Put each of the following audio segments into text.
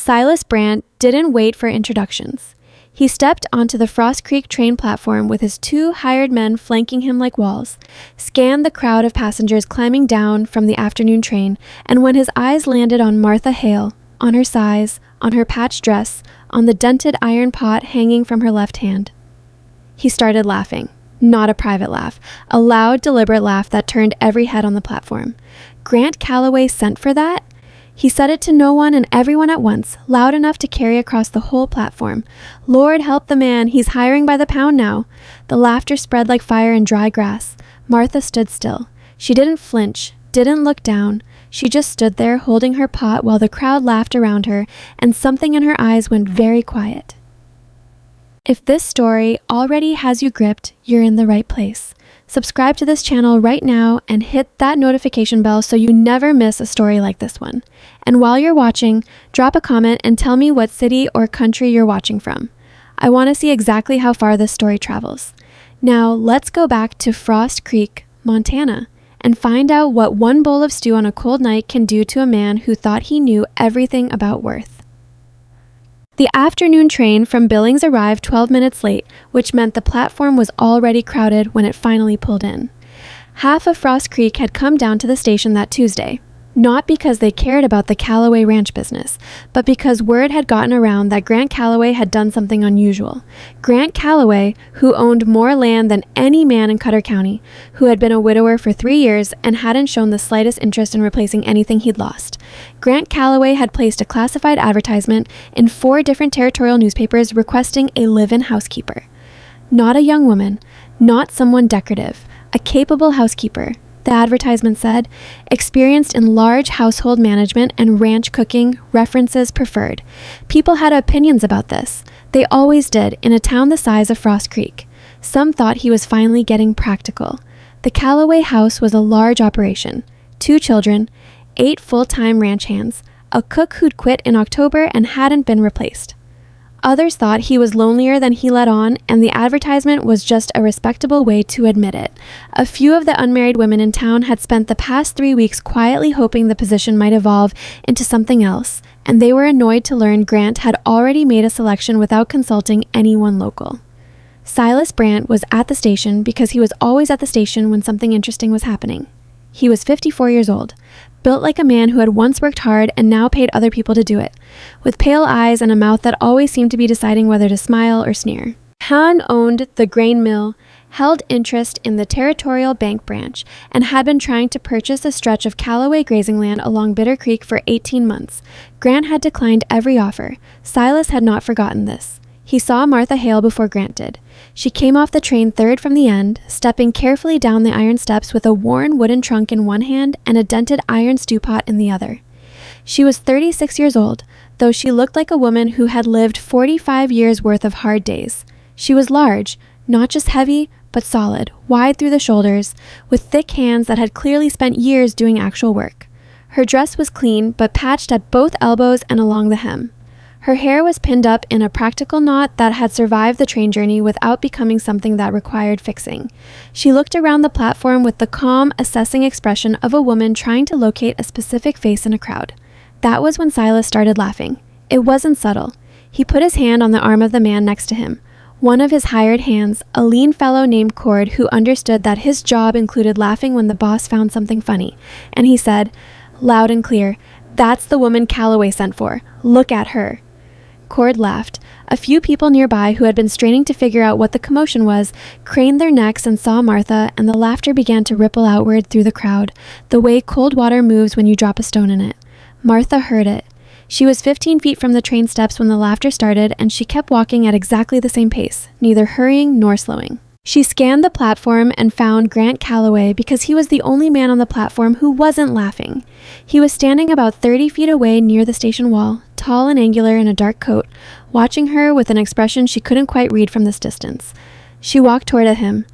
Silas Brandt didn't wait for introductions. He stepped onto the Frost Creek train platform with his 2 hired men flanking him like walls, scanned the crowd of passengers climbing down from the afternoon train, and when his eyes landed on Martha Hale, on her size, on her patched dress, on the dented iron pot hanging from her left hand, he started laughing. Not a private laugh, a loud, deliberate laugh that turned every head on the platform. Grant Calloway sent for that? He said it to no one and everyone at once, loud enough to carry across the whole platform. Lord help the man, he's hiring by the pound now. The laughter spread like fire in dry grass. Martha stood still. She didn't flinch, didn't look down. She just stood there holding her pot while the crowd laughed around her, and something in her eyes went very quiet. If this story already has you gripped, you're in the right place. Subscribe to this channel right now and hit that notification bell so you never miss a story like this one. And while you're watching, drop a comment and tell me what city or country you're watching from. I want to see exactly how far this story travels. Now, let's go back to Frost Creek, Montana, and find out what one bowl of stew on a cold night can do to a man who thought he knew everything about Worth. The afternoon train from Billings arrived 12 minutes late, which meant the platform was already crowded when it finally pulled in. Half of Frost Creek had come down to the station that Tuesday, not because they cared about the Calloway ranch business, but because word had gotten around that Grant Calloway had done something unusual. Grant Calloway, who owned more land than any man in Cutter County, who had been a widower for 3 years and hadn't shown the slightest interest in replacing anything he'd lost. Grant Calloway had placed a classified advertisement in 4 different territorial newspapers requesting a live-in housekeeper. Not a young woman, not someone decorative, a capable housekeeper. The advertisement said, experienced in large household management and ranch cooking, references preferred. People had opinions about this. They always did in a town the size of Frost Creek. Some thought he was finally getting practical. The Calloway house was a large operation. 2 children, 8 full-time ranch hands, a cook who'd quit in October and hadn't been replaced. Others thought he was lonelier than he let on, and the advertisement was just a respectable way to admit it. A few of the unmarried women in town had spent the past 3 weeks quietly hoping the position might evolve into something else, and they were annoyed to learn Grant had already made a selection without consulting anyone local. Silas Brandt was at the station because he was always at the station when something interesting was happening. He was 54 years old, built like a man who had once worked hard and now paid other people to do it, with pale eyes and a mouth that always seemed to be deciding whether to smile or sneer. Han owned the grain mill, held interest in the Territorial Bank branch, and had been trying to purchase a stretch of Calloway grazing land along Bitter Creek for 18 months. Grant had declined every offer. Silas had not forgotten this. He saw Martha Hale before Grant did. She came off the train third from the end, stepping carefully down the iron steps with a worn wooden trunk in one hand and a dented iron stew pot in the other. She was 36 years old, though she looked like a woman who had lived 45 years' worth of hard days. She was large, not just heavy, but solid, wide through the shoulders, with thick hands that had clearly spent years doing actual work. Her dress was clean, but patched at both elbows and along the hem. Her hair was pinned up in a practical knot that had survived the train journey without becoming something that required fixing. She looked around the platform with the calm, assessing expression of a woman trying to locate a specific face in a crowd. That was when Silas started laughing. It wasn't subtle. He put his hand on the arm of the man next to him, one of his hired hands, a lean fellow named Cord who understood that his job included laughing when the boss found something funny, and he said, loud and clear, "That's the woman Calloway sent for. Look at her." Cord laughed. A few people nearby who had been straining to figure out what the commotion was craned their necks and saw Martha, and the laughter began to ripple outward through the crowd, the way cold water moves when you drop a stone in it. Martha heard it. She was 15 feet from the train steps when the laughter started, and she kept walking at exactly the same pace, neither hurrying nor slowing. She scanned the platform and found Grant Calloway because he was the only man on the platform who wasn't laughing. He was standing about 30 feet away near the station wall, tall and angular in a dark coat, watching her with an expression she couldn't quite read from this distance. She walked toward him.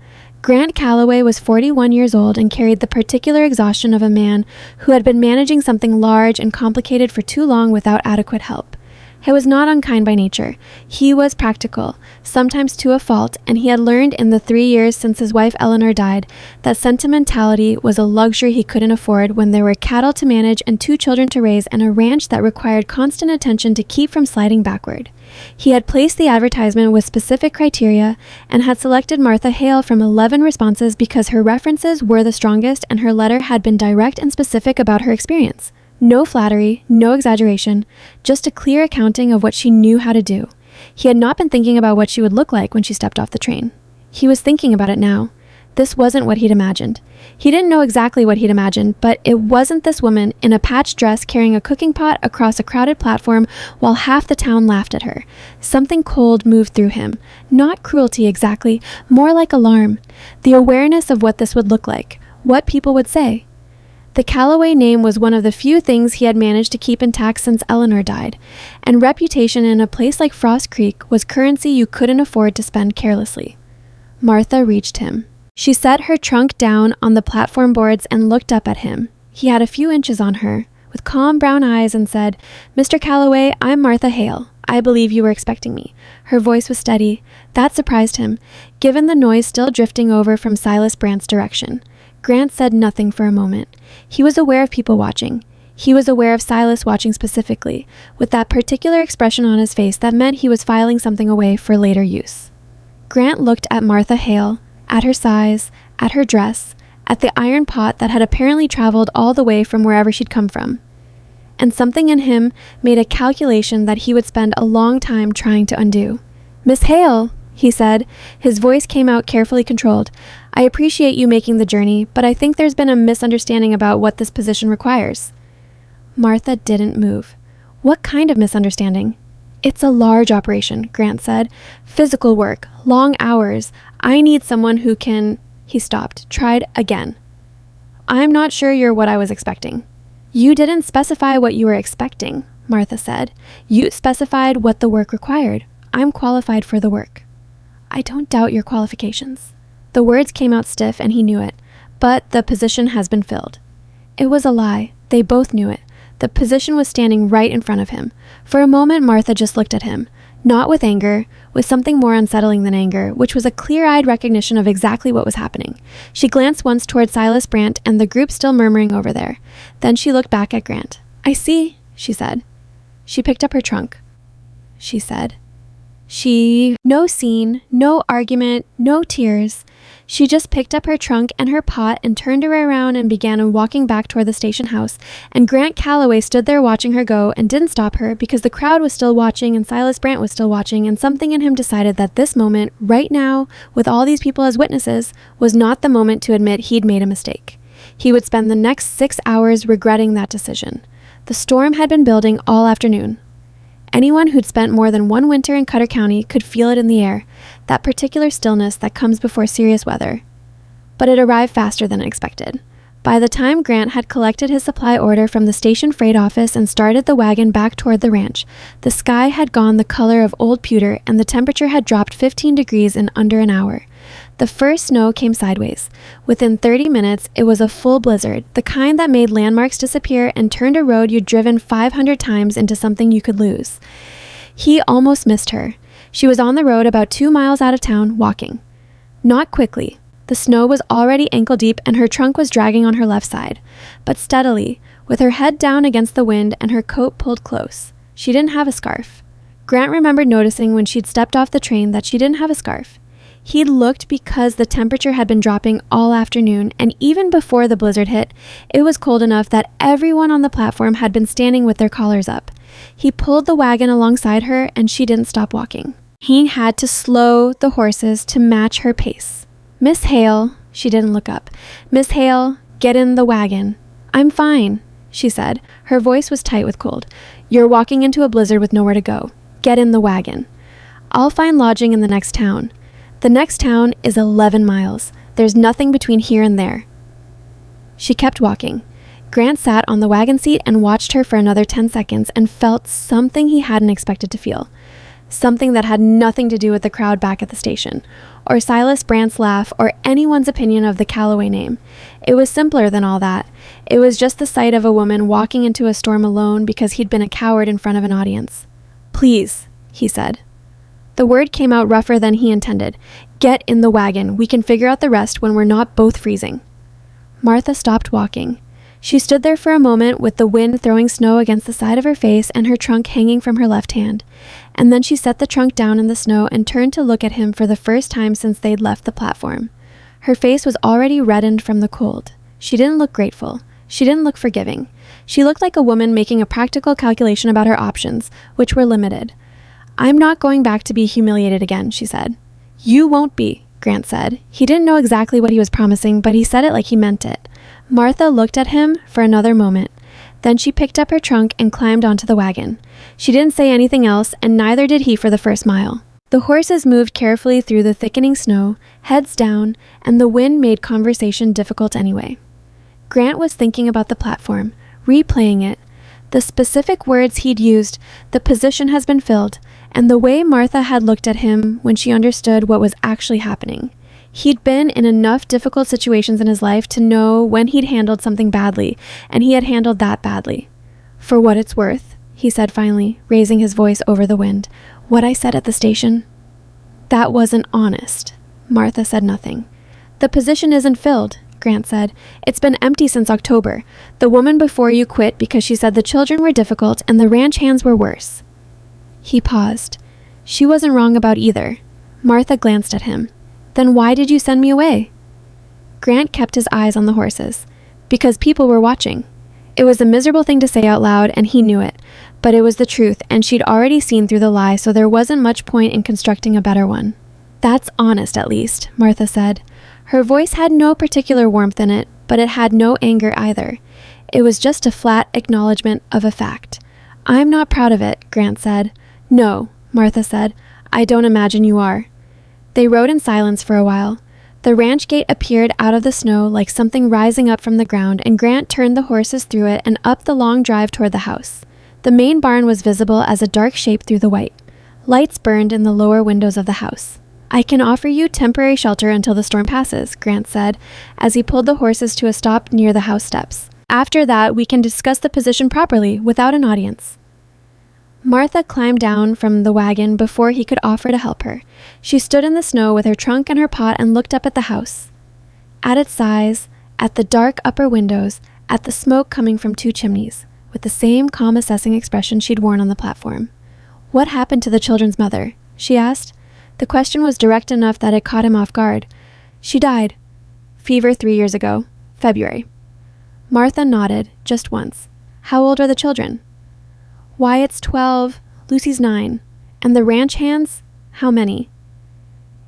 Grant Calloway was 41 years old and carried the particular exhaustion of a man who had been managing something large and complicated for too long without adequate help. He was not unkind by nature. He was practical, sometimes to a fault, and he had learned in the 3 years since his wife Eleanor died that sentimentality was a luxury he couldn't afford when there were cattle to manage and 2 children to raise and a ranch that required constant attention to keep from sliding backward. He had placed the advertisement with specific criteria and had selected Martha Hale from 11 responses because her references were the strongest and her letter had been direct and specific about her experience. No flattery, no exaggeration, just a clear accounting of what she knew how to do. He had not been thinking about what she would look like when she stepped off the train. He was thinking about it now. This wasn't what he'd imagined. He didn't know exactly what he'd imagined, but it wasn't this woman in a patched dress carrying a cooking pot across a crowded platform while half the town laughed at her. Something cold moved through him. Not cruelty exactly, more like alarm. The awareness of what this would look like, what people would say. The Calloway name was one of the few things he had managed to keep intact since Eleanor died, and reputation in a place like Frost Creek was currency you couldn't afford to spend carelessly. Martha reached him. She set her trunk down on the platform boards and looked up at him. He had a few inches on her, with calm brown eyes, and said, "Mr. Calloway, I'm Martha Hale. I believe you were expecting me." Her voice was steady. That surprised him, given the noise still drifting over from Silas Brandt's direction. Grant said nothing for a moment. He was aware of people watching. He was aware of Silas watching specifically, with that particular expression on his face that meant he was filing something away for later use. Grant looked at Martha Hale, at her size, at her dress, at the iron pot that had apparently traveled all the way from wherever she'd come from. And something in him made a calculation that he would spend a long time trying to undo. "Miss Hale," he said. His voice came out carefully controlled. "I appreciate you making the journey, but I think there's been a misunderstanding about what this position requires." Martha didn't move. "What kind of misunderstanding?" "It's a large operation," Grant said. "Physical work, long hours. I need someone who can..." He stopped, tried again. "I'm not sure you're what I was expecting." "You didn't specify what you were expecting," Martha said. "You specified what the work required. I'm qualified for the work." "I don't doubt your qualifications." The words came out stiff and he knew it, but the position has been filled. It was a lie. They both knew it. The position was standing right in front of him. For a moment, Martha just looked at him, not with anger, with something more unsettling than anger, which was a clear-eyed recognition of exactly what was happening. She glanced once toward Silas Brandt and the group still murmuring over there. Then she looked back at Grant. "I see," she said. She picked up her trunk. She said. No scene, no argument, no tears. She just picked up her trunk and her pot and turned her around and began walking back toward the station house, and Grant Calloway stood there watching her go and didn't stop her because the crowd was still watching and Silas Brandt was still watching, and something in him decided that this moment, right now, with all these people as witnesses, was not the moment to admit he'd made a mistake. He would spend the next 6 hours regretting that decision. The storm had been building all afternoon. Anyone who'd spent more than one winter in Cutter County could feel it in the air, that particular stillness that comes before serious weather. But it arrived faster than expected. By the time Grant had collected his supply order from the station freight office and started the wagon back toward the ranch, the sky had gone the color of old pewter and the temperature had dropped 15 degrees in under an hour. The first snow came sideways. Within 30 minutes, it was a full blizzard, the kind that made landmarks disappear and turned a road you'd driven 500 times into something you could lose. He almost missed her. She was on the road about 2 miles out of town, walking. Not quickly. The snow was already ankle-deep and her trunk was dragging on her left side, but steadily, with her head down against the wind and her coat pulled close. She didn't have a scarf. Grant remembered noticing when she'd stepped off the train that she didn't have a scarf. He'd looked because the temperature had been dropping all afternoon, and even before the blizzard hit, it was cold enough that everyone on the platform had been standing with their collars up. He pulled the wagon alongside her, and she didn't stop walking. He had to slow the horses to match her pace. "Miss Hale," she didn't look up. "Miss Hale, get in the wagon." "I'm fine," she said. Her voice was tight with cold. "You're walking into a blizzard with nowhere to go. Get in the wagon." "I'll find lodging in the next town." "The next town is 11 miles. There's nothing between here and there." She kept walking. Grant sat on the wagon seat and watched her for another 10 seconds and felt something he hadn't expected to feel. Something that had nothing to do with the crowd back at the station, or Silas Brandt's laugh, or anyone's opinion of the Calloway name. It was simpler than all that. It was just the sight of a woman walking into a storm alone because he'd been a coward in front of an audience. Please, he said. The word came out rougher than he intended. Get in the wagon. We can figure out the rest when we're not both freezing. Martha stopped walking. She stood there for a moment with the wind throwing snow against the side of her face and her trunk hanging from her left hand. And then she set the trunk down in the snow and turned to look at him for the first time since they'd left the platform. Her face was already reddened from the cold. She didn't look grateful. She didn't look forgiving. She looked like a woman making a practical calculation about her options, which were limited. I'm not going back to be humiliated again, she said. You won't be, Grant said. He didn't know exactly what he was promising, but he said it like he meant it. Martha looked at him for another moment. Then she picked up her trunk and climbed onto the wagon. She didn't say anything else, and neither did he for the first mile. The horses moved carefully through the thickening snow, heads down, and the wind made conversation difficult anyway. Grant was thinking about the platform, replaying it. The specific words he'd used, the position has been filled, and the way Martha had looked at him when she understood what was actually happening. He'd been in enough difficult situations in his life to know when he'd handled something badly, and he had handled that badly. For what it's worth, he said finally, raising his voice over the wind, what I said at the station? That wasn't honest. Martha said nothing. The position isn't filled, Grant said. It's been empty since October. The woman before you quit because she said the children were difficult and the ranch hands were worse. He paused. She wasn't wrong about either. Martha glanced at him. Then why did you send me away? Grant kept his eyes on the horses. Because people were watching. It was a miserable thing to say out loud, and he knew it. But it was the truth, and she'd already seen through the lie, so there wasn't much point in constructing a better one. That's honest, at least, Martha said. Her voice had no particular warmth in it, but it had no anger either. It was just a flat acknowledgement of a fact. I'm not proud of it, Grant said. No, Martha said. I don't imagine you are. They rode in silence for a while. The ranch gate appeared out of the snow like something rising up from the ground, and Grant turned the horses through it and up the long drive toward the house. The main barn was visible as a dark shape through the white. Lights burned in the lower windows of the house. I can offer you temporary shelter until the storm passes, Grant said, as he pulled the horses to a stop near the house steps. After that, we can discuss the position properly, without an audience. Martha climbed down from the wagon before he could offer to help her. She stood in the snow with her trunk and her pot and looked up at the house. At its size, at the dark upper windows, at the smoke coming from 2 chimneys, with the same calm assessing expression she'd worn on the platform. What happened to the children's mother? She asked. The question was direct enough that it caught him off guard. She died. Fever 3 years ago. February. Martha nodded, just once. How old are the children? Wyatt's 12, Lucy's 9. And the ranch hands? How many?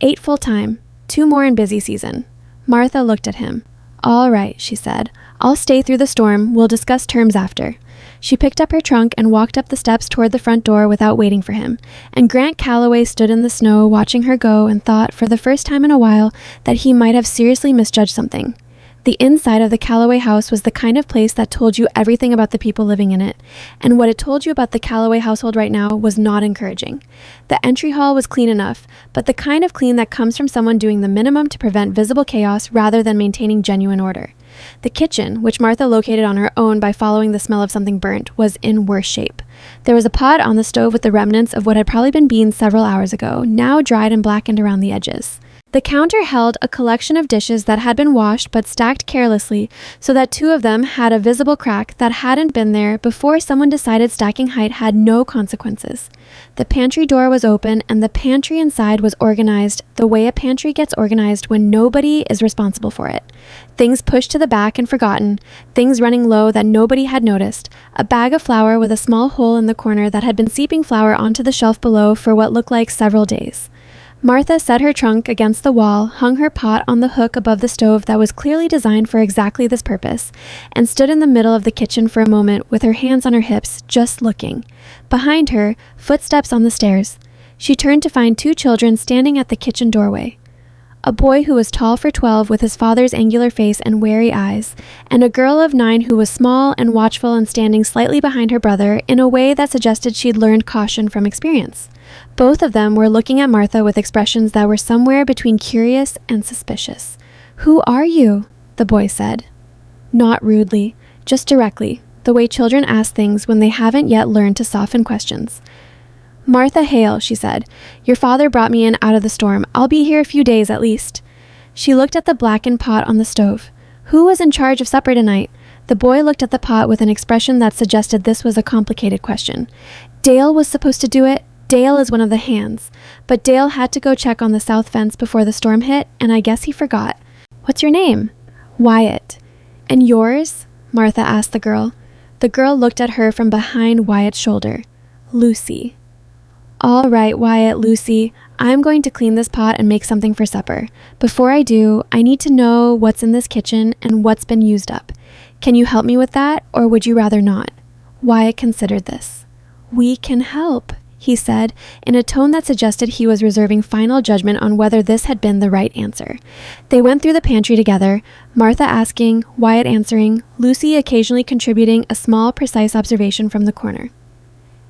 8 full-time, 2 more in busy season. Martha looked at him. All right, she said. I'll stay through the storm. We'll discuss terms after. She picked up her trunk and walked up the steps toward the front door without waiting for him, and Grant Calloway stood in the snow watching her go and thought, for the first time in a while, that he might have seriously misjudged something. The inside of the Calloway house was the kind of place that told you everything about the people living in it, and what it told you about the Calloway household right now was not encouraging. The entry hall was clean enough, but the kind of clean that comes from someone doing the minimum to prevent visible chaos rather than maintaining genuine order. The kitchen, which Martha located on her own by following the smell of something burnt, was in worse shape. There was a pot on the stove with the remnants of what had probably been beans several hours ago, now dried and blackened around the edges. The counter held a collection of dishes that had been washed but stacked carelessly so that 2 of them had a visible crack that hadn't been there before someone decided stacking height had no consequences. The pantry door was open and the pantry inside was organized the way a pantry gets organized when nobody is responsible for it. Things pushed to the back and forgotten, things running low that nobody had noticed, a bag of flour with a small hole in the corner that had been seeping flour onto the shelf below for what looked like several days. Martha set her trunk against the wall, hung her pot on the hook above the stove that was clearly designed for exactly this purpose, and stood in the middle of the kitchen for a moment with her hands on her hips, just looking. Behind her, footsteps on the stairs. She turned to find 2 children standing at the kitchen doorway. A boy who was tall for 12 with his father's angular face and wary eyes, and a girl of 9 who was small and watchful and standing slightly behind her brother in a way that suggested she'd learned caution from experience. Both of them were looking at Martha with expressions that were somewhere between curious and suspicious. "Who are you?" the boy said. Not rudely, just directly, the way children ask things when they haven't yet learned to soften questions. "Martha Hale," she said. "Your father brought me in out of the storm. I'll be here a few days at least." She looked at the blackened pot on the stove. Who was in charge of supper tonight? The boy looked at the pot with an expression that suggested this was a complicated question. Dale was supposed to do it. Dale is one of the hands. But Dale had to go check on the south fence before the storm hit, and I guess he forgot. "What's your name?" "Wyatt." "And yours?" Martha asked the girl. The girl looked at her from behind Wyatt's shoulder. "Lucy." "All right, Wyatt, Lucy. I'm going to clean this pot and make something for supper. Before I do, I need to know what's in this kitchen and what's been used up. Can you help me with that, or would you rather not?" Wyatt considered this. "We can help," he said, in a tone that suggested he was reserving final judgment on whether this had been the right answer. They went through the pantry together, Martha asking, Wyatt answering, Lucy occasionally contributing a small, precise observation from the corner.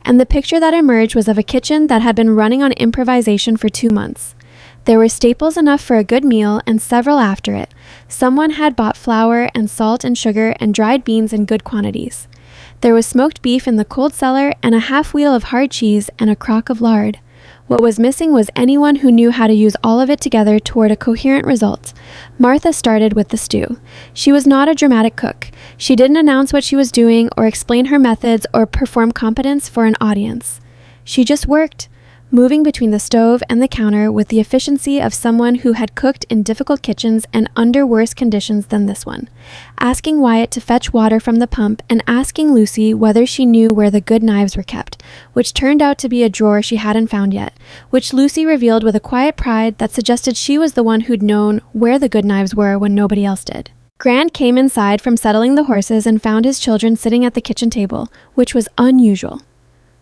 And the picture that emerged was of a kitchen that had been running on improvisation for 2 months. There were staples enough for a good meal and several after it. Someone had bought flour and salt and sugar and dried beans in good quantities. There was smoked beef in the cold cellar and a half wheel of hard cheese and a crock of lard. What was missing was anyone who knew how to use all of it together toward a coherent result. Martha started with the stew. She was not a dramatic cook. She didn't announce what she was doing or explain her methods or perform competence for an audience. She just worked, moving between the stove and the counter with the efficiency of someone who had cooked in difficult kitchens and under worse conditions than this one, asking Wyatt to fetch water from the pump and asking Lucy whether she knew where the good knives were kept, which turned out to be a drawer she hadn't found yet, which Lucy revealed with a quiet pride that suggested she was the one who'd known where the good knives were when nobody else did. Grant came inside from settling the horses and found his children sitting at the kitchen table, which was unusual.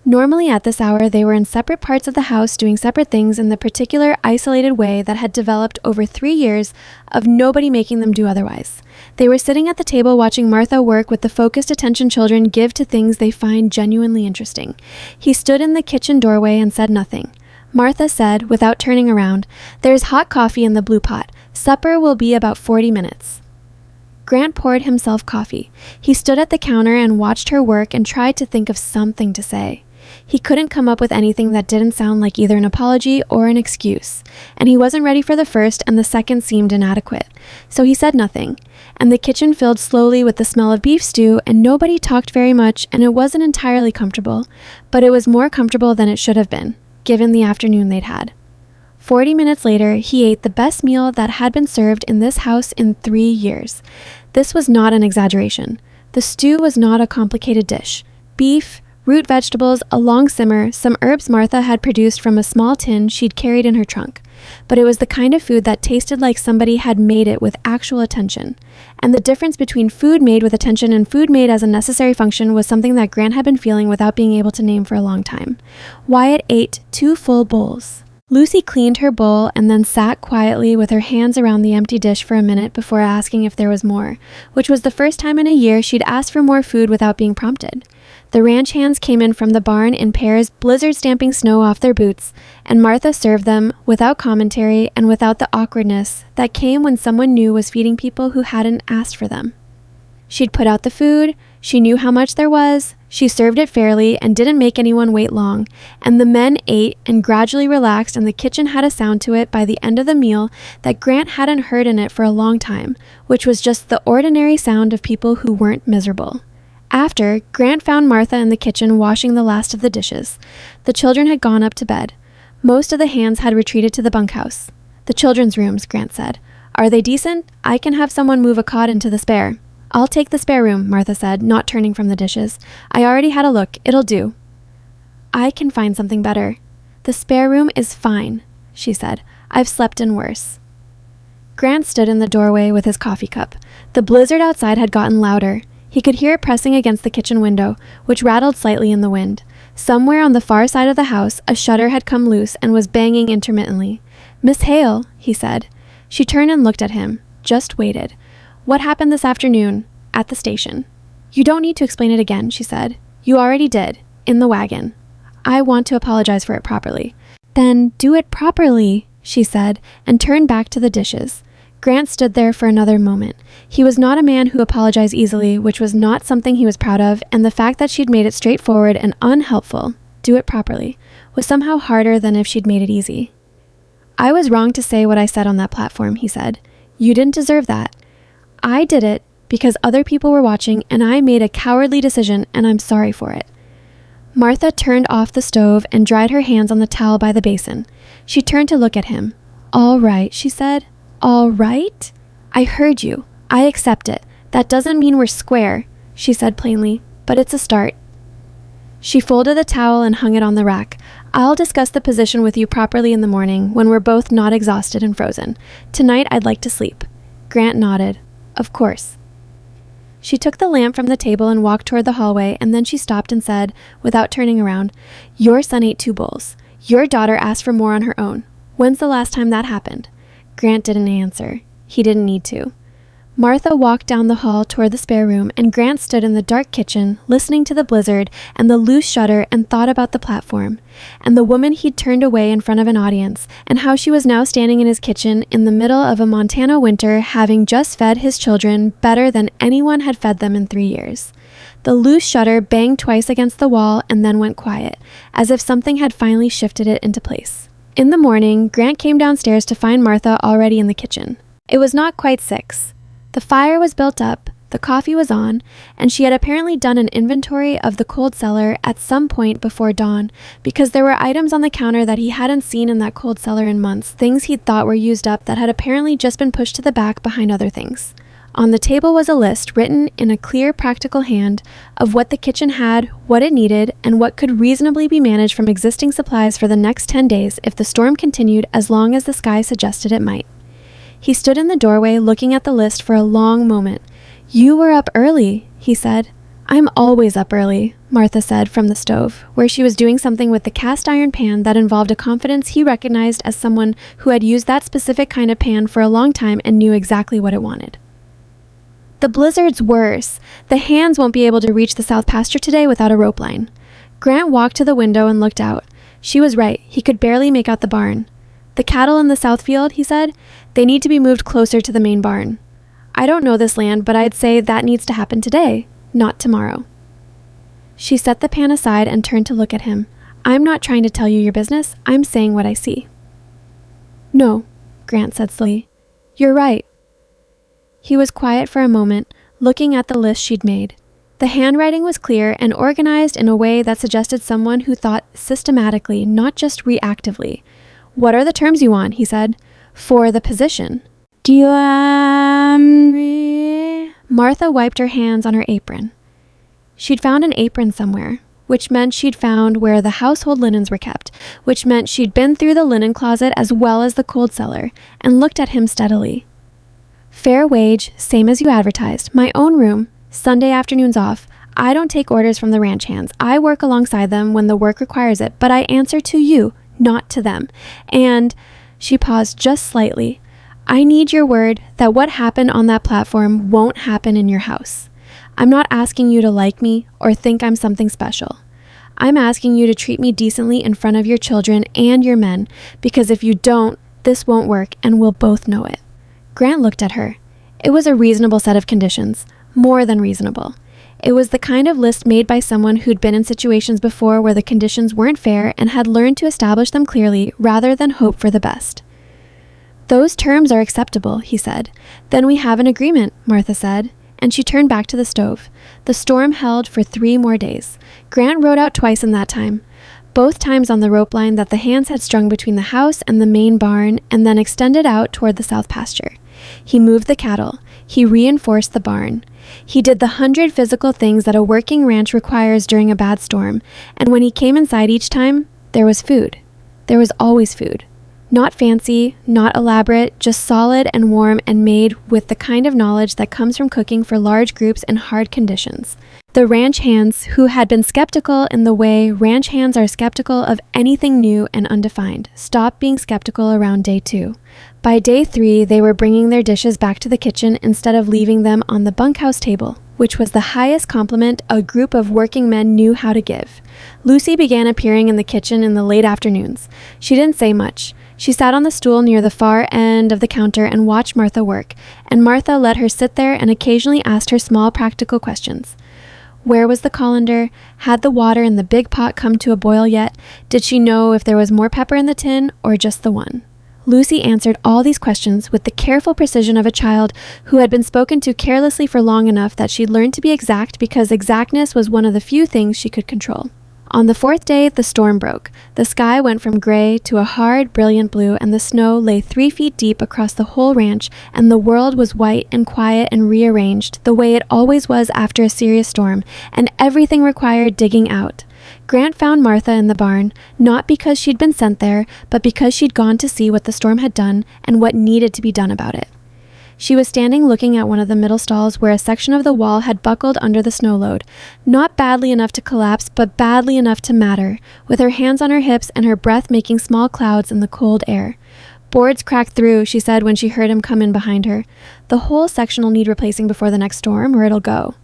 Normally at this hour, they were in separate parts of the house doing separate things in the particular isolated way that had developed over 3 years of nobody making them do otherwise. They were sitting at the table watching Martha work with the focused attention children give to things they find genuinely interesting. He stood in the kitchen doorway and said nothing. Martha said, without turning around, "There's hot coffee in the blue pot. Supper will be about 40 minutes. Grant poured himself coffee. He stood at the counter and watched her work and tried to think of something to say. He couldn't come up with anything that didn't sound like either an apology or an excuse, and he wasn't ready for the first, and the second seemed inadequate. So he said nothing, and the kitchen filled slowly with the smell of beef stew, and nobody talked very much, and it wasn't entirely comfortable, but it was more comfortable than it should have been, given the afternoon they'd had. 40 minutes later, he ate the best meal that had been served in this house in 3 years. This was not an exaggeration. The stew was not a complicated dish. Beef, root vegetables, a long simmer, some herbs Martha had produced from a small tin she'd carried in her trunk. But it was the kind of food that tasted like somebody had made it with actual attention. And the difference between food made with attention and food made as a necessary function was something that Grant had been feeling without being able to name for a long time. Wyatt ate 2 full bowls. Lucy cleaned her bowl and then sat quietly with her hands around the empty dish for a minute before asking if there was more, which was the first time in a year she'd asked for more food without being prompted. The ranch hands came in from the barn in pairs, blizzard stamping snow off their boots, and Martha served them without commentary and without the awkwardness that came when someone new was feeding people who hadn't asked for them. She'd put out the food, she knew how much there was, she served it fairly and didn't make anyone wait long, and the men ate and gradually relaxed, and the kitchen had a sound to it by the end of the meal that Grant hadn't heard in it for a long time, which was just the ordinary sound of people who weren't miserable. After, Grant found Martha in the kitchen washing the last of the dishes. The children had gone up to bed. Most of the hands had retreated to the bunkhouse. "The children's rooms," Grant said. "Are they decent? I can have someone move a cot into the spare." "I'll take the spare room," Martha said, not turning from the dishes. "I already had a look. It'll do." "I can find something better." "The spare room is fine," she said. "I've slept in worse." Grant stood in the doorway with his coffee cup. The blizzard outside had gotten louder. He could hear it pressing against the kitchen window, which rattled slightly in the wind. Somewhere on the far side of the house, a shutter had come loose and was banging intermittently. "Miss Hale," he said. She turned and looked at him, just waited. "What happened this afternoon at the station?" "You don't need to explain it again," she said. "You already did, in the wagon. I want to apologize for it properly." "Then do it properly," she said, and turned back to the dishes. Grant stood there for another moment. He was not a man who apologized easily, which was not something he was proud of, and the fact that she'd made it straightforward and unhelpful, do it properly, was somehow harder than if she'd made it easy. "I was wrong to say what I said on that platform," he said. "You didn't deserve that. I did it because other people were watching and I made a cowardly decision and I'm sorry for it." Martha turned off the stove and dried her hands on the towel by the basin. She turned to look at him. "All right," she said. "All right? I heard you. I accept it. That doesn't mean we're square," she said plainly, "but it's a start." She folded the towel and hung it on the rack. "I'll discuss the position with you properly in the morning when we're both not exhausted and frozen. Tonight I'd like to sleep." Grant nodded. "Of course." She took the lamp from the table and walked toward the hallway, and then she stopped and said, without turning around, "Your son ate 2 bowls. Your daughter asked for more on her own. When's the last time that happened?" Grant didn't answer. He didn't need to. Martha walked down the hall toward the spare room, and Grant stood in the dark kitchen, listening to the blizzard and the loose shutter, and thought about the platform, and the woman he'd turned away in front of an audience, and how she was now standing in his kitchen in the middle of a Montana winter, having just fed his children better than anyone had fed them in 3 years. The loose shutter banged twice against the wall and then went quiet, as if something had finally shifted it into place. In the morning, Grant came downstairs to find Martha already in the kitchen. It was not quite 6. The fire was built up, the coffee was on, and she had apparently done an inventory of the cold cellar at some point before dawn, because there were items on the counter that he hadn't seen in that cold cellar in months, things he'd thought were used up that had apparently just been pushed to the back behind other things. On the table was a list written in a clear, practical hand of what the kitchen had, what it needed, and what could reasonably be managed from existing supplies for the next 10 days if the storm continued as long as the sky suggested it might. He stood in the doorway looking at the list for a long moment. "You were up early," he said. "I'm always up early," Martha said from the stove, where she was doing something with the cast iron pan that involved a confidence he recognized as someone who had used that specific kind of pan for a long time and knew exactly what it wanted. "The blizzard's worse. The hands won't be able to reach the south pasture today without a rope line." Grant walked to the window and looked out. She was right. He could barely make out the barn. "The cattle in the south field," he said, "they need to be moved closer to the main barn. I don't know this land, but I'd say that needs to happen today, not tomorrow." She set the pan aside and turned to look at him. "I'm not trying to tell you your business. I'm saying what I see." "No," Grant said slowly. "You're right." He was quiet for a moment, looking at the list she'd made. The handwriting was clear and organized in a way that suggested someone who thought systematically, not just reactively. "What are the terms you want?" he said. "For the position." "Do you, Martha wiped her hands on her apron. She'd found an apron somewhere, which meant she'd found where the household linens were kept, which meant she'd been through the linen closet as well as the cold cellar, and looked at him steadily. "Fair wage, same as you advertised. My own room, Sunday afternoons off. I don't take orders from the ranch hands. I work alongside them when the work requires it, but I answer to you, not to them. And," she paused just slightly, "I need your word that what happened on that platform won't happen in your house. I'm not asking you to like me or think I'm something special. I'm asking you to treat me decently in front of your children and your men, because if you don't, this won't work and we'll both know it." Grant looked at her. It was a reasonable set of conditions, more than reasonable. It was the kind of list made by someone who'd been in situations before where the conditions weren't fair and had learned to establish them clearly rather than hope for the best. "Those terms are acceptable," he said. "Then we have an agreement," Martha said, and she turned back to the stove. The storm held for 3 more days. Grant rode out twice in that time, both times on the rope line that the hands had strung between the house and the main barn and then extended out toward the south pasture. He moved the cattle. He reinforced the barn. He did the 100 physical things that a working ranch requires during a bad storm, and when he came inside each time, there was food. There was always food. Not fancy, not elaborate, just solid and warm and made with the kind of knowledge that comes from cooking for large groups in hard conditions. The ranch hands, who had been skeptical in the way ranch hands are skeptical of anything new and undefined, stopped being skeptical around day 2. By day 3, they were bringing their dishes back to the kitchen instead of leaving them on the bunkhouse table, which was the highest compliment a group of working men knew how to give. Lucy began appearing in the kitchen in the late afternoons. She didn't say much. She sat on the stool near the far end of the counter and watched Martha work, and Martha let her sit there and occasionally asked her small practical questions. Where was the colander? Had the water in the big pot come to a boil yet? Did she know if there was more pepper in the tin or just the one? Lucy answered all these questions with the careful precision of a child who had been spoken to carelessly for long enough that she'd learned to be exact because exactness was one of the few things she could control. On the fourth day, the storm broke. The sky went from gray to a hard, brilliant blue, and the snow lay 3 feet deep across the whole ranch, and the world was white and quiet and rearranged, the way it always was after a serious storm, and everything required digging out. Grant found Martha in the barn, not because she'd been sent there, but because she'd gone to see what the storm had done and what needed to be done about it. She was standing looking at one of the middle stalls where a section of the wall had buckled under the snow load, not badly enough to collapse, but badly enough to matter, with her hands on her hips and her breath making small clouds in the cold air. "Boards cracked through," she said when she heard him come in behind her. "The whole section'll need replacing before the next storm, or it'll go."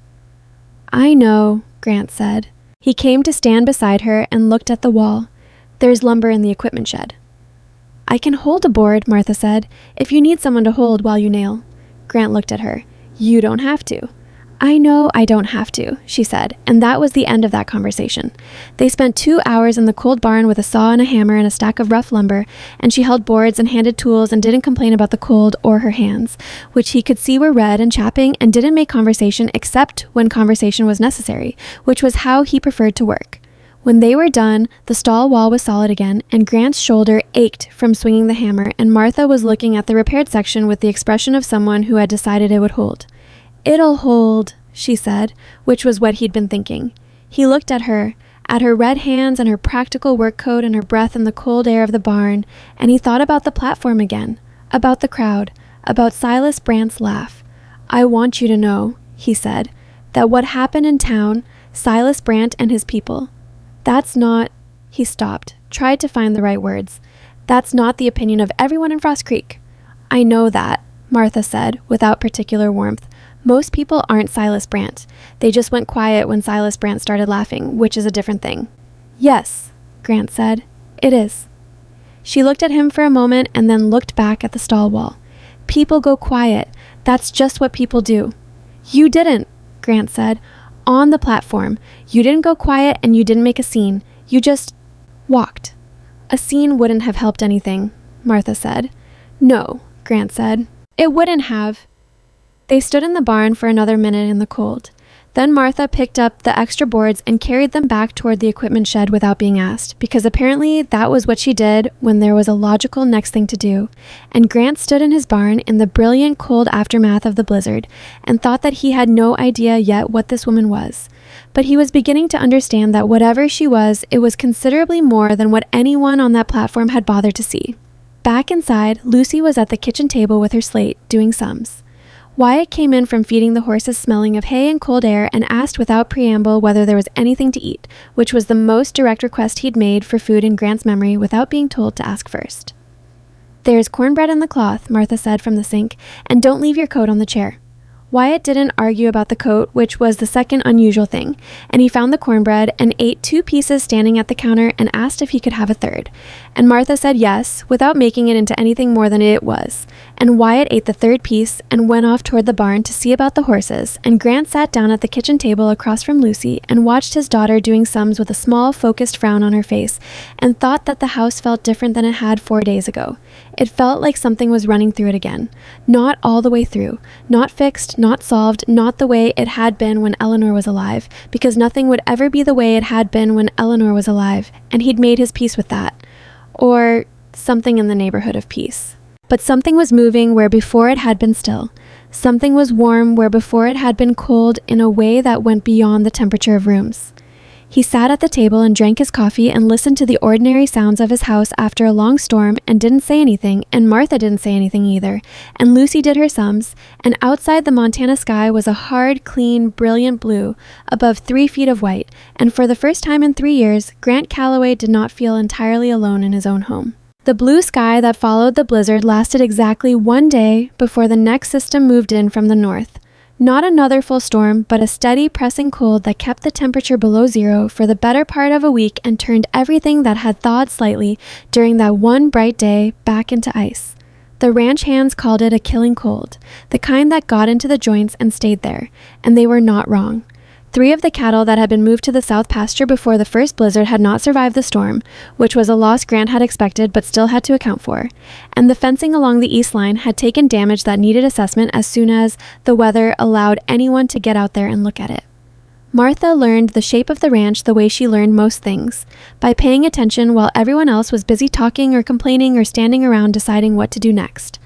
"I know," Grant said. He came to stand beside her and looked at the wall. "There's lumber in the equipment shed." "I can hold a board," Martha said, "if you need someone to hold while you nail." Grant looked at her. "You don't have to." "I know I don't have to," she said, and that was the end of that conversation. They spent 2 hours in the cold barn with a saw and a hammer and a stack of rough lumber, and she held boards and handed tools and didn't complain about the cold or her hands, which he could see were red and chapping, and didn't make conversation except when conversation was necessary, which was how he preferred to work. When they were done, the stall wall was solid again, and Grant's shoulder ached from swinging the hammer, and Martha was looking at the repaired section with the expression of someone who had decided it would hold. "It'll hold," she said, which was what he'd been thinking. He looked at her red hands and her practical work coat and her breath in the cold air of the barn, and he thought about the platform again, about the crowd, about Silas Brandt's laugh. "I want you to know," he said, "that what happened in town, Silas Brandt and his people, that's not—" He stopped, tried to find the right words. "That's not the opinion of everyone in Frost Creek." "I know that," Martha said, without particular warmth. "Most people aren't Silas Brandt. They just went quiet when Silas Brandt started laughing, which is a different thing." "Yes," Grant said, "it is." She looked at him for a moment and then looked back at the stall wall. "People go quiet. That's just what people do." "You didn't," Grant said. "On the platform. You didn't go quiet and you didn't make a scene. You just walked." "A scene wouldn't have helped anything," Martha said. "No," Grant said. "It wouldn't have." They stood in the barn for another minute in the cold. Then Martha picked up the extra boards and carried them back toward the equipment shed without being asked, because apparently that was what she did when there was a logical next thing to do. And Grant stood in his barn in the brilliant cold aftermath of the blizzard and thought that he had no idea yet what this woman was. But he was beginning to understand that whatever she was, it was considerably more than what anyone on that platform had bothered to see. Back inside, Lucy was at the kitchen table with her slate, doing sums. Wyatt came in from feeding the horses smelling of hay and cold air and asked without preamble whether there was anything to eat, which was the most direct request he'd made for food in Grant's memory without being told to ask first. "There's cornbread in the cloth," Martha said from the sink, "and don't leave your coat on the chair." Wyatt didn't argue about the coat, which was the second unusual thing, and he found the cornbread and ate 2 pieces standing at the counter and asked if he could have a third. And Martha said yes, without making it into anything more than it was. And Wyatt ate the 3rd piece and went off toward the barn to see about the horses, and Grant sat down at the kitchen table across from Lucy and watched his daughter doing sums with a small, focused frown on her face, and thought that the house felt different than it had 4 days ago. It felt like something was running through it again. Not all the way through, not fixed, not solved, not the way it had been when Eleanor was alive, because nothing would ever be the way it had been when Eleanor was alive, and he'd made his peace with that. Or something in the neighborhood of peace. But something was moving where before it had been still. Something was warm where before it had been cold in a way that went beyond the temperature of rooms. He sat at the table and drank his coffee and listened to the ordinary sounds of his house after a long storm and didn't say anything, and Martha didn't say anything either, and Lucy did her sums, and outside the Montana sky was a hard, clean, brilliant blue, above 3 feet of white, and for the first time in 3 years, Grant Calloway did not feel entirely alone in his own home. The blue sky that followed the blizzard lasted exactly 1 day before the next system moved in from the north. Not another full storm, but a steady, pressing cold that kept the temperature below zero for the better part of a week and turned everything that had thawed slightly during that one bright day back into ice. The ranch hands called it a killing cold, the kind that got into the joints and stayed there, and they were not wrong. 3 of the cattle that had been moved to the south pasture before the first blizzard had not survived the storm, which was a loss Grant had expected but still had to account for, and the fencing along the east line had taken damage that needed assessment as soon as the weather allowed anyone to get out there and look at it. Martha learned the shape of the ranch the way she learned most things, by paying attention while everyone else was busy talking or complaining or standing around deciding what to do next.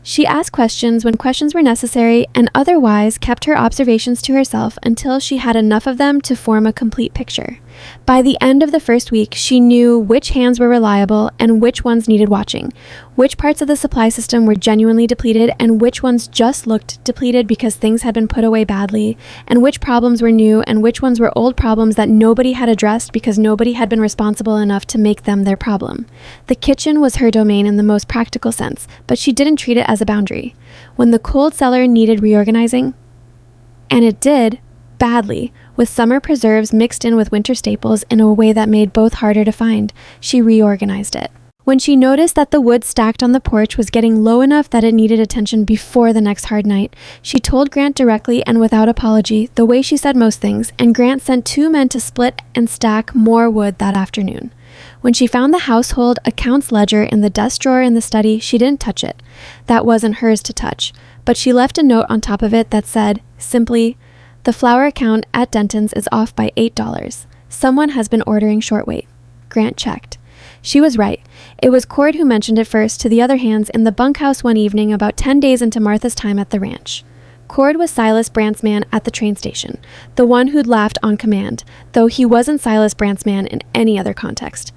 She asked questions when questions were necessary and otherwise kept her observations to herself until she had enough of them to form a complete picture. By the end of the first week, she knew which hands were reliable and which ones needed watching, which parts of the supply system were genuinely depleted and which ones just looked depleted because things had been put away badly, and which problems were new and which ones were old problems that nobody had addressed because nobody had been responsible enough to make them their problem. The kitchen was her domain in the most practical sense, but she didn't treat it as a boundary. When the cold cellar needed reorganizing, and it did, badly, with summer preserves mixed in with winter staples in a way that made both harder to find, she reorganized it. When she noticed that the wood stacked on the porch was getting low enough that it needed attention before the next hard night, she told Grant directly and without apology, the way she said most things, and Grant sent 2 men to split and stack more wood that afternoon. When she found the household accounts ledger in the desk drawer in the study, she didn't touch it. That wasn't hers to touch, but she left a note on top of it that said, simply, "The flour account at Denton's is off by $8. Someone has been ordering short weight." Grant checked. She was right. It was Cord who mentioned it first to the other hands in the bunkhouse one evening about 10 days into Martha's time at the ranch. Cord was Silas Brandt's man at the train station, the one who'd laughed on command, though he wasn't Silas Brandt's man in any other context.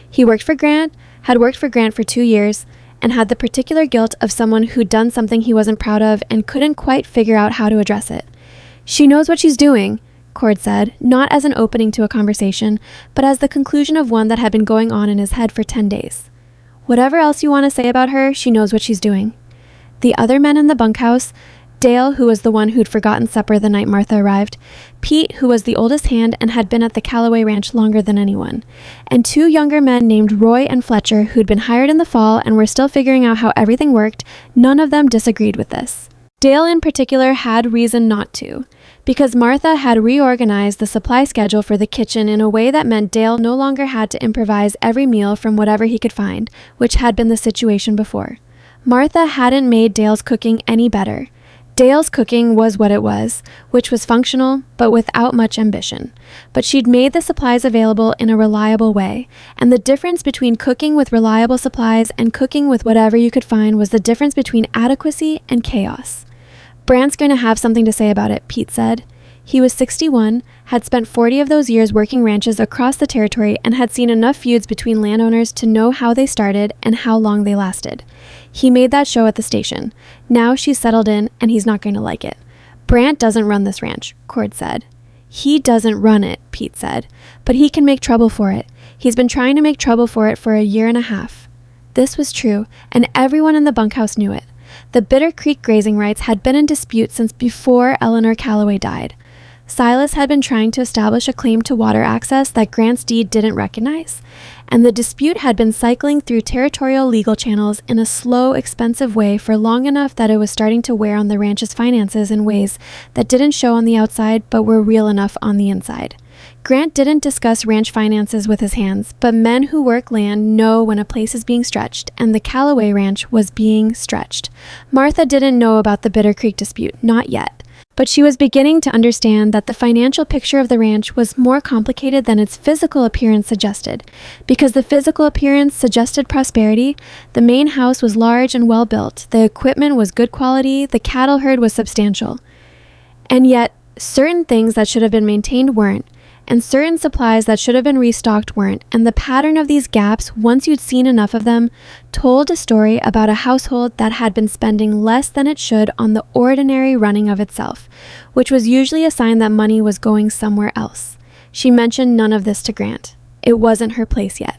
He worked for Grant, had worked for Grant for 2 years, and had the particular guilt of someone who'd done something he wasn't proud of and couldn't quite figure out how to address it. "She knows what she's doing," Cord said, not as an opening to a conversation, but as the conclusion of one that had been going on in his head for 10 days. "Whatever else you want to say about her, she knows what she's doing." The other men in the bunkhouse, Dale, who was the one who'd forgotten supper the night Martha arrived, Pete, who was the oldest hand and had been at the Calloway Ranch longer than anyone, and 2 younger men named Roy and Fletcher who'd been hired in the fall and were still figuring out how everything worked, none of them disagreed with this. Dale in particular had reason not to, because Martha had reorganized the supply schedule for the kitchen in a way that meant Dale no longer had to improvise every meal from whatever he could find, which had been the situation before. Martha hadn't made Dale's cooking any better. Dale's cooking was what it was, which was functional, but without much ambition. But she'd made the supplies available in a reliable way, and the difference between cooking with reliable supplies and cooking with whatever you could find was the difference between adequacy and chaos. "Brandt's going to have something to say about it," Pete said. He was 61, had spent 40 of those years working ranches across the territory, and had seen enough feuds between landowners to know how they started and how long they lasted. He made that show at the station. Now she's settled in, and he's not going to like it. "Brandt doesn't run this ranch," Cord said. "He doesn't run it," Pete said, "but he can make trouble for it. He's been trying to make trouble for it for a year and a half." This was true, and everyone in the bunkhouse knew it. The Bitter Creek grazing rights had been in dispute since before Eleanor Calloway died. Silas had been trying to establish a claim to water access that Grant's deed didn't recognize, and the dispute had been cycling through territorial legal channels in a slow, expensive way for long enough that it was starting to wear on the ranch's finances in ways that didn't show on the outside but were real enough on the inside. Grant didn't discuss ranch finances with his hands, but men who work land know when a place is being stretched, and the Calloway Ranch was being stretched. Martha didn't know about the Bitter Creek dispute, not yet. But she was beginning to understand that the financial picture of the ranch was more complicated than its physical appearance suggested. Because the physical appearance suggested prosperity, the main house was large and well built, the equipment was good quality, the cattle herd was substantial. And yet, certain things that should have been maintained weren't, and certain supplies that should have been restocked weren't, and the pattern of these gaps, once you'd seen enough of them, told a story about a household that had been spending less than it should on the ordinary running of itself, which was usually a sign that money was going somewhere else. She mentioned none of this to Grant. It wasn't her place yet.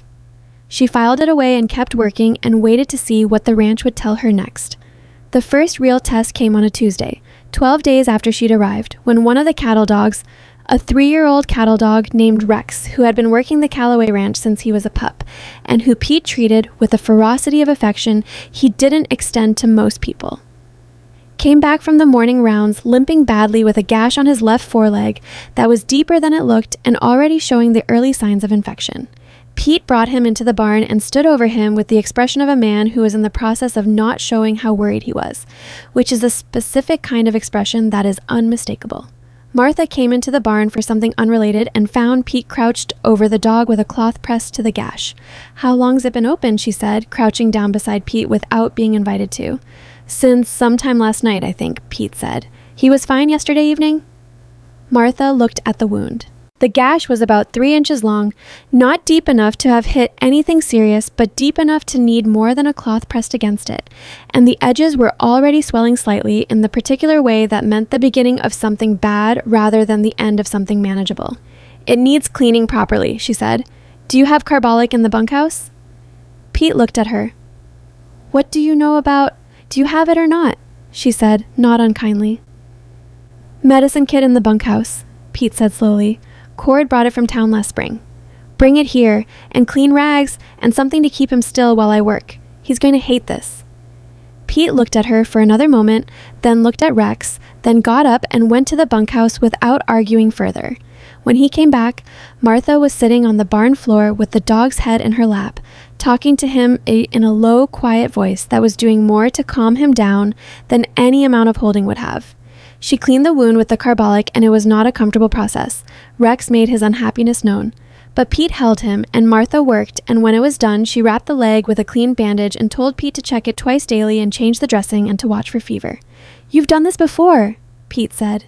She filed it away and kept working and waited to see what the ranch would tell her next. The first real test came on a Tuesday, 12 days after she'd arrived, when one of the cattle dogs, a 3-year-old cattle dog named Rex, who had been working the Calloway Ranch since he was a pup, and who Pete treated with a ferocity of affection he didn't extend to most people. came back from the morning rounds limping badly with a gash on his left foreleg that was deeper than it looked and already showing the early signs of infection. Pete brought him into the barn and stood over him with the expression of a man who was in the process of not showing how worried he was, which is a specific kind of expression that is unmistakable. Martha came into the barn for something unrelated and found Pete crouched over the dog with a cloth pressed to the gash. "How long's it been open?" she said, crouching down beside Pete without being invited to. "Since sometime last night, I think," Pete said. "He was fine yesterday evening?" Martha looked at the wound. The gash was about 3 inches long, not deep enough to have hit anything serious, but deep enough to need more than a cloth pressed against it, and the edges were already swelling slightly in the particular way that meant the beginning of something bad rather than the end of something manageable. "It needs cleaning properly," she said. "Do you have carbolic in the bunkhouse?" Pete looked at her. "What do you know about... Do you have it or not?" she said, not unkindly. "Medicine kit in the bunkhouse," Pete said slowly. "Cord brought it from town last spring. Bring it here, and clean rags, and something to keep him still while I work. He's going to hate this." Pete looked at her for another moment, then looked at Rex, then got up and went to the bunkhouse without arguing further. When he came back, Martha was sitting on the barn floor with the dog's head in her lap, talking to him in a low, quiet voice that was doing more to calm him down than any amount of holding would have. She cleaned the wound with the carbolic, and it was not a comfortable process. Rex made his unhappiness known. But Pete held him, and Martha worked, and when it was done, she wrapped the leg with a clean bandage and told Pete to check it twice daily and change the dressing and to watch for fever. "You've done this before," Pete said.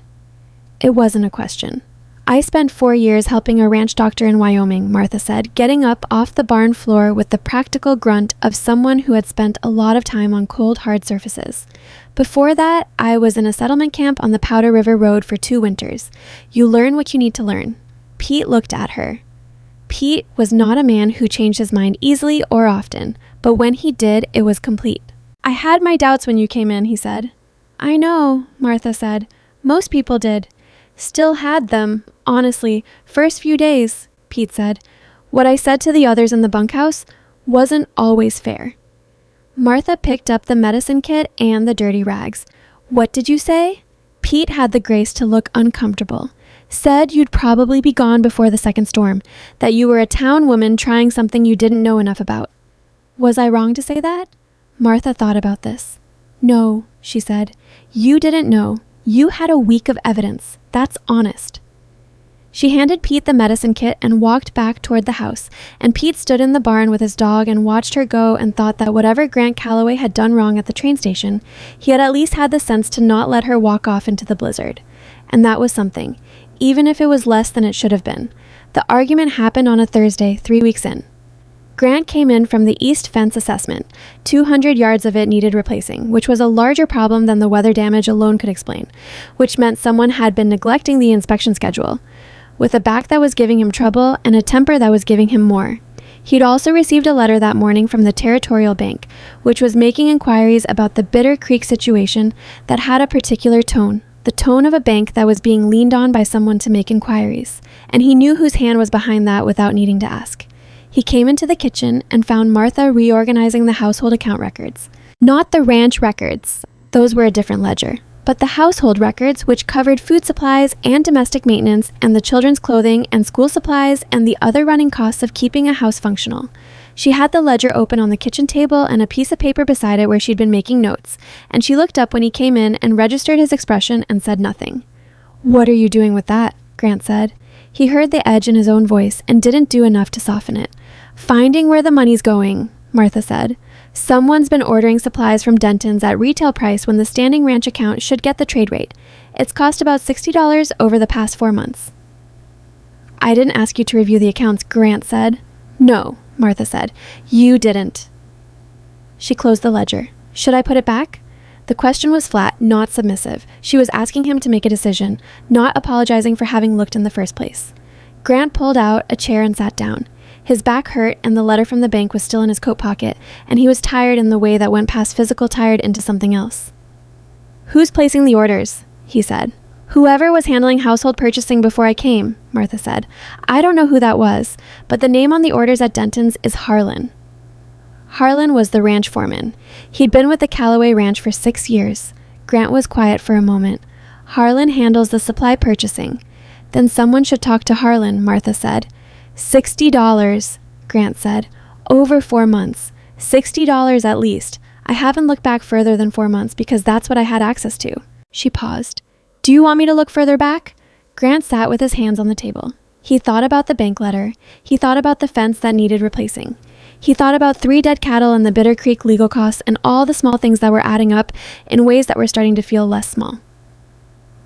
It wasn't a question. "I spent 4 years helping a ranch doctor in Wyoming," Martha said, getting up off the barn floor with the practical grunt of someone who had spent a lot of time on cold, hard surfaces. "Before that, I was in a settlement camp on the Powder River Road for 2 winters. You learn what you need to learn." Pete looked at her. Pete was not a man who changed his mind easily or often, but when he did, it was complete. "I had my doubts when you came in," he said. "I know," Martha said. "Most people did. Still had them, honestly, first few days," Pete said. "What I said to the others in the bunkhouse wasn't always fair." Martha picked up the medicine kit and the dirty rags. "What did you say?" Pete had the grace to look uncomfortable. "Said you'd probably be gone before the second storm, that you were a town woman trying something you didn't know enough about." "Was I wrong to say that?" Martha thought about this. "No," she said. "You didn't know. You had a week of evidence. That's honest." She handed Pete the medicine kit and walked back toward the house, and Pete stood in the barn with his dog and watched her go and thought that whatever Grant Calloway had done wrong at the train station, he had at least had the sense to not let her walk off into the blizzard. And that was something, even if it was less than it should have been. The argument happened on a Thursday, 3 weeks in. Grant came in from the east fence assessment. 200 yards of it needed replacing, which was a larger problem than the weather damage alone could explain, which meant someone had been neglecting the inspection schedule, with a back that was giving him trouble and a temper that was giving him more. He'd also received a letter that morning from the Territorial Bank, which was making inquiries about the Bitter Creek situation that had a particular tone, the tone of a bank that was being leaned on by someone to make inquiries, and he knew whose hand was behind that without needing to ask. He came into the kitchen and found Martha reorganizing the household account records. Not the ranch records, those were a different ledger, but the household records, which covered food supplies and domestic maintenance and the children's clothing and school supplies and the other running costs of keeping a house functional. She had the ledger open on the kitchen table and a piece of paper beside it where she'd been making notes, and she looked up when he came in and registered his expression and said nothing. "What are you doing with that?" Grant said. He heard the edge in his own voice and didn't do enough to soften it. "Finding where the money's going," Martha said. "Someone's been ordering supplies from Denton's at retail price when the standing ranch account should get the trade rate. It's cost about $60 over the past 4 months." "I didn't ask you to review the accounts," Grant said. "No," Martha said. "You didn't." She closed the ledger. "Should I put it back?" The question was flat, not submissive. She was asking him to make a decision, not apologizing for having looked in the first place. Grant pulled out a chair and sat down. His back hurt, and the letter from the bank was still in his coat pocket, and he was tired in the way that went past physical tired into something else. "Who's placing the orders?" he said. "Whoever was handling household purchasing before I came," Martha said. "I don't know who that was, but the name on the orders at Denton's is Harlan." Harlan was the ranch foreman. He'd been with the Calloway Ranch for 6 years. Grant was quiet for a moment. Harlan handles the supply purchasing. Then someone should talk to Harlan, Martha said. $60, Grant said. Over 4 months. $60 at least. I haven't looked back further than 4 months because that's what I had access to. She paused. Do you want me to look further back? Grant sat with his hands on the table. He thought about the bank letter. He thought about the fence that needed replacing. He thought about 3 dead cattle and the Bitter Creek legal costs and all the small things that were adding up in ways that were starting to feel less small.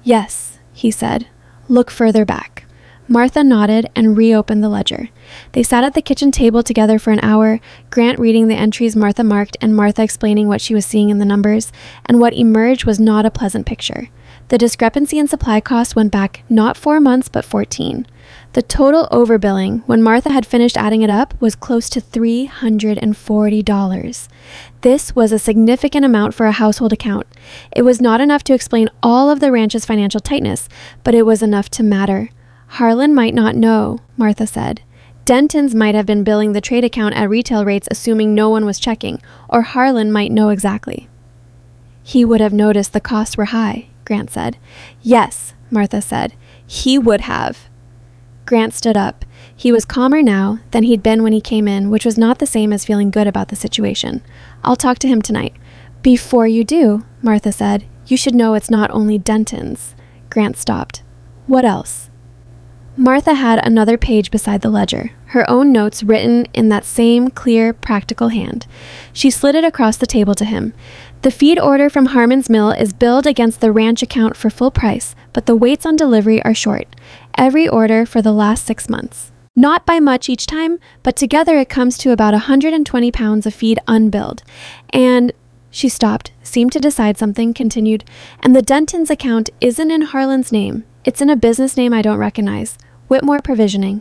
Yes, he said. Look further back. Martha nodded and reopened the ledger. They sat at the kitchen table together for an hour, Grant reading the entries Martha marked and Martha explaining what she was seeing in the numbers, and what emerged was not a pleasant picture. The discrepancy in supply costs went back not 4 months but 14. The total overbilling, when Martha had finished adding it up, was close to $340. This was a significant amount for a household account. It was not enough to explain all of the ranch's financial tightness, but it was enough to matter. Harlan might not know, Martha said. Denton's might have been billing the trade account at retail rates assuming no one was checking, or Harlan might know exactly. He would have noticed the costs were high, Grant said. Yes, Martha said. He would have. Grant stood up. He was calmer now than he'd been when he came in, which was not the same as feeling good about the situation. I'll talk to him tonight. Before you do, Martha said, you should know it's not only Denton's. Grant stopped. What else? Martha had another page beside the ledger, her own notes written in that same clear, practical hand. She slid it across the table to him. The feed order from Harmon's Mill is billed against the ranch account for full price, but the waits on delivery are short. Every order for the last 6 months. Not by much each time, but together it comes to about 120 pounds of feed unbilled. And she stopped, seemed to decide something, continued, and the Denton's account isn't in Harlan's name. It's in a business name I don't recognize. Whitmore Provisioning.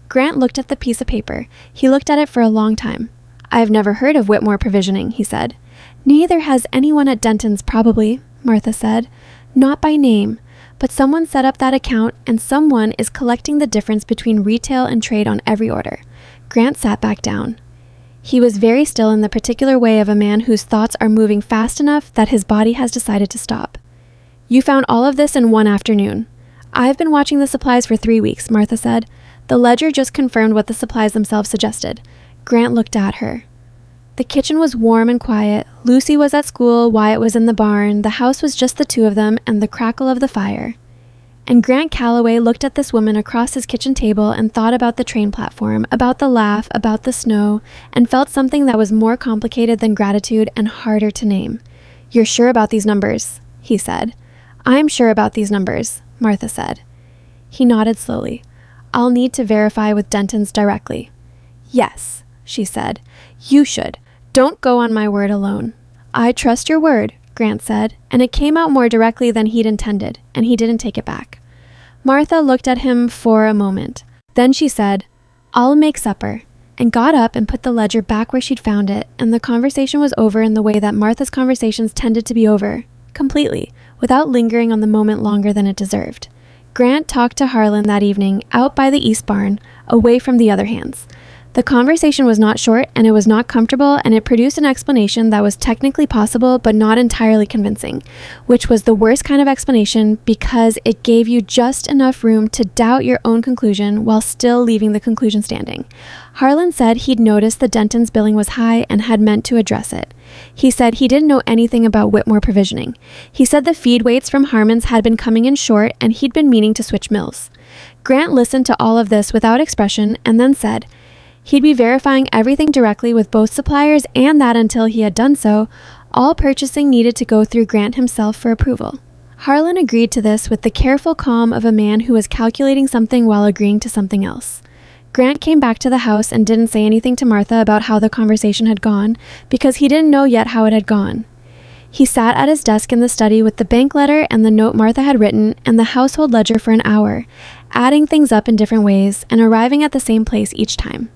Grant looked at the piece of paper. He looked at it for a long time. I've never heard of Whitmore Provisioning, he said. Neither has anyone at Denton's, probably, Martha said. Not by name, but someone set up that account and someone is collecting the difference between retail and trade on every order. Grant sat back down. He was very still in the particular way of a man whose thoughts are moving fast enough that his body has decided to stop. You found all of this in one afternoon. I've been watching the supplies for 3 weeks, Martha said. The ledger just confirmed what the supplies themselves suggested. Grant looked at her. The kitchen was warm and quiet. Lucy was at school, Wyatt was in the barn, the house was just the two of them and the crackle of the fire. And Grant Calloway looked at this woman across his kitchen table and thought about the train platform, about the laugh, about the snow, and felt something that was more complicated than gratitude and harder to name. You're sure about these numbers, he said. I'm sure about these numbers, Martha said. He nodded slowly. I'll need to verify with Denton's directly. Yes, she said. You should. Don't go on my word alone. I trust your word, Grant said, and it came out more directly than he'd intended, and he didn't take it back. Martha looked at him for a moment. Then she said, I'll make supper, and got up and put the ledger back where she'd found it, and the conversation was over in the way that Martha's conversations tended to be over, completely, without lingering on the moment longer than it deserved. Grant talked to Harlan that evening out by the east barn, away from the other hands. The conversation was not short, and it was not comfortable, and it produced an explanation that was technically possible but not entirely convincing, which was the worst kind of explanation because it gave you just enough room to doubt your own conclusion while still leaving the conclusion standing. Harlan said he'd noticed the Denton's billing was high and had meant to address it. He said he didn't know anything about Whitmore Provisioning. He said the feed weights from Harmon's had been coming in short and he'd been meaning to switch mills. Grant listened to all of this without expression and then said, he'd be verifying everything directly with both suppliers and that until he had done so, all purchasing needed to go through Grant himself for approval. Harlan agreed to this with the careful calm of a man who was calculating something while agreeing to something else. Grant came back to the house and didn't say anything to Martha about how the conversation had gone, because he didn't know yet how it had gone. He sat at his desk in the study with the bank letter and the note Martha had written and the household ledger for an hour, adding things up in different ways and arriving at the same place each time.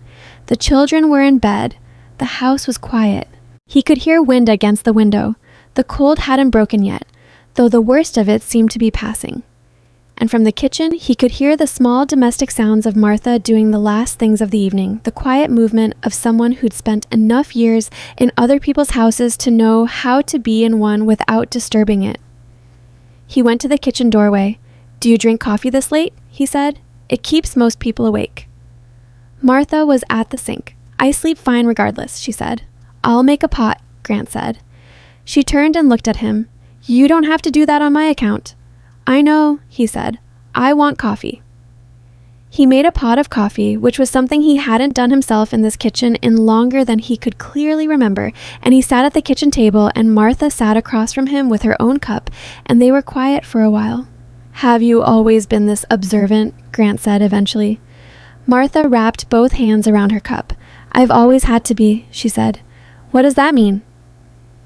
The children were in bed. The house was quiet. He could hear wind against the window. The cold hadn't broken yet, though the worst of it seemed to be passing. and from the kitchen he could hear the small domestic sounds of Martha doing the last things of the evening, the quiet movement of someone who'd spent enough years in other people's houses to know how to be in one without disturbing it. He went to the kitchen doorway. "Do you drink coffee this late?" he said. "It keeps most people awake." Martha was at the sink. "I sleep fine regardless," she said. "I'll make a pot," Grant said. She turned and looked at him. "You don't have to do that on my account." "I know," he said. "I want coffee." He made a pot of coffee, which was something he hadn't done himself in this kitchen in longer than he could clearly remember, and he sat at the kitchen table, and Martha sat across from him with her own cup, and they were quiet for a while. "Have you always been this observant?" Grant said eventually. Martha wrapped both hands around her cup. "I've always had to be," she said. "What does that mean?"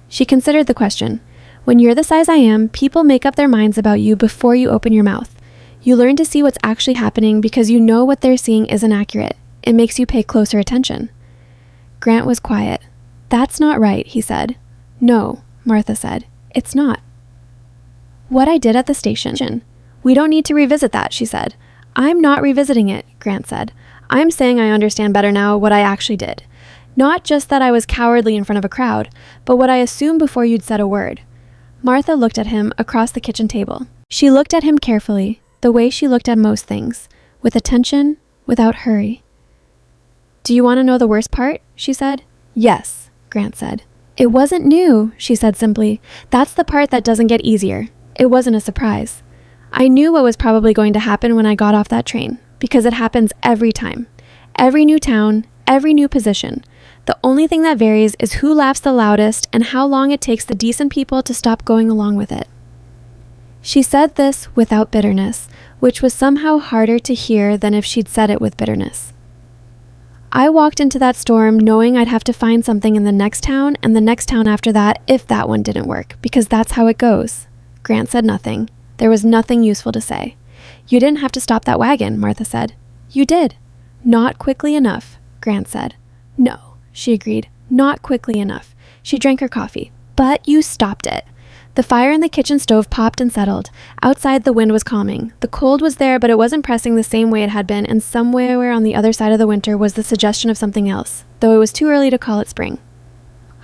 She considered the question. "When you're the size I am, people make up their minds about you before you open your mouth. You learn to see what's actually happening because you know what they're seeing isn't accurate. It makes you pay closer attention." Grant was quiet. "That's not right," he said. "No," Martha said. "It's not." "What I did at the station. We don't need to revisit that," she said. "I'm not revisiting it," Grant said. "I'm saying I understand better now what I actually did. Not just that I was cowardly in front of a crowd, but what I assumed before you'd said a word." Martha looked at him across the kitchen table. She looked at him carefully, the way she looked at most things, with attention, without hurry. "Do you want to know the worst part?" she said. "Yes," Grant said. "It wasn't new," she said simply. "That's the part that doesn't get easier. It wasn't a surprise. I knew what was probably going to happen when I got off that train, because it happens every time. Every new town, every new position. The only thing that varies is who laughs the loudest and how long it takes the decent people to stop going along with it." She said this without bitterness, which was somehow harder to hear than if she'd said it with bitterness. "I walked into that storm knowing I'd have to find something in the next town and the next town after that if that one didn't work, because that's how it goes." Grant said nothing. There was nothing useful to say. "You didn't have to stop that wagon," Martha said. "You did." "Not quickly enough," Grant said. "No," she agreed. "Not quickly enough." She drank her coffee. "But you stopped it." The fire in the kitchen stove popped and settled. Outside, the wind was calming. The cold was there, but it wasn't pressing the same way it had been, and somewhere on the other side of the winter was the suggestion of something else, though it was too early to call it spring.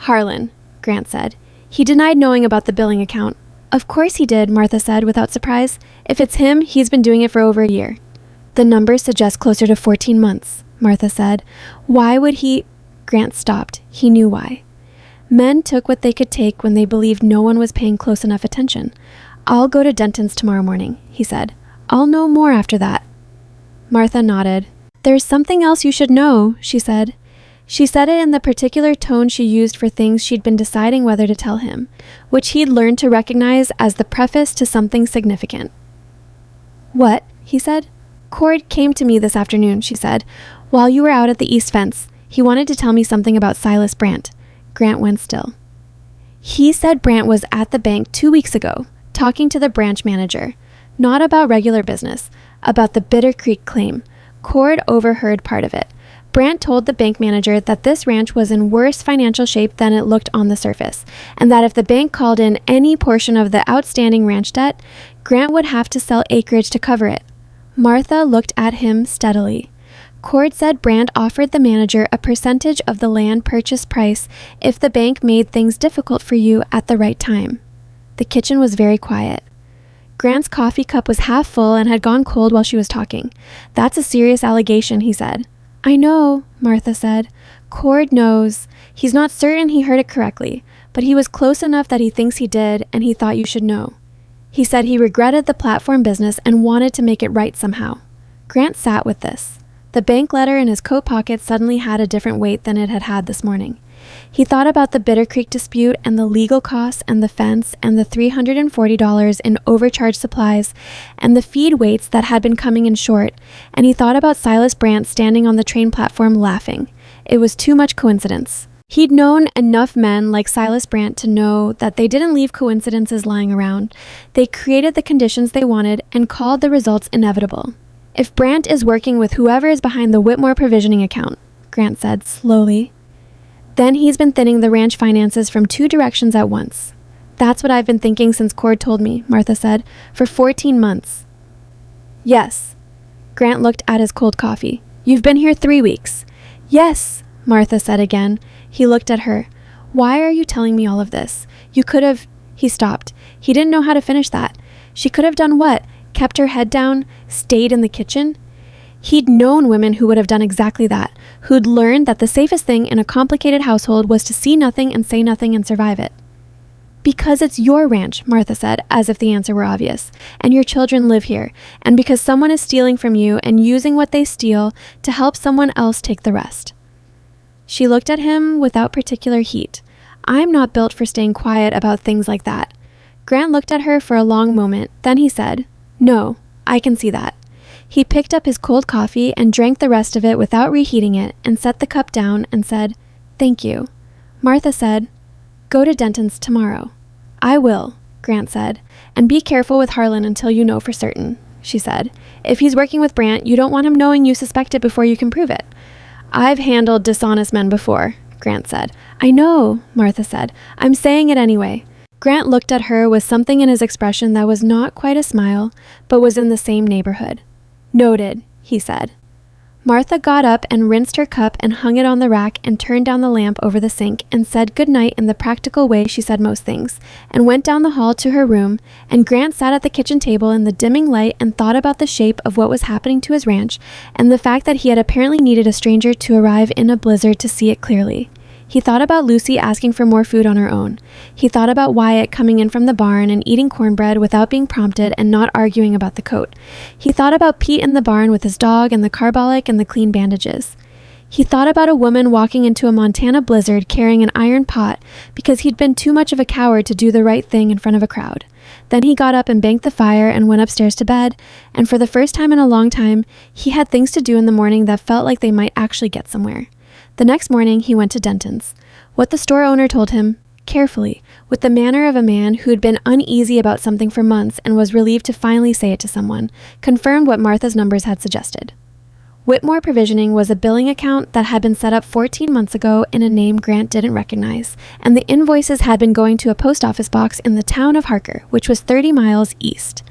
"Harlan," Grant said. He denied knowing about the billing account. "Of course he did," Martha said without surprise. "If it's him, he's been doing it for over a year." "The numbers suggest closer to 14 months, Martha said. "Why would he—" Grant stopped. He knew why. Men took what they could take when they believed no one was paying close enough attention. "I'll go to Denton's tomorrow morning," he said. "I'll know more after that." Martha nodded. "There's something else you should know," she said. She said it in the particular tone she used for things she'd been deciding whether to tell him, which he'd learned to recognize as the preface to something significant. "What?" he said. "Cord came to me this afternoon," she said, "while you were out at the east fence. He wanted to tell me something about Silas Brandt." Grant went still. "He said Brandt was at the bank 2 weeks ago, talking to the branch manager. Not about regular business, about the Bitter Creek claim. Cord overheard part of it. Brandt told the bank manager that this ranch was in worse financial shape than it looked on the surface, and that if the bank called in any portion of the outstanding ranch debt, Grant would have to sell acreage to cover it." Martha looked at him steadily. Cord said Brandt offered the manager a percentage of the land purchase price if the bank made things difficult for you at the right time. The kitchen was very quiet. Grant's coffee cup was half full and had gone cold while she was talking. "That's a serious allegation," he said. "I know," Martha said. "Cord knows. He's not certain he heard it correctly, but he was close enough that he thinks he did, and he thought you should know. He said he regretted the platform business and wanted to make it right somehow." Grant sat with this. The bank letter in his coat pocket suddenly had a different weight than it had had this morning. He thought about the Bitter Creek dispute and the legal costs and the fence and the $340 in overcharged supplies and the feed weights that had been coming in short, and he thought about Silas Brandt standing on the train platform laughing. It was too much coincidence. He'd known enough men like Silas Brandt to know that they didn't leave coincidences lying around. They created the conditions they wanted and called the results inevitable. "If Brandt is working with whoever is behind the Whitmore provisioning account," Grant said slowly, "then he's been thinning the ranch finances from 2 directions at once." "That's what I've been thinking since Cord told me," Martha said, "for 14 months. Yes. Grant looked at his cold coffee. You've been here 3 weeks. Yes, Martha said again. He looked at her. Why are you telling me all of this? You could have... He stopped. He didn't know how to finish that. She could have done what? Kept her head down? Stayed in the kitchen? He'd known women who would have done exactly that, who'd learned that the safest thing in a complicated household was to see nothing and say nothing and survive it. Because it's your ranch, Martha said, as if the answer were obvious, and your children live here, and because someone is stealing from you and using what they steal to help someone else take the rest. She looked at him without particular heat. I'm not built for staying quiet about things like that. Grant looked at her for a long moment, then he said, No, I can see that. He picked up his cold coffee and drank the rest of it without reheating it and set the cup down and said, Thank you. Martha said, Go to Denton's tomorrow. I will, Grant said, and be careful with Harlan until you know for certain, she said. If he's working with Brant, you don't want him knowing you suspect it before you can prove it. I've handled dishonest men before, Grant said. I know, Martha said. I'm saying it anyway. Grant looked at her with something in his expression that was not quite a smile, but was in the same neighborhood. Noted, he said. Martha got up and rinsed her cup and hung it on the rack and turned down the lamp over the sink and said good night in the practical way she said most things, and went down the hall to her room, and Grant sat at the kitchen table in the dimming light and thought about the shape of what was happening to his ranch and the fact that he had apparently needed a stranger to arrive in a blizzard to see it clearly. He thought about Lucy asking for more food on her own. He thought about Wyatt coming in from the barn and eating cornbread without being prompted and not arguing about the coat. He thought about Pete in the barn with his dog and the carbolic and the clean bandages. He thought about a woman walking into a Montana blizzard carrying an iron pot because he'd been too much of a coward to do the right thing in front of a crowd. Then he got up and banked the fire and went upstairs to bed, and for the first time in a long time, he had things to do in the morning that felt like they might actually get somewhere. The next morning, he went to Denton's. What the store owner told him, carefully, with the manner of a man who'd been uneasy about something for months and was relieved to finally say it to someone, confirmed what Martha's numbers had suggested. Whitmore Provisioning was a billing account that had been set up 14 months ago in a name Grant didn't recognize, and the invoices had been going to a post office box in the town of Harker, which was 30 miles east.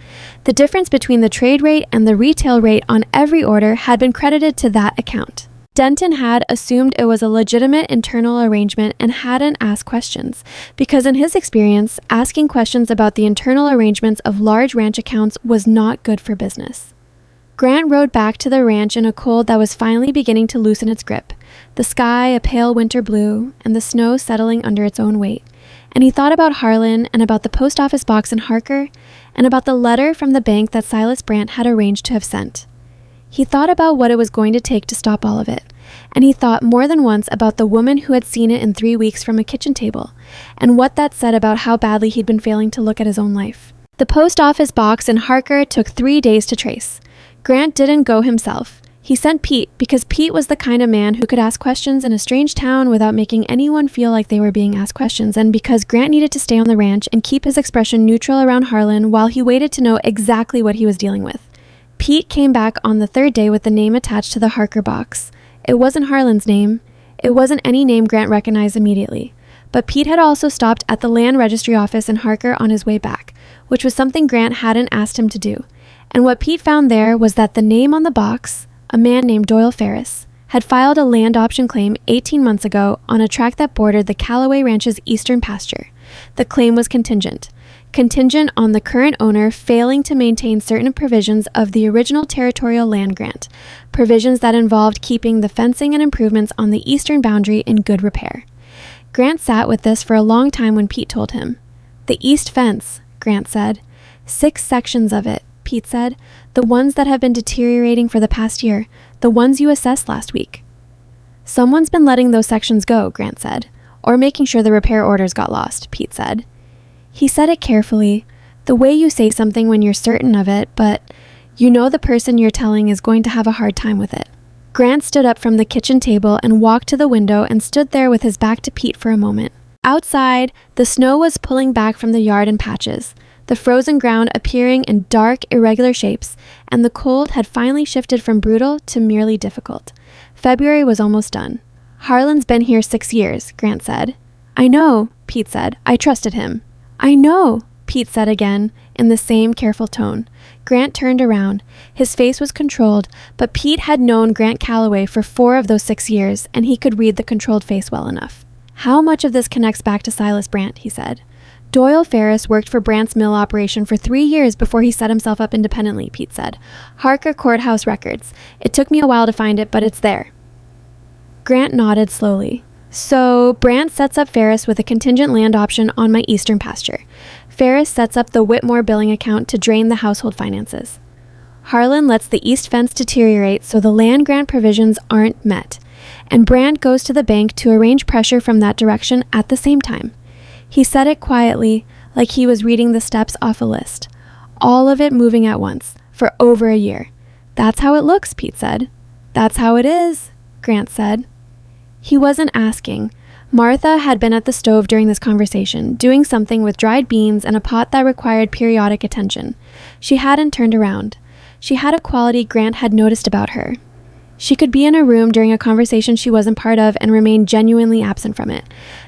The difference between the trade rate and the retail rate on every order had been credited to that account. Denton had assumed it was a legitimate internal arrangement and hadn't asked questions, because in his experience, asking questions about the internal arrangements of large ranch accounts was not good for business. Grant rode back to the ranch in a cold that was finally beginning to loosen its grip, the sky a pale winter blue, and the snow settling under its own weight. And he thought about Harlan and about the post office box in Harker, and about the letter from the bank that Silas Brant had arranged to have sent. He thought about what it was going to take to stop all of it, and he thought more than once about the woman who had seen it in 3 weeks from a kitchen table, and what that said about how badly he'd been failing to look at his own life. The post office box in Harker took 3 days to trace. Grant didn't go himself. He sent Pete because Pete was the kind of man who could ask questions in a strange town without making anyone feel like they were being asked questions, and because Grant needed to stay on the ranch and keep his expression neutral around Harlan while he waited to know exactly what he was dealing with. Pete came back on the 3rd day with the name attached to the Harker box. It wasn't Harlan's name. It wasn't any name Grant recognized immediately. But Pete had also stopped at the land registry office in Harker on his way back, which was something Grant hadn't asked him to do. And what Pete found there was that the name on the box, a man named Doyle Ferris, had filed a land option claim 18 months ago on a tract that bordered the Callaway Ranch's eastern pasture. The claim was contingent on the current owner failing to maintain certain provisions of the original territorial land grant, provisions that involved keeping the fencing and improvements on the eastern boundary in good repair. Grant sat with this for a long time when Pete told him. The east fence, Grant said. 6 sections of it, Pete said. The ones that have been deteriorating for the past year, the ones you assessed last week. Someone's been letting those sections go, Grant said. Or making sure the repair orders got lost, Pete said. He said it carefully, the way you say something when you're certain of it, but you know the person you're telling is going to have a hard time with it. Grant stood up from the kitchen table and walked to the window and stood there with his back to Pete for a moment. Outside, the snow was pulling back from the yard in patches, the frozen ground appearing in dark, irregular shapes, and the cold had finally shifted from brutal to merely difficult. February was almost done. Harlan's been here 6 years, Grant said. I know, Pete said. I trusted him. I know, Pete said again, in the same careful tone. Grant turned around. His face was controlled, but Pete had known Grant Calloway for 4 of those 6 years, and he could read the controlled face well enough. "How much of this connects back to Silas Brandt?" he said. "Doyle Ferris worked for Brandt's mill operation for 3 years before he set himself up independently," Pete said. "Harker Courthouse records. It took me a while to find it, but it's there." Grant nodded slowly. "So, Brandt sets up Ferris with a contingent land option on my eastern pasture. Ferris sets up the Whitmore billing account to drain the household finances. Harlan lets the east fence deteriorate so the land grant provisions aren't met. And Brandt goes to the bank to arrange pressure from that direction at the same time." He said it quietly, like he was reading the steps off a list. All of it moving at once, for over a year. "That's how it looks," Pete said. "That's how it is," Grant said. He wasn't asking. Martha had been at the stove during this conversation, doing something with dried beans and a pot that required periodic attention. She hadn't turned around. She had a quality Grant had noticed about her. She could be in a room during a conversation she wasn't part of and remain genuinely absent from it.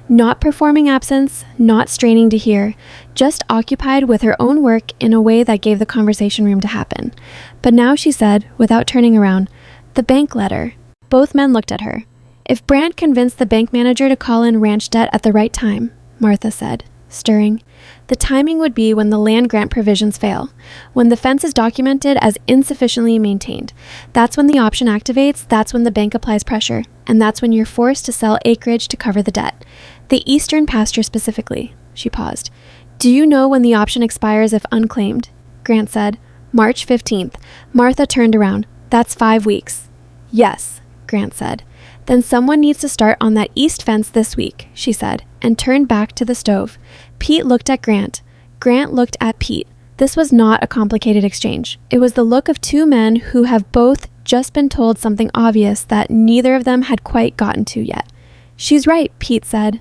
Not performing absence, not straining to hear, just occupied with her own work in a way that gave the conversation room to happen. But now she said, without turning around, "The bank letter." Both men looked at her. "If Brandt convinced the bank manager to call in ranch debt at the right time," Martha said, stirring, "the timing would be when the land grant provisions fail, when the fence is documented as insufficiently maintained. That's when the option activates, that's when the bank applies pressure, and that's when you're forced to sell acreage to cover the debt. The eastern pasture specifically." She paused. "Do you know when the option expires if unclaimed?" Grant said, "March 15th. Martha turned around. "That's 5 weeks. "Yes," Grant said. "Then someone needs to start on that east fence this week," she said, and turned back to the stove. Pete looked at Grant. Grant looked at Pete. This was not a complicated exchange. It was the look of 2 men who have both just been told something obvious that neither of them had quite gotten to yet. "She's right," Pete said.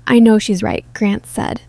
"I know she's right," Grant said.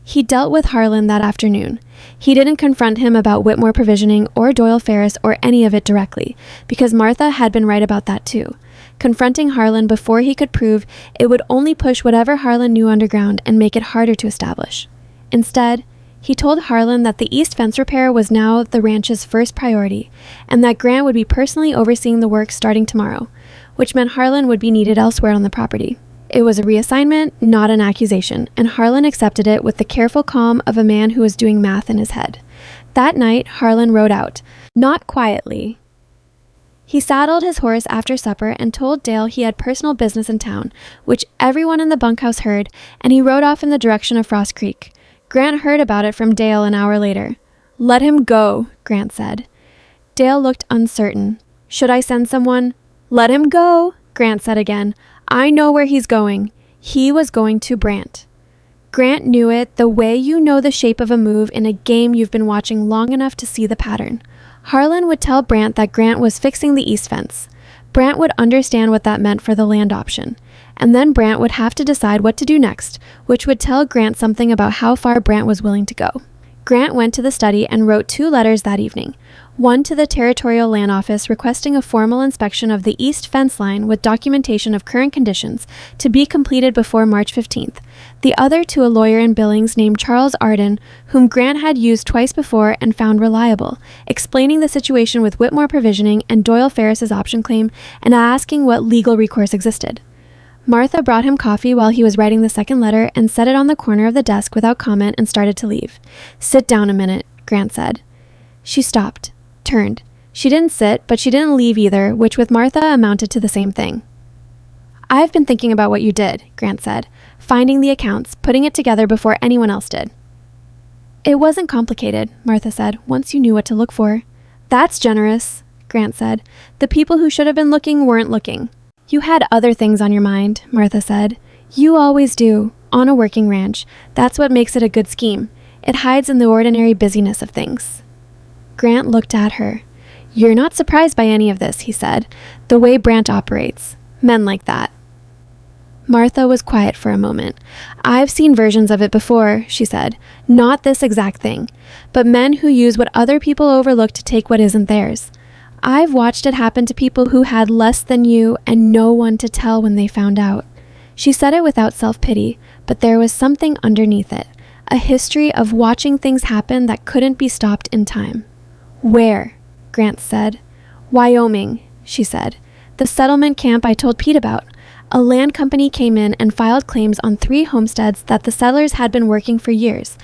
He dealt with Harlan that afternoon. He didn't confront him about Whitmore provisioning or Doyle Ferris or any of it directly, because Martha had been right about that too. Confronting Harlan before he could prove it would only push whatever Harlan knew underground and make it harder to establish. Instead, he told Harlan that the east fence repair was now the ranch's first priority, and that Grant would be personally overseeing the work starting tomorrow, which meant Harlan would be needed elsewhere on the property. It was a reassignment, not an accusation, and Harlan accepted it with the careful calm of a man who was doing math in his head. That night, Harlan rode out, not quietly. He saddled his horse after supper and told Dale he had personal business in town, which everyone in the bunkhouse heard, and he rode off in the direction of Frost Creek. Grant heard about it from Dale an hour later. "Let him go," Grant said. Dale looked uncertain. "Should I send someone?" "Let him go," Grant said again. "I know where he's going." He was going to Brandt. Grant knew it the way you know the shape of a move in a game you've been watching long enough to see the pattern. Harlan would tell Brandt that Grant was fixing the east fence. Brandt would understand what that meant for the land option. And then Brandt would have to decide what to do next, which would tell Grant something about how far Brandt was willing to go. Grant went to the study and wrote 2 letters that evening. One to the Territorial Land Office requesting a formal inspection of the east fence line with documentation of current conditions to be completed before March 15th. The other to a lawyer in Billings named Charles Arden, whom Grant had used twice before and found reliable, explaining the situation with Whitmore provisioning and Doyle Ferris's option claim and asking what legal recourse existed. Martha brought him coffee while he was writing the second letter and set it on the corner of the desk without comment and started to leave. "Sit down a minute," Grant said. She stopped, turned. She didn't sit, but she didn't leave either, which with Martha amounted to the same thing. "I've been thinking about what you did," Grant said, "finding the accounts, putting it together before anyone else did." "It wasn't complicated," Martha said, "once you knew what to look for." "That's generous," Grant said. "The people who should have been looking weren't looking." "You had other things on your mind," Martha said. "You always do, on a working ranch. That's what makes it a good scheme. It hides in the ordinary busyness of things." Grant looked at her. "You're not surprised by any of this," he said. "The way Brandt operates. Men like that." Martha was quiet for a moment. "I've seen versions of it before," she said. "Not this exact thing, but men who use what other people overlook to take what isn't theirs. I've watched it happen to people who had less than you and no one to tell when they found out." She said it without self-pity, but there was something underneath it, A history of watching things happen that couldn't be stopped in time. Where? Grant said. Wyoming, she said. The settlement camp I told Pete about. A land company came in and filed claims on 3 homesteads that the settlers had been working for years.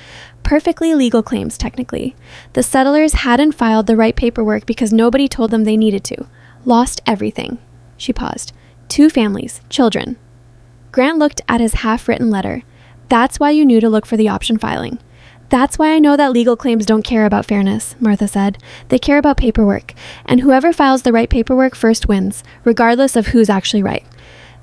Perfectly legal claims, technically. The settlers hadn't filed the right paperwork because nobody told them they needed to. Lost everything. She paused. 2 families, children. Grant looked at his half-written letter. That's why you knew to look for the option filing. That's why I know that legal claims don't care about fairness, Martha said. They care about paperwork, and whoever files the right paperwork first wins, regardless of who's actually right.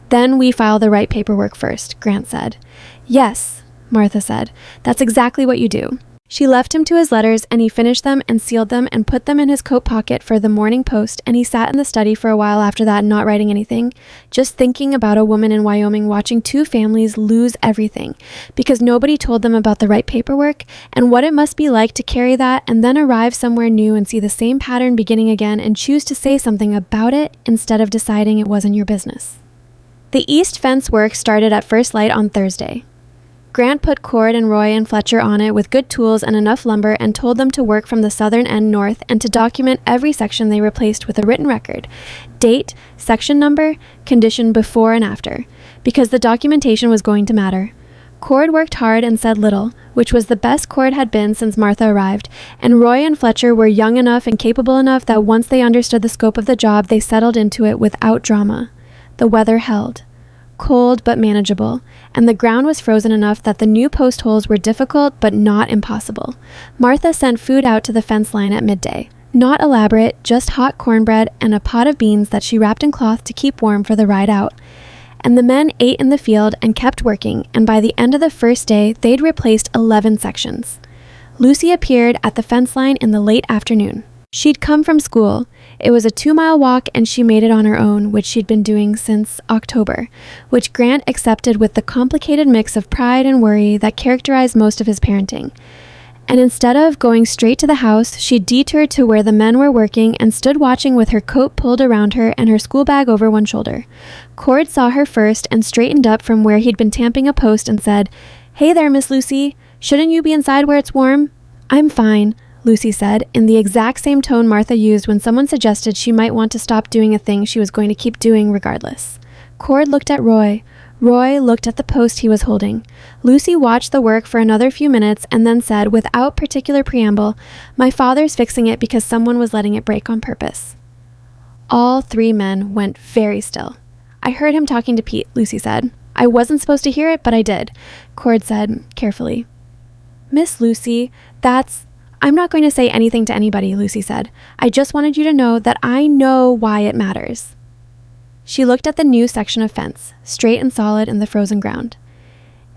Then we file the right paperwork first, Grant said. Yes, Martha said. That's exactly what you do. She left him to his letters, and he finished them and sealed them and put them in his coat pocket for the morning post, and he sat in the study for a while after that, not writing anything, just thinking about a woman in Wyoming watching 2 families lose everything because nobody told them about the right paperwork and what it must be like to carry that and then arrive somewhere new and see the same pattern beginning again and choose to say something about it instead of deciding it wasn't your business. The east fence work started at first light on Thursday. Grant put Cord and Roy and Fletcher on it with good tools and enough lumber and told them to work from the southern end north and to document every section they replaced with a written record, date, section number, condition before and after, because the documentation was going to matter. Cord worked hard and said little, which was the best Cord had been since Martha arrived, and Roy and Fletcher were young enough and capable enough that once they understood the scope of the job, they settled into it without drama. The weather held. Cold but manageable, and the ground was frozen enough that the new post holes were difficult but not impossible. Martha sent food out to the fence line at midday. Not elaborate, just hot cornbread and a pot of beans that she wrapped in cloth to keep warm for the ride out. And the men ate in the field and kept working, and by the end of the first day, they'd replaced 11 sections. Lucy appeared at the fence line in the late afternoon. She'd come from school. It was a 2-mile walk, and she made it on her own, which she'd been doing since October, which Grant accepted with the complicated mix of pride and worry that characterized most of his parenting. And instead of going straight to the house, she detoured to where the men were working and stood watching with her coat pulled around her and her school bag over one shoulder. Cord saw her first and straightened up from where he'd been tamping a post and said, "Hey there, Miss Lucy. Shouldn't you be inside where it's warm?" "I'm fine," Lucy said, in the exact same tone Martha used when someone suggested she might want to stop doing a thing she was going to keep doing regardless. Cord looked at Roy. Roy looked at the post he was holding. Lucy watched the work for another few minutes and then said, without particular preamble, "My father's fixing it because someone was letting it break on purpose." All 3 men went very still. "I heard him talking to Pete," Lucy said. "I wasn't supposed to hear it, but I did," Cord said carefully. "Miss Lucy, I'm not going to say anything to anybody," Lucy said. "I just wanted you to know that I know why it matters." She looked at the new section of fence, straight and solid in the frozen ground.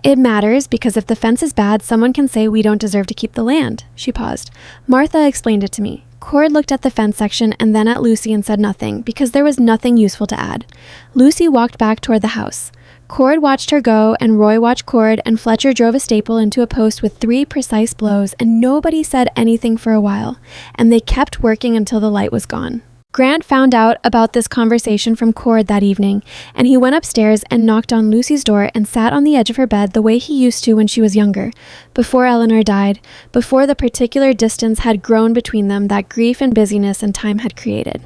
"It matters because if the fence is bad, someone can say we don't deserve to keep the land." She paused. "Martha explained it to me." Cord looked at the fence section and then at Lucy and said nothing, because there was nothing useful to add. Lucy walked back toward the house. Cord watched her go, and Roy watched Cord, and Fletcher drove a staple into a post with 3 precise blows, and nobody said anything for a while, and they kept working until the light was gone. Grant found out about this conversation from Cord that evening, and he went upstairs and knocked on Lucy's door and sat on the edge of her bed the way he used to when she was younger, before Eleanor died, before the particular distance had grown between them that grief and busyness and time had created.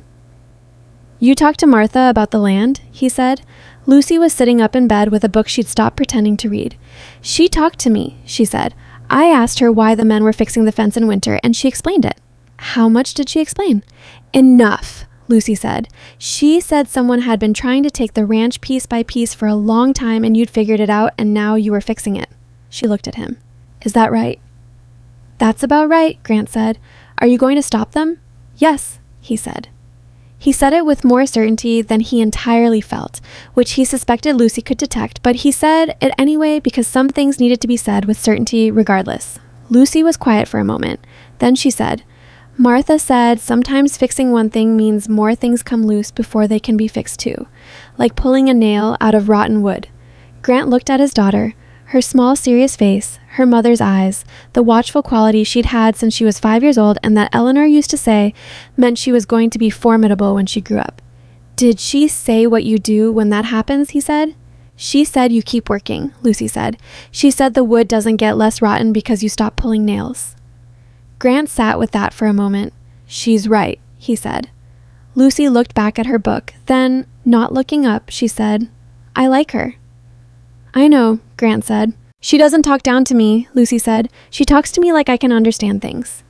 "You talked to Martha about the land?" he said. Lucy was sitting up in bed with a book she'd stopped pretending to read. "She talked to me," she said. "I asked her why the men were fixing the fence in winter, and she explained it." "How much did she explain?" "Enough," Lucy said. "She said someone had been trying to take the ranch piece by piece for a long time and you'd figured it out and now you were fixing it." She looked at him. "Is that right?" "That's about right," Grant said. "Are you going to stop them?" "Yes," he said. He said it with more certainty than he entirely felt, which he suspected Lucy could detect, but he said it anyway because some things needed to be said with certainty regardless. Lucy was quiet for a moment. Then she said, "Martha said sometimes fixing one thing means more things come loose before they can be fixed too, like pulling a nail out of rotten wood." Grant looked at his daughter, her small, serious face, her mother's eyes, the watchful quality she'd had since she was 5 years old and that Eleanor used to say meant she was going to be formidable when she grew up. "Did she say what you do when that happens?" he said. She said you keep working, Lucy said. She said the wood doesn't get less rotten because you stop pulling nails. Grant sat with that for a moment. She's right, he said. Lucy looked back at her book. Then, not looking up, she said, I like her. I know, Grant said. She doesn't talk down to me, Lucy said. She talks to me like I can understand things.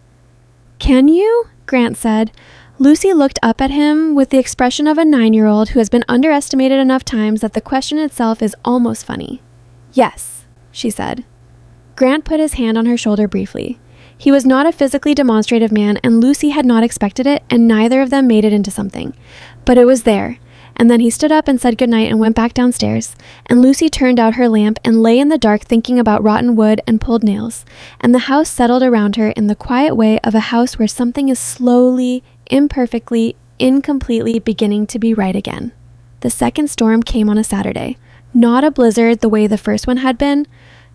Can you? Grant said. Lucy looked up at him with the expression of a 9-year-old who has been underestimated enough times that the question itself is almost funny. Yes, she said. Grant put his hand on her shoulder briefly. He was not a physically demonstrative man, and Lucy had not expected it, and neither of them made it into something. But it was there. And then he stood up and said goodnight and went back downstairs, and Lucy turned out her lamp and lay in the dark thinking about rotten wood and pulled nails, and the house settled around her in the quiet way of a house where something is slowly, imperfectly, incompletely beginning to be right again. The second storm came on a Saturday. Not a blizzard the way the first one had been,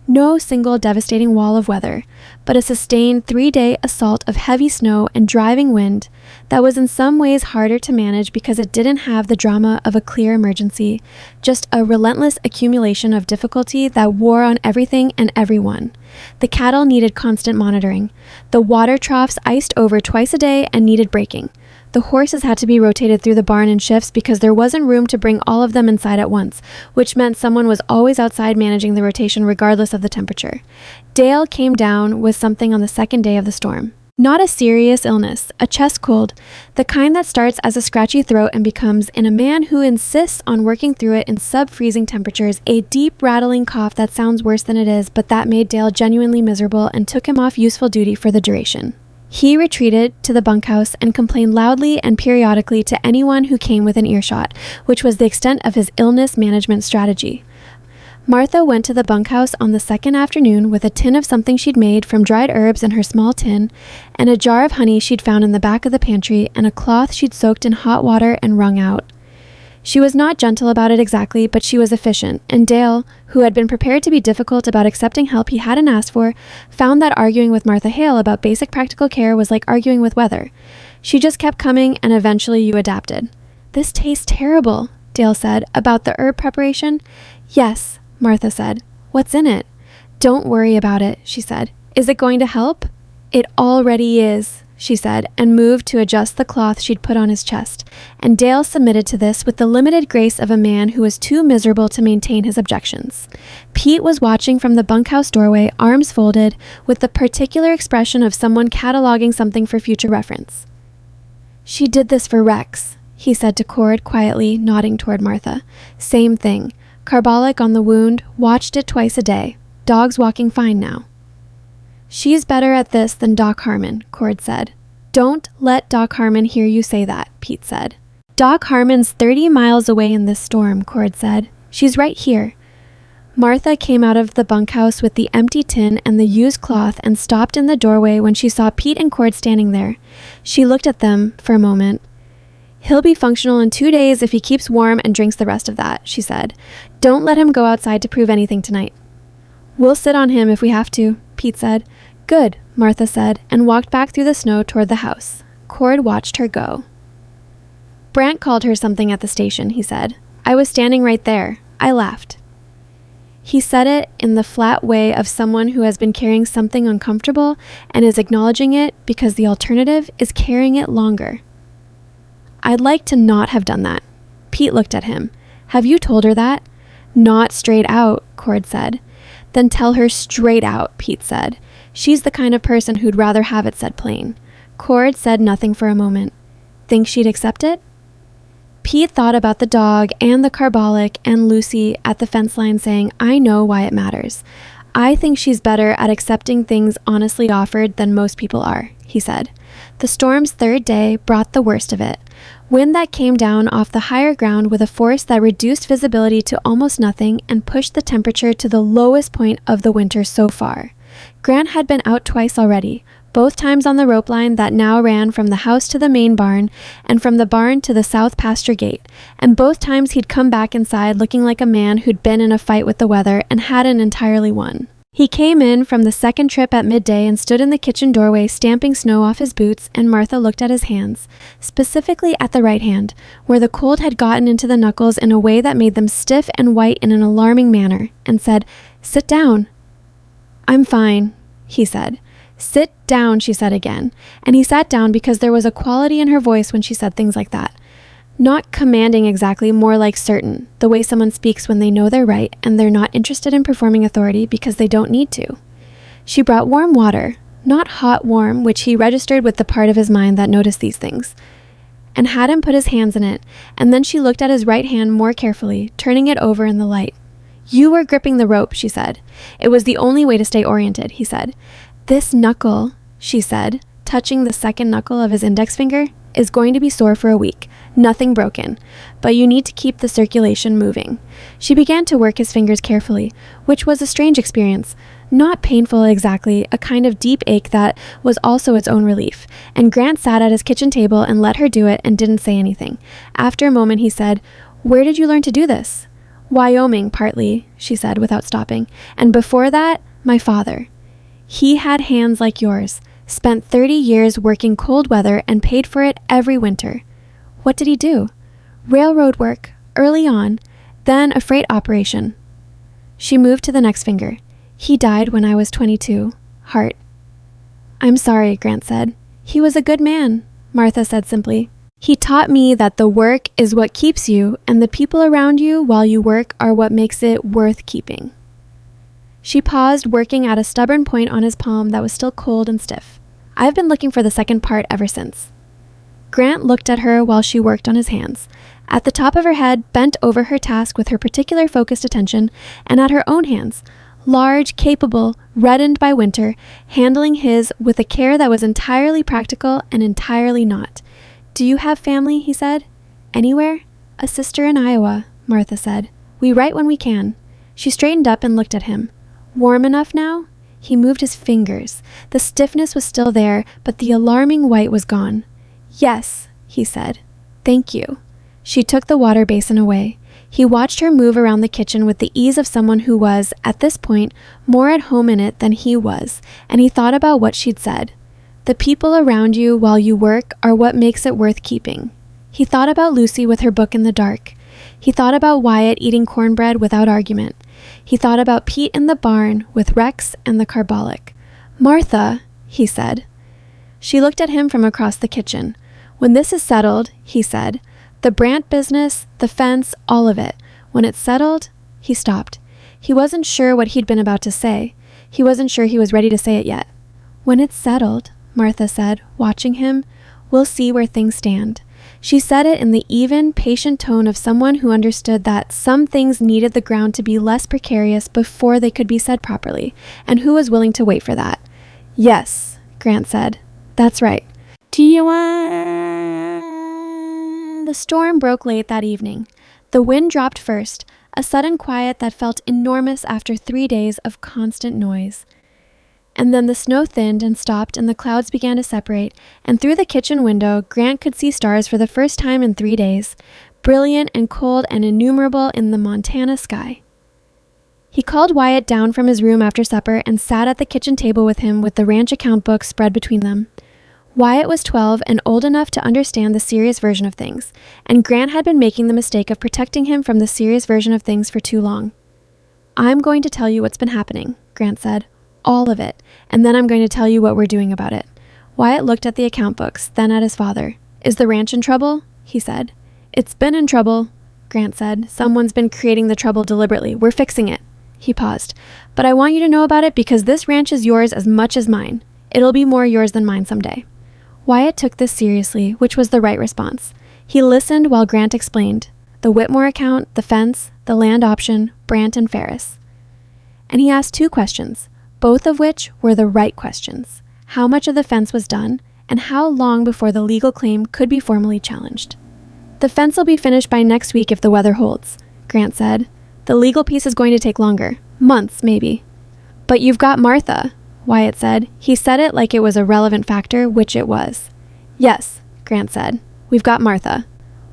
no single devastating wall of weather, but a sustained 3-day assault of heavy snow and driving wind that was in some ways harder to manage because it didn't have the drama of a clear emergency, just a relentless accumulation of difficulty that wore on everything and everyone. The cattle needed constant monitoring. The water troughs iced over twice a day and needed breaking. The horses had to be rotated through the barn in shifts because there wasn't room to bring all of them inside at once, which meant someone was always outside managing the rotation regardless of the temperature. Dale came down with something on the second day of the storm. Not a serious illness, a chest cold, the kind that starts as a scratchy throat and becomes, in a man who insists on working through it in sub-freezing temperatures, a deep rattling cough that sounds worse than it is, but that made Dale genuinely miserable and took him off useful duty for the duration. He retreated to the bunkhouse and complained loudly and periodically to anyone who came within earshot, which was the extent of his illness management strategy. Martha went to the bunkhouse on the second afternoon with a tin of something she'd made from dried herbs in her small tin, and a jar of honey she'd found in the back of the pantry, and a cloth she'd soaked in hot water and wrung out. She was not gentle about it exactly, but she was efficient, and Dale, who had been prepared to be difficult about accepting help he hadn't asked for, found that arguing with Martha Hale about basic practical care was like arguing with weather. She just kept coming, and eventually you adapted. This tastes terrible, Dale said. About the herb preparation? Yes, Martha said. What's in it? Don't worry about it, she said. Is it going to help? It already is, she said, and moved to adjust the cloth she'd put on his chest, and Dale submitted to this with the limited grace of a man who was too miserable to maintain his objections. Pete was watching from the bunkhouse doorway, arms folded, with the particular expression of someone cataloging something for future reference. She did this for Rex, he said to Cord quietly, nodding toward Martha. Same thing. Carbolic on the wound, watched it twice a day. Dog's walking fine now. She's better at this than Doc Harmon, Cord said. Don't let Doc Harmon hear you say that, Pete said. Doc Harmon's 30 miles away in this storm, Cord said. She's right here. Martha came out of the bunkhouse with the empty tin and the used cloth and stopped in the doorway when she saw Pete and Cord standing there. She looked at them for a moment. He'll be functional in 2 days if he keeps warm and drinks the rest of that, she said. Don't let him go outside to prove anything tonight. We'll sit on him if we have to, Pete said. Good, Martha said, and walked back through the snow toward the house. Cord watched her go. Brant called her something at the station, he said. I was standing right there. I laughed. He said it in the flat way of someone who has been carrying something uncomfortable and is acknowledging it because the alternative is carrying it longer. I'd like to not have done that. Pete looked at him. Have you told her that? Not straight out, Cord said. Then tell her straight out, Pete said. She's the kind of person who'd rather have it said plain. Cord said nothing for a moment. Think she'd accept it? Pete thought about the dog and the carbolic and Lucy at the fence line saying, I know why it matters. I think she's better at accepting things honestly offered than most people are, he said. The storm's third day brought the worst of it. Wind that came down off the higher ground with a force that reduced visibility to almost nothing and pushed the temperature to the lowest point of the winter so far. Grant had been out twice already, both times on the rope line that now ran from the house to the main barn and from the barn to the south pasture gate, and both times he'd come back inside looking like a man who'd been in a fight with the weather and hadn't entirely won. He came in from the second trip at midday and stood in the kitchen doorway stamping snow off his boots, and Martha looked at his hands, specifically at the right hand, where the cold had gotten into the knuckles in a way that made them stiff and white in an alarming manner, and said, "Sit down." "I'm fine," he said. "Sit down," she said again, and he sat down because there was a quality in her voice when she said things like that. Not commanding exactly, more like certain, the way someone speaks when they know they're right and they're not interested in performing authority because they don't need to. She brought warm water, not hot warm, which he registered with the part of his mind that noticed these things, and had him put his hands in it, and then she looked at his right hand more carefully, turning it over in the light. "You were gripping the rope," she said. "It was the only way to stay oriented," he said. "This knuckle," she said, touching the second knuckle of his index finger, "is going to be sore for a week. Nothing broken, but you need to keep the circulation moving." She began to work his fingers carefully, which was a strange experience. Not painful exactly, a kind of deep ache that was also its own relief. And Grant sat at his kitchen table and let her do it and didn't say anything. After a moment he said, "Where did you learn to do this?" "Wyoming, partly," she said without stopping. "And before that, my father. He had hands like yours, spent 30 years working cold weather and paid for it every winter." "What did he do?" "Railroad work, early on, then a freight operation." She moved to the next finger. "He died when I was 22. Heart." "I'm sorry," Grant said. "He was a good man," Martha said simply. "He taught me that the work is what keeps you, and the people around you while you work are what makes it worth keeping." She paused, working at a stubborn point on his palm that was still cold and stiff. "I've been looking for the second part ever since." Grant looked at her while she worked on his hands, at the top of her head, bent over her task with her particular focused attention, and at her own hands, large, capable, reddened by winter, handling his with a care that was entirely practical and entirely not. "Do you have family?" he said. "Anywhere?" "A sister in Iowa," Martha said. "We write when we can." She straightened up and looked at him. "Warm enough now?" He moved his fingers. The stiffness was still there, but the alarming white was gone. "Yes," he said. "Thank you." She took the water basin away. He watched her move around the kitchen with the ease of someone who was, at this point, more at home in it than he was, and he thought about what she'd said. "The people around you while you work are what makes it worth keeping." He thought about Lucy with her book in the dark. He thought about Wyatt eating cornbread without argument. He thought about Pete in the barn with Rex and the carbolic. "Martha," he said. She looked at him from across the kitchen. "When this is settled," he said, "the Brant business, the fence, all of it. When it's settled," he stopped. He wasn't sure what he'd been about to say. He wasn't sure he was ready to say it yet. "When it's settled," Martha said, watching him, "we'll see where things stand." She said it in the even, patient tone of someone who understood that some things needed the ground to be less precarious before they could be said properly, and who was willing to wait for that. "Yes," Grant said. "That's right. Do you want..." The storm broke late that evening. The wind dropped first, a sudden quiet that felt enormous after 3 days of constant noise. And then the snow thinned and stopped and the clouds began to separate, and through the kitchen window, Grant could see stars for the first time in 3 days, brilliant and cold and innumerable in the Montana sky. He called Wyatt down from his room after supper and sat at the kitchen table with him with the ranch account book spread between them. Wyatt was 12 and old enough to understand the serious version of things, and Grant had been making the mistake of protecting him from the serious version of things for too long. "I'm going to tell you what's been happening," Grant said. "All of it, and then I'm going to tell you what we're doing about it." Wyatt looked at the account books, then at his father. "Is the ranch in trouble?" he said. "It's been in trouble," Grant said. "Someone's been creating the trouble deliberately. We're fixing it." He paused. "But I want you to know about it because this ranch is yours as much as mine. It'll be more yours than mine someday." Wyatt took this seriously, which was the right response. He listened while Grant explained. The Whitmore account, the fence, the land option, Brant and Ferris. And he asked 2 questions, both of which were the right questions. How much of the fence was done, and how long before the legal claim could be formally challenged. "The fence will be finished by next week if the weather holds," Grant said. "The legal piece is going to take longer. Months, maybe." "But you've got Martha," Wyatt said. He said it like it was a relevant factor, which it was. "Yes," Grant said. "We've got Martha."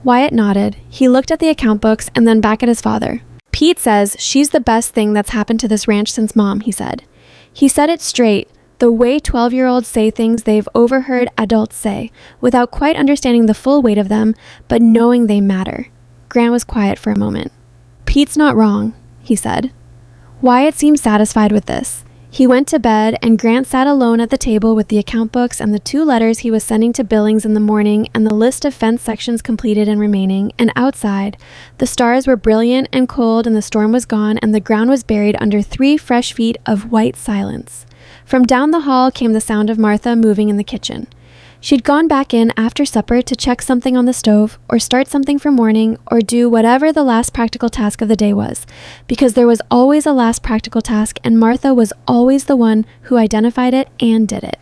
Wyatt nodded. He looked at the account books and then back at his father. "Pete says she's the best thing that's happened to this ranch since Mom," he said. He said it straight, the way 12-year-olds say things they've overheard adults say, without quite understanding the full weight of them, but knowing they matter. Grant was quiet for a moment. "Pete's not wrong," he said. Wyatt seemed satisfied with this. He went to bed, and Grant sat alone at the table with the account books and the 2 letters he was sending to Billings in the morning and the list of fence sections completed and remaining, and outside, the stars were brilliant and cold and the storm was gone and the ground was buried under 3 fresh feet of white silence. From down the hall came the sound of Martha moving in the kitchen. She'd gone back in after supper to check something on the stove, or start something for morning, or do whatever the last practical task of the day was, because there was always a last practical task, and Martha was always the one who identified it and did it.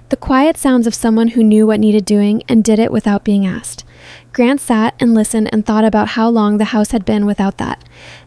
The quiet sounds of someone who knew what needed doing and did it without being asked. Grant sat and listened and thought about how long the house had been without that.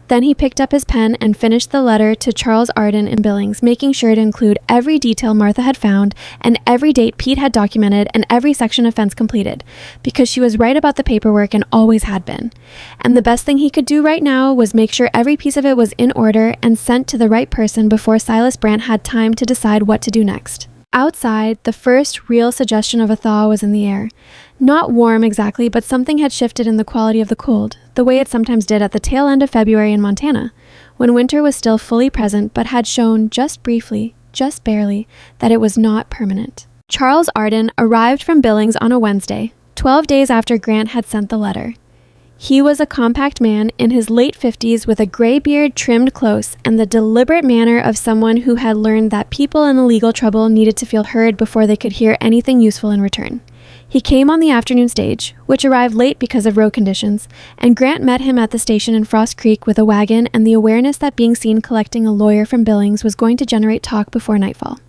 Then he picked up his pen and finished the letter to Charles Arden in Billings, making sure to include every detail Martha had found and every date Pete had documented and every section of fence completed, because she was right about the paperwork and always had been. And the best thing he could do right now was make sure every piece of it was in order and sent to the right person before Silas Brandt had time to decide what to do next. Outside, the first real suggestion of a thaw was in the air. Not warm exactly, but something had shifted in the quality of the cold, the way it sometimes did at the tail end of February in Montana, when winter was still fully present but had shown just briefly, just barely, that it was not permanent. Charles Arden arrived from Billings on a Wednesday, 12 days after Grant had sent the letter. He was a compact man in his late 50s with a gray beard trimmed close and the deliberate manner of someone who had learned that people in legal trouble needed to feel heard before they could hear anything useful in return. He came on the afternoon stage, which arrived late because of road conditions, and Grant met him at the station in Frost Creek with a wagon and the awareness that being seen collecting a lawyer from Billings was going to generate talk before nightfall.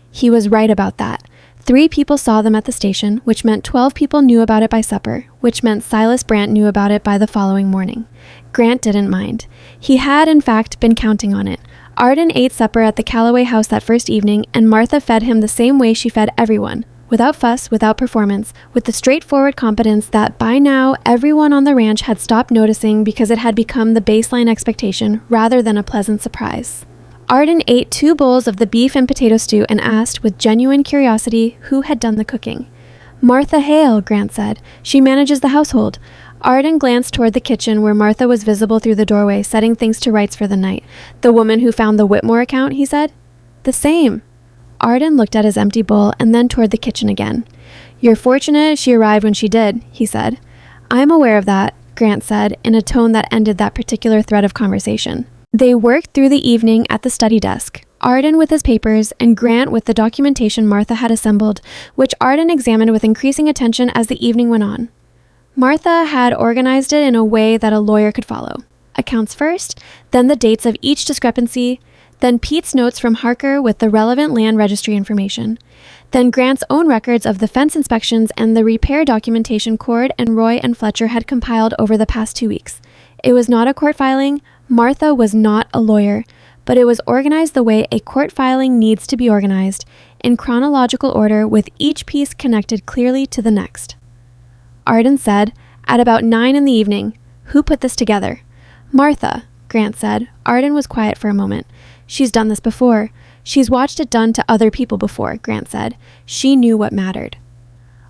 He was right about that. 3 people saw them at the station, which meant 12 people knew about it by supper, which meant Silas Brandt knew about it by the following morning. Grant didn't mind. He had, in fact, been counting on it. Arden ate supper at the Calloway house that first evening, and Martha fed him the same way she fed everyone, without fuss, without performance, with the straightforward competence that by now everyone on the ranch had stopped noticing because it had become the baseline expectation rather than a pleasant surprise. Arden ate 2 bowls of the beef and potato stew and asked, with genuine curiosity, who had done the cooking. "Martha Hale," Grant said. "She manages the household." Arden glanced toward the kitchen where Martha was visible through the doorway, setting things to rights for the night. "The woman who found the Whitmore account," he said. "The same." Arden looked at his empty bowl and then toward the kitchen again. "You're fortunate she arrived when she did," he said. "I'm aware of that," Grant said, in a tone that ended that particular thread of conversation. They worked through the evening at the study desk, Arden with his papers and Grant with the documentation Martha had assembled, which Arden examined with increasing attention as the evening went on. Martha had organized it in a way that a lawyer could follow. Accounts first, then the dates of each discrepancy, then Pete's notes from Harker with the relevant land registry information, then Grant's own records of the fence inspections and the repair documentation Cord and Roy and Fletcher had compiled over the past 2 weeks. It was not a court filing. Martha was not a lawyer, but it was organized the way a court filing needs to be organized, in chronological order with each piece connected clearly to the next. Arden said, at about 9 in the evening, "Who put this together?" "Martha," Grant said. Arden was quiet for a moment. "She's done this before. She's watched it done to other people before," Grant said. "She knew what mattered."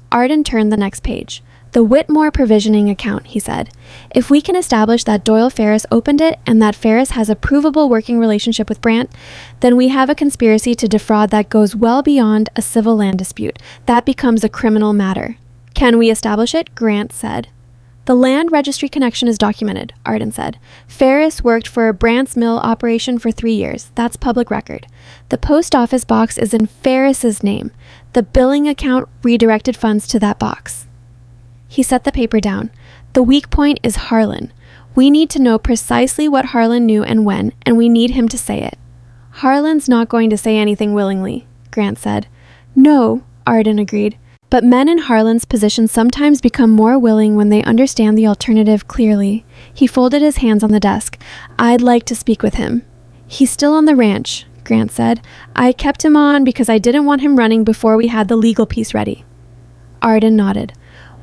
Arden turned the next page. "The Whitmore provisioning account," he said. "If we can establish that Doyle Ferris opened it and that Ferris has a provable working relationship with Brandt, then we have a conspiracy to defraud that goes well beyond a civil land dispute. That becomes a criminal matter." "Can we establish it?" Grant said. "The land registry connection is documented," Arden said. "Ferris worked for a Brandt's Mill operation for 3 years. That's public record. The post office box is in Ferris's name. The billing account redirected funds to that box." He set the paper down. "The weak point is Harlan. We need to know precisely what Harlan knew and when, and we need him to say it." "Harlan's not going to say anything willingly," Grant said. "No," Arden agreed. "But men in Harlan's position sometimes become more willing when they understand the alternative clearly." He folded his hands on the desk. "I'd like to speak with him." "He's still on the ranch," Grant said. "I kept him on because I didn't want him running before we had the legal piece ready." Arden nodded.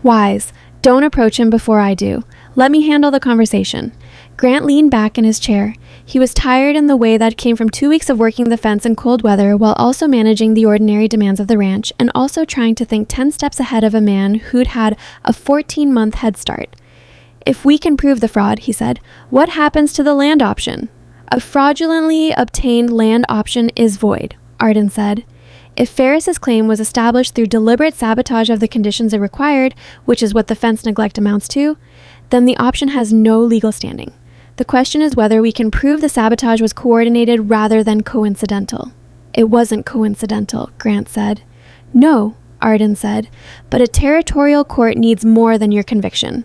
"Wise. Don't approach him before I do. Let me handle the conversation." Grant leaned back in his chair. He was tired in the way that came from 2 weeks of working the fence in cold weather while also managing the ordinary demands of the ranch and also trying to think 10 steps ahead of a man who'd had a 14-month head start. If we can prove the fraud, he said, what happens to the land option? A fraudulently obtained land option is void, Arden said. If Ferris's claim was established through deliberate sabotage of the conditions it required, which is what the fence neglect amounts to, then the option has no legal standing. The question is whether we can prove the sabotage was coordinated rather than coincidental. It wasn't coincidental, Grant said. No, Arden said, but a territorial court needs more than your conviction.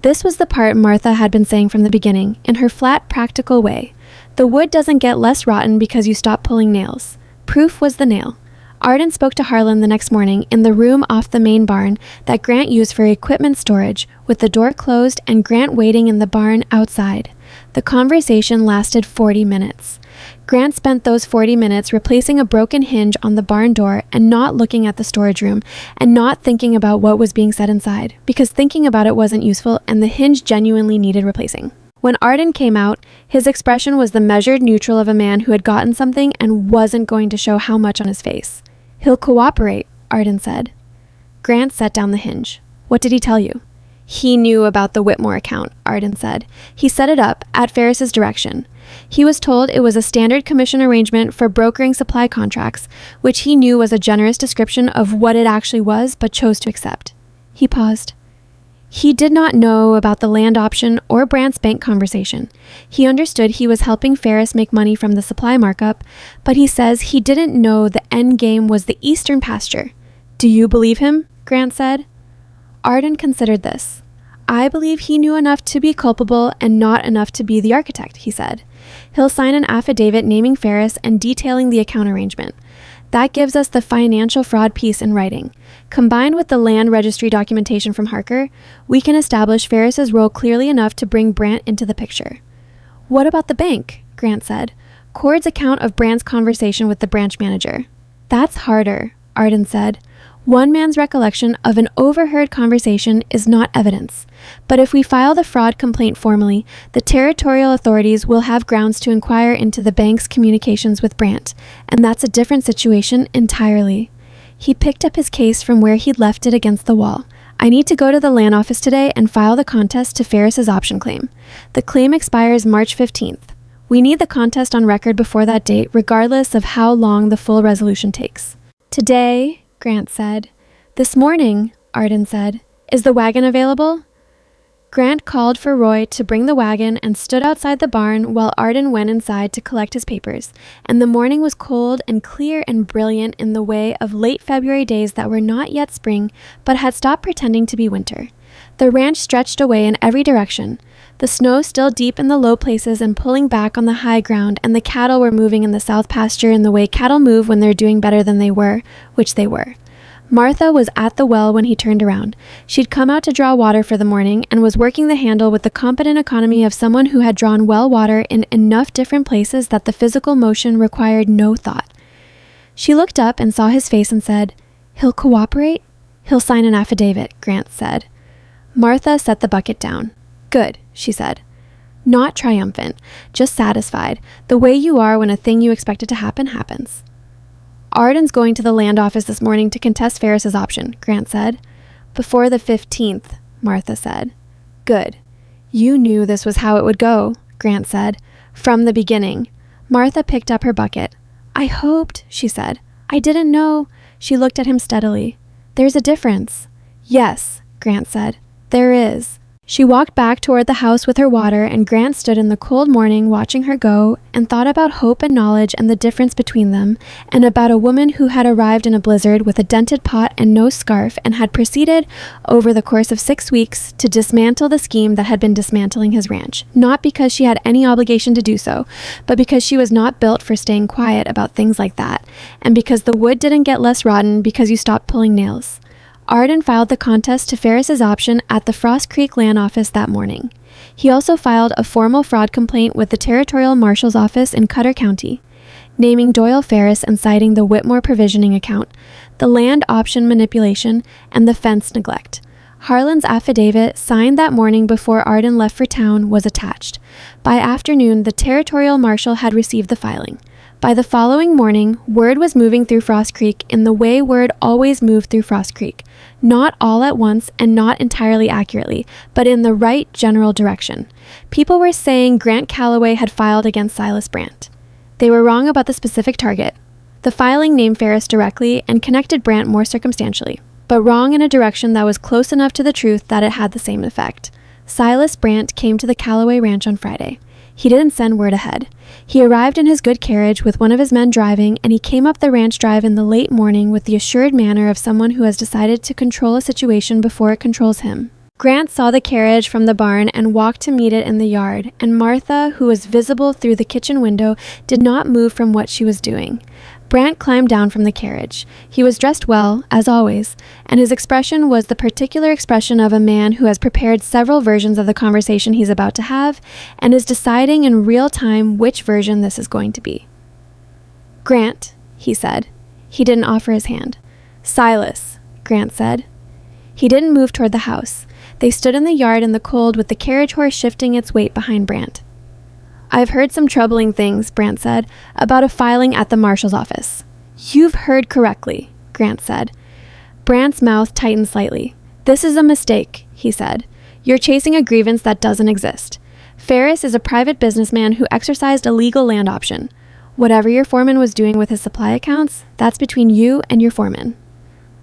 This was the part Martha had been saying from the beginning, in her flat, practical way. The wood doesn't get less rotten because you stop pulling nails. Proof was the nail. Arden spoke to Harlan the next morning in the room off the main barn that Grant used for equipment storage, with the door closed and Grant waiting in the barn outside. The conversation lasted 40 minutes. Grant spent those 40 minutes replacing a broken hinge on the barn door and not looking at the storage room and not thinking about what was being said inside, because thinking about it wasn't useful and the hinge genuinely needed replacing. When Arden came out, his expression was the measured neutral of a man who had gotten something and wasn't going to show how much on his face. He'll cooperate, Arden said. Grant set down the hinge. What did he tell you? He knew about the Whitmore account, Arden said. He set it up at Ferris's direction. He was told it was a standard commission arrangement for brokering supply contracts, which he knew was a generous description of what it actually was, but chose to accept. He paused. He did not know about the land option or Brandt's bank conversation. He understood he was helping Ferris make money from the supply markup, but he says he didn't know the end game was the eastern pasture. Do you believe him? Grant said. Arden considered this. I believe he knew enough to be culpable and not enough to be the architect, he said. He'll sign an affidavit naming Ferris and detailing the account arrangement. That gives us the financial fraud piece in writing. Combined with the land registry documentation from Harker, we can establish Ferris's role clearly enough to bring Brandt into the picture. What about the bank? Grant said. Cord's account of Brandt's conversation with the branch manager. That's harder, Arden said. One man's recollection of an overheard conversation is not evidence. But if we file the fraud complaint formally, the territorial authorities will have grounds to inquire into the bank's communications with Brandt, and that's a different situation entirely. He picked up his case from where he'd left it against the wall. I need to go to the land office today and file the contest to Ferris's option claim. The claim expires March 15th. We need the contest on record before that date, regardless of how long the full resolution takes. Today, Grant said. This morning, Arden said. Is the wagon available? Grant called for Roy to bring the wagon and stood outside the barn while Arden went inside to collect his papers, and the morning was cold and clear and brilliant in the way of late February days that were not yet spring but had stopped pretending to be winter. The ranch stretched away in every direction, the snow still deep in the low places and pulling back on the high ground, and the cattle were moving in the south pasture in the way cattle move when they're doing better than they were, which they were. Martha was at the well when he turned around. She'd come out to draw water for the morning and was working the handle with the competent economy of someone who had drawn well water in enough different places that the physical motion required no thought. She looked up and saw his face and said, He'll cooperate? He'll sign an affidavit, Grant said. Martha set the bucket down. Good, she said. Not triumphant, just satisfied, the way you are when a thing you expected to happen happens. Arden's going to the land office this morning to contest Ferris's option, Grant said. Before the 15th, Martha said. Good. You knew this was how it would go, Grant said. From the beginning. Martha picked up her bucket. I hoped, she said. I didn't know. She looked at him steadily. There's a difference. Yes, Grant said. There is. She walked back toward the house with her water, and Grant stood in the cold morning watching her go and thought about hope and knowledge and the difference between them, and about a woman who had arrived in a blizzard with a dented pot and no scarf and had proceeded, over the course of 6 weeks, to dismantle the scheme that had been dismantling his ranch, not because she had any obligation to do so, but because she was not built for staying quiet about things like that, and because the wood didn't get less rotten because you stopped pulling nails. Arden filed the contest to Ferris's option at the Frost Creek Land Office that morning. He also filed a formal fraud complaint with the Territorial Marshal's Office in Cutter County, naming Doyle Ferris and citing the Whitmore provisioning account, the land option manipulation, and the fence neglect. Harlan's affidavit, signed that morning before Arden left for town, was attached. By afternoon, the territorial marshal had received the filing. By the following morning, word was moving through Frost Creek in the way word always moved through Frost Creek. Not all at once and not entirely accurately, but in the right general direction. People were saying Grant Calloway had filed against Silas Brandt. They were wrong about the specific target. The filing named Ferris directly and connected Brandt more circumstantially, but wrong in a direction that was close enough to the truth that it had the same effect. Silas Brandt came to the Calloway Ranch on Friday. He didn't send word ahead. He arrived in his good carriage with one of his men driving, and he came up the ranch drive in the late morning with the assured manner of someone who has decided to control a situation before it controls him. Grant saw the carriage from the barn and walked to meet it in the yard, and Martha, who was visible through the kitchen window, did not move from what she was doing. Brandt climbed down from the carriage. He was dressed well, as always, and his expression was the particular expression of a man who has prepared several versions of the conversation he's about to have and is deciding in real time which version this is going to be. "Grant," he said. He didn't offer his hand. "Silas," Grant said. He didn't move toward the house. They stood in the yard in the cold with the carriage horse shifting its weight behind Brandt. "I've heard some troubling things," Brandt said, "about a filing at the marshal's office." "You've heard correctly," Grant said. Brandt's mouth tightened slightly. "This is a mistake," he said. "You're chasing a grievance that doesn't exist. Ferris is a private businessman who exercised a legal land option. Whatever your foreman was doing with his supply accounts, that's between you and your foreman."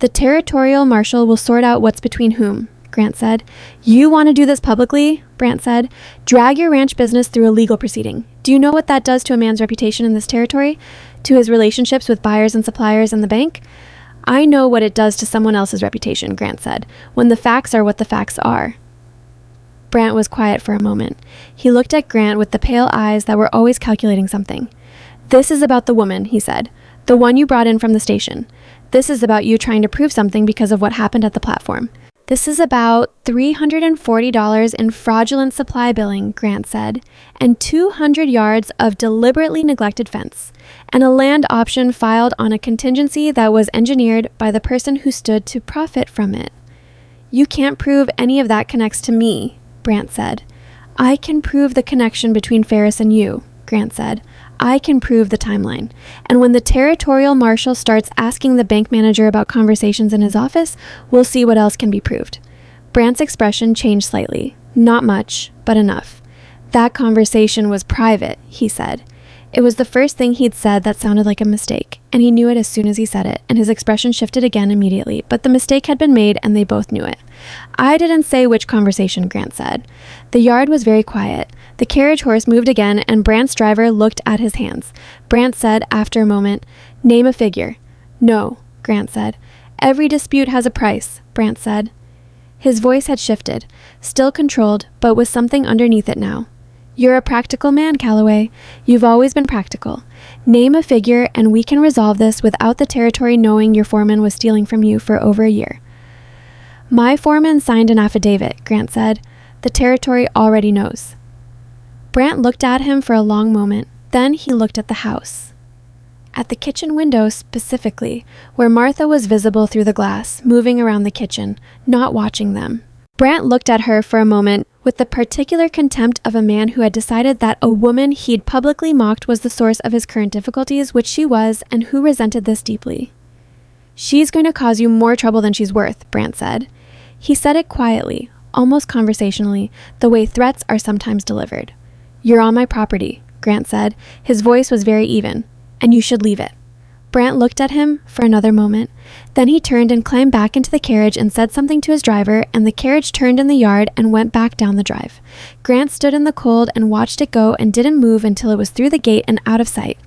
"The territorial marshal will sort out what's between whom," Grant said. "You want to do this publicly?" Brandt said. "Drag your ranch business through a legal proceeding. Do you know what that does to a man's reputation in this territory? To his relationships with buyers and suppliers and the bank?" "I know what it does to someone else's reputation," Grant said, "when the facts are what the facts are." Brandt was quiet for a moment. He looked at Grant with the pale eyes that were always calculating something. "This is about the woman," he said. "The one you brought in from the station. This is about you trying to prove something because of what happened at the platform. This is about $340 in fraudulent supply billing," Grant said, "and 200 yards of deliberately neglected fence, and a land option filed on a contingency that was engineered by the person who stood to profit from it." "You can't prove any of that connects to me," Brandt said. "I can prove the connection between Ferris and you," Grant said. "I can prove the timeline. And when the territorial marshal starts asking the bank manager about conversations in his office, we'll see what else can be proved." Brandt's expression changed slightly. "Not much, but enough. That conversation was private," he said. It was the first thing he'd said that sounded like a mistake, and he knew it as soon as he said it, and his expression shifted again immediately, but the mistake had been made and they both knew it. "I didn't say which conversation," Grant said. The yard was very quiet. The carriage horse moved again, and Brandt's driver looked at his hands. Brandt said, after a moment, "Name a figure." "No," Grant said. "Every dispute has a price," Brandt said. His voice had shifted, still controlled, but with something underneath it now. "You're a practical man, Calloway. You've always been practical. Name a figure, and we can resolve this without the territory knowing your foreman was stealing from you for over a year." "My foreman signed an affidavit," Grant said. "The territory already knows." Brandt looked at him for a long moment. Then he looked at the house. At the kitchen window specifically, where Martha was visible through the glass, moving around the kitchen, not watching them. Brandt looked at her for a moment with the particular contempt of a man who had decided that a woman he'd publicly mocked was the source of his current difficulties, which she was, and who resented this deeply. "She's going to cause you more trouble than she's worth," Brandt said. He said it quietly, almost conversationally, the way threats are sometimes delivered. "You're on my property," Grant said. His voice was very even. "And you should leave it." Brandt looked at him for another moment. Then he turned and climbed back into the carriage and said something to his driver, and the carriage turned in the yard and went back down the drive. Grant stood in the cold and watched it go and didn't move until it was through the gate and out of sight.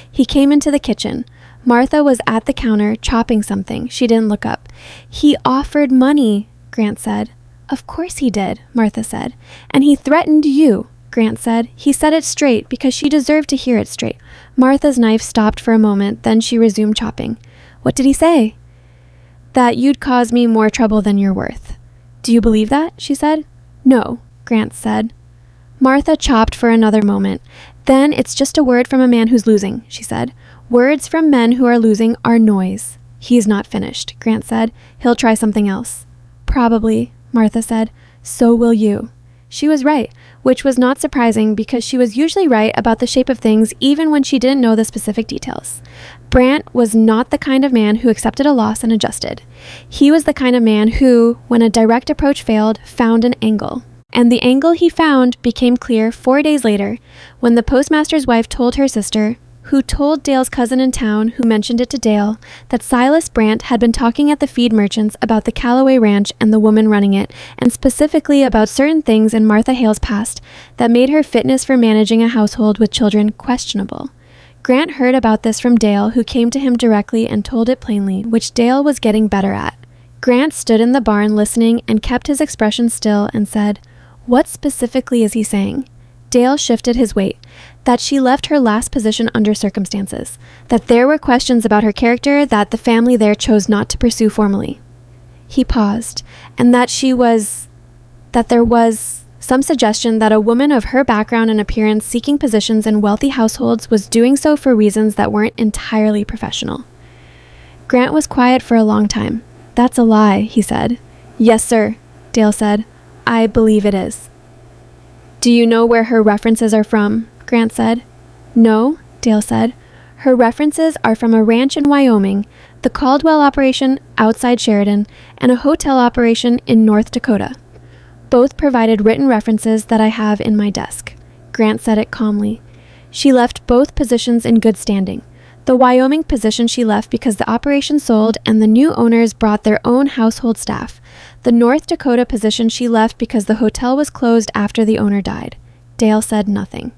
He came into the kitchen. Martha was at the counter, chopping something. She didn't look up. "He offered money," Grant said. "Of course he did," Martha said. "And he threatened you," Grant said. "He said it straight because she deserved to hear it straight." Martha's knife stopped for a moment, then she resumed chopping. "What did he say?" "That you'd cause me more trouble than you're worth." "Do you believe that?" she said. "No," Grant said. Martha chopped for another moment. "Then it's just a word from a man who's losing," she said. "Words from men who are losing are noise." "He's not finished," Grant said. "He'll try something else." "Probably," Martha said. So will you. She was right, which was not surprising because she was usually right about the shape of things even when she didn't know the specific details. Brant was not the kind of man who accepted a loss and adjusted. He was the kind of man who, when a direct approach failed, found an angle. And the angle he found became clear 4 days later when the postmaster's wife told her sister, who told Dale's cousin in town, who mentioned it to Dale, that Silas Brant had been talking at the feed merchants about the Calloway Ranch and the woman running it, and specifically about certain things in Martha Hale's past that made her fitness for managing a household with children questionable. Grant heard about this from Dale, who came to him directly and told it plainly, which Dale was getting better at. Grant stood in the barn listening and kept his expression still and said, "What specifically is he saying?" Dale shifted his weight, that she left her last position under circumstances, that there were questions about her character that the family there chose not to pursue formally. He paused, and that there was some suggestion that a woman of her background and appearance seeking positions in wealthy households was doing so for reasons that weren't entirely professional. Grant was quiet for a long time. "That's a lie," he said. "Yes, sir," Dale said. "I believe it is." "Do you know where her references are from?" Grant said. "No," Dale said. "Her references are from a ranch in Wyoming, the Caldwell operation outside Sheridan, and a hotel operation in North Dakota. Both provided written references that I have in my desk." Grant said it calmly. She left both positions in good standing. The Wyoming position she left because the operation sold and the new owners brought their own household staff. The North Dakota position she left because the hotel was closed after the owner died. Dale said nothing.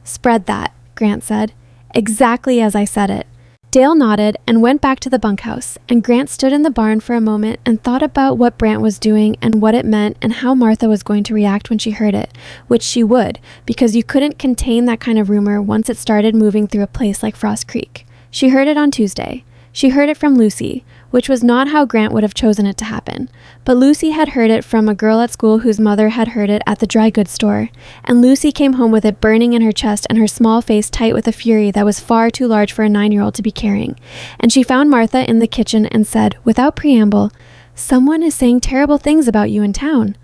"Spread that," Grant said. "Exactly as I said it." Dale nodded and went back to the bunkhouse, and Grant stood in the barn for a moment and thought about what Brant was doing and what it meant and how Martha was going to react when she heard it, which she would, because you couldn't contain that kind of rumor once it started moving through a place like Frost Creek. She heard it on Tuesday. She heard it from Lucy, which was not how Grant would have chosen it to happen. But Lucy had heard it from a girl at school whose mother had heard it at the dry goods store, and Lucy came home with it burning in her chest and her small face tight with a fury that was far too large for a 9-year-old to be carrying. And she found Martha in the kitchen and said, without preamble, "Someone is saying terrible things about you in town."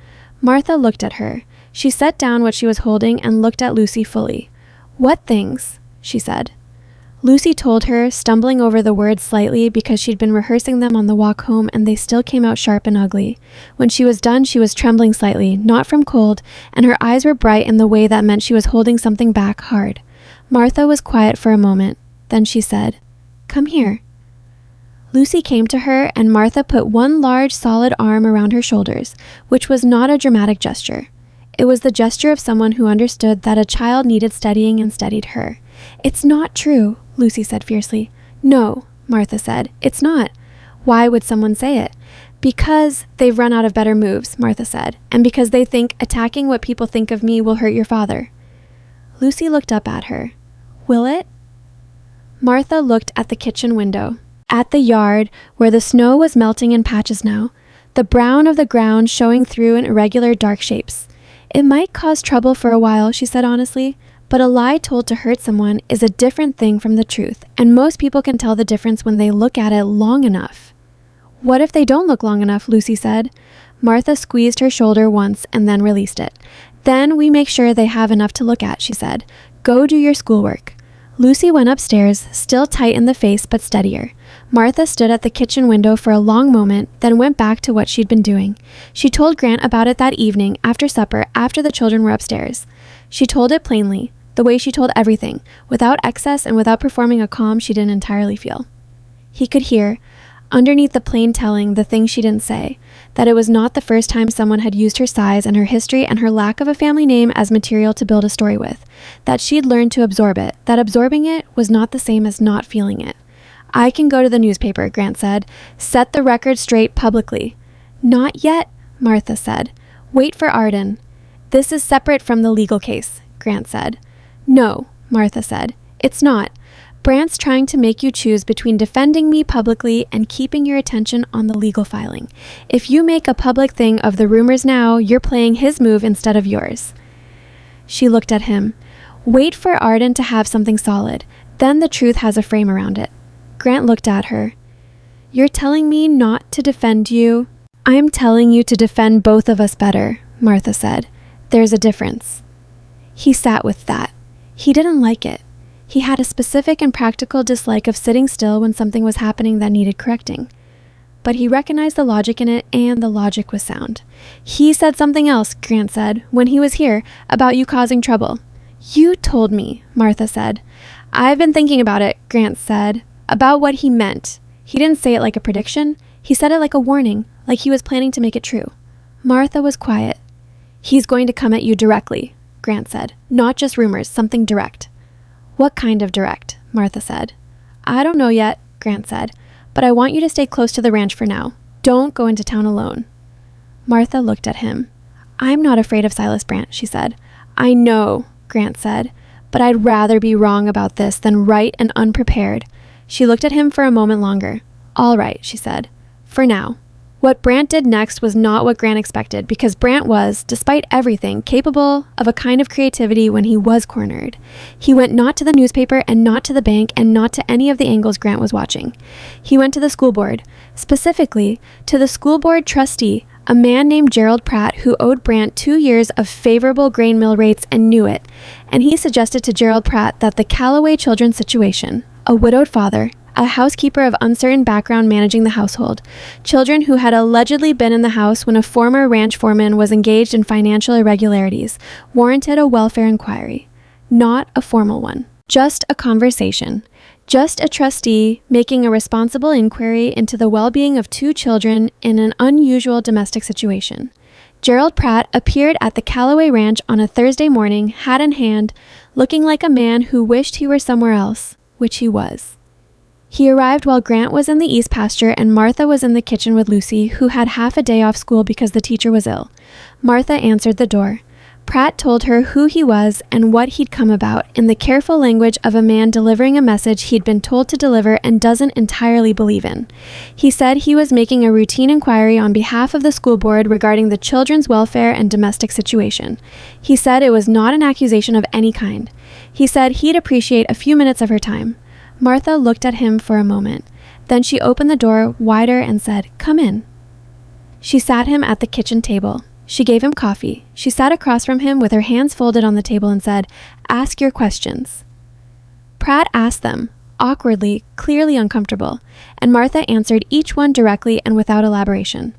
Martha looked at her. She set down what she was holding and looked at Lucy fully. "What things?" she said. Lucy told her, stumbling over the words slightly because she'd been rehearsing them on the walk home and they still came out sharp and ugly. When she was done, she was trembling slightly, not from cold, and her eyes were bright in the way that meant she was holding something back hard. Martha was quiet for a moment. Then she said, "Come here." Lucy came to her, and Martha put one large, solid arm around her shoulders, which was not a dramatic gesture. It was the gesture of someone who understood that a child needed steadying and steadied her. "It's not true," Lucy said fiercely. "No," Martha said, "it's not." "Why would someone say it?" "Because they've run out of better moves," Martha said, "and because they think attacking what people think of me will hurt your father." Lucy looked up at her. "Will it?" Martha looked at the kitchen window, at the yard where the snow was melting in patches now, the brown of the ground showing through in irregular dark shapes. "It might cause trouble for a while," she said honestly, "but a lie told to hurt someone is a different thing from the truth, and most people can tell the difference when they look at it long enough." "What if they don't look long enough?" Lucy said. Martha squeezed her shoulder once and then released it. "Then we make sure they have enough to look at," she said. "Go do your schoolwork." Lucy went upstairs, still tight in the face but steadier. Martha stood at the kitchen window for a long moment, then went back to what she'd been doing. She told Grant about it that evening, after supper, after the children were upstairs. She told it plainly, the way she told everything, without excess and without performing a calm she didn't entirely feel. He could hear, underneath the plain telling, the things she didn't say, that it was not the first time someone had used her size and her history and her lack of a family name as material to build a story with, that she'd learned to absorb it, that absorbing it was not the same as not feeling it. "I can go to the newspaper," Grant said. "Set the record straight publicly." "Not yet," Martha said. "Wait for Arden." "This is separate from the legal case," Grant said. "No," Martha said. "It's not. Brant's trying to make you choose between defending me publicly and keeping your attention on the legal filing. If you make a public thing of the rumors now, you're playing his move instead of yours." She looked at him. "Wait for Arden to have something solid. Then the truth has a frame around it." Grant looked at her. "You're telling me not to defend you?" I'm telling you to defend both of us better, Martha said. There's a difference. He sat with that. He didn't like it. He had a specific and practical dislike of sitting still when something was happening that needed correcting. But he recognized the logic in it, and the logic was sound. He said something else, Grant said, when he was here, about you causing trouble. You told me, Martha said. I've been thinking about it, Grant said, about what he meant. He didn't say it like a prediction. He said it like a warning, like he was planning to make it true. Martha was quiet. He's going to come at you directly, Grant said. Not just rumors, something direct. What kind of direct? Martha said. I don't know yet, Grant said, but I want you to stay close to the ranch for now. Don't go into town alone. Martha looked at him. I'm not afraid of Silas Brant, she said. I know, Grant said, but I'd rather be wrong about this than right and unprepared. She looked at him for a moment longer. All right, she said. For now. What Brant did next was not what Grant expected, because Brant was, despite everything, capable of a kind of creativity when he was cornered. He went not to the newspaper and not to the bank and not to any of the angles Grant was watching. He went to the school board, specifically to the school board trustee, a man named Gerald Pratt, who owed Brant 2 years of favorable grain mill rates and knew it, and he suggested to Gerald Pratt that the Calloway children's situation, a widowed father, a housekeeper of uncertain background managing the household, children who had allegedly been in the house when a former ranch foreman was engaged in financial irregularities, warranted a welfare inquiry. Not a formal one. Just a conversation. Just a trustee making a responsible inquiry into the well-being of 2 children in an unusual domestic situation. Gerald Pratt appeared at the Calloway Ranch on a Thursday morning, hat in hand, looking like a man who wished he were somewhere else, which he was. He arrived while Grant was in the east pasture and Martha was in the kitchen with Lucy, who had half a day off school because the teacher was ill. Martha answered the door. Pratt told her who he was and what he'd come about in the careful language of a man delivering a message he'd been told to deliver and doesn't entirely believe in. He said he was making a routine inquiry on behalf of the school board regarding the children's welfare and domestic situation. He said it was not an accusation of any kind. He said he'd appreciate a few minutes of her time. Martha looked at him for a moment. Then she opened the door wider and said, "Come in." She sat him at the kitchen table. She gave him coffee. She sat across from him with her hands folded on the table and said, "Ask your questions." Pratt asked them, awkwardly, clearly uncomfortable, and Martha answered each one directly and without elaboration.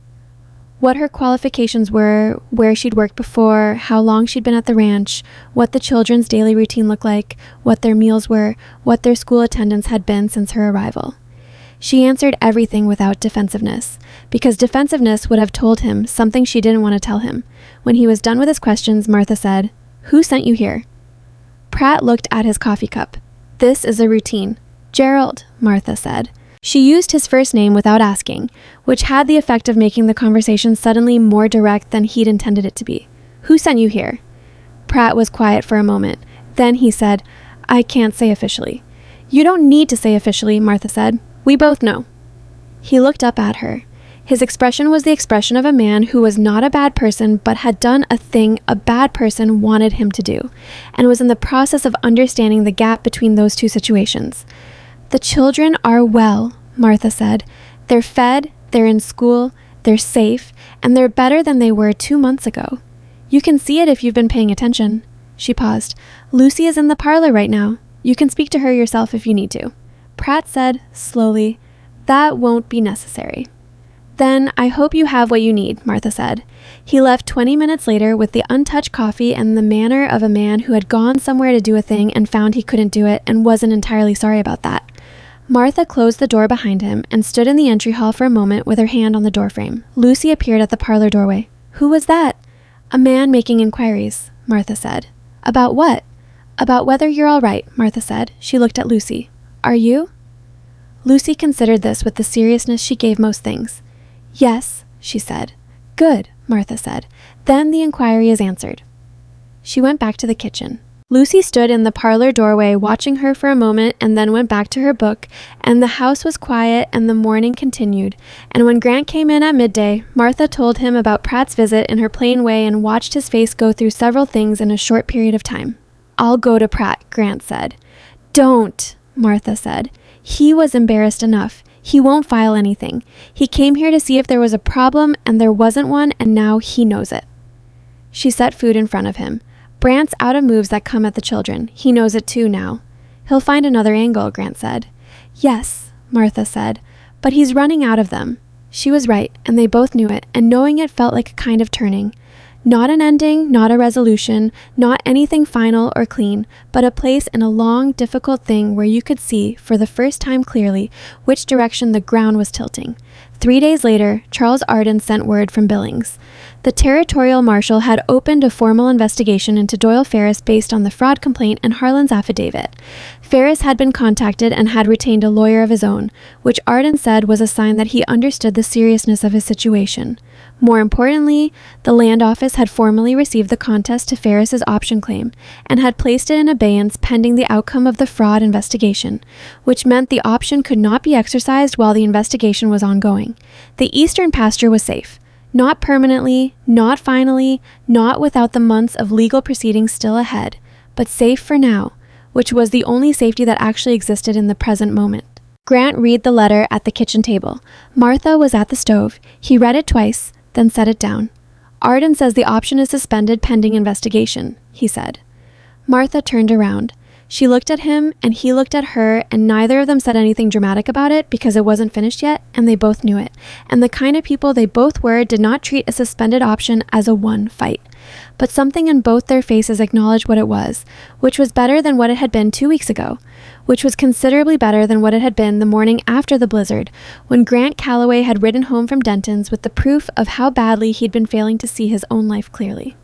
What her qualifications were, where she'd worked before, how long she'd been at the ranch, what the children's daily routine looked like, what their meals were, what their school attendance had been since her arrival. She answered everything without defensiveness, because defensiveness would have told him something she didn't want to tell him. When he was done with his questions, Martha said, "Who sent you here?" Pratt looked at his coffee cup. "This is a routine." "Gerald," Martha said. She used his first name without asking, which had the effect of making the conversation suddenly more direct than he'd intended it to be. "Who sent you here?" Pratt was quiet for a moment. Then he said, "I can't say officially." "You don't need to say officially," Martha said. "We both know." He looked up at her. His expression was the expression of a man who was not a bad person but had done a thing a bad person wanted him to do, and was in the process of understanding the gap between those two situations. "The children are well," Martha said. "They're fed, they're in school, they're safe, and they're better than they were 2 months ago. You can see it if you've been paying attention." She paused. "Lucy is in the parlor right now. You can speak to her yourself if you need to." Pratt said, slowly, "That won't be necessary." "Then I hope you have what you need," Martha said. He left 20 minutes later with the untouched coffee and the manner of a man who had gone somewhere to do a thing and found he couldn't do it and wasn't entirely sorry about that. Martha closed the door behind him and stood in the entry hall for a moment with her hand on the doorframe. Lucy appeared at the parlor doorway. "Who was that?" "A man making inquiries," Martha said. "About what?" "About whether you're all right," Martha said. She looked at Lucy. "Are you?" Lucy considered this with the seriousness she gave most things. "Yes," she said. "Good," Martha said. "Then the inquiry is answered." She went back to the kitchen. Lucy stood in the parlor doorway watching her for a moment and then went back to her book, and the house was quiet and the morning continued. And when Grant came in at midday, Martha told him about Pratt's visit in her plain way and watched his face go through several things in a short period of time. "I'll go to Pratt," Grant said. "Don't," Martha said. He was embarrassed enough. He won't file anything. He came here to see if there was a problem, and there wasn't one, and now he knows it. She set food in front of him. Brant's out of moves that come at the children. He knows it too now. He'll find another angle, Grant said. Yes, Martha said, but he's running out of them. She was right, and they both knew it, and knowing it felt like a kind of turning. Not an ending, not a resolution, not anything final or clean, but a place in a long, difficult thing where you could see, for the first time clearly, which direction the ground was tilting. 3 days later, Charles Arden sent word from Billings. The territorial marshal had opened a formal investigation into Doyle Ferris based on the fraud complaint and Harlan's affidavit. Ferris had been contacted and had retained a lawyer of his own, which Arden said was a sign that he understood the seriousness of his situation. More importantly, the land office had formally received the contest to Ferris's option claim and had placed it in abeyance pending the outcome of the fraud investigation, which meant the option could not be exercised while the investigation was ongoing. The eastern pasture was safe. Not permanently, not finally, not without the months of legal proceedings still ahead, but safe for now, which was the only safety that actually existed in the present moment. Grant read the letter at the kitchen table. Martha was at the stove. He read it twice, then set it down. Arden says the option is suspended pending investigation, he said. Martha turned around. She looked at him, and he looked at her, and neither of them said anything dramatic about it because it wasn't finished yet, and they both knew it. And the kind of people they both were did not treat a suspended option as a one fight. But something in both their faces acknowledged what it was, which was better than what it had been 2 weeks ago, which was considerably better than what it had been the morning after the blizzard, when Grant Calloway had ridden home from Denton's with the proof of how badly he'd been failing to see his own life clearly.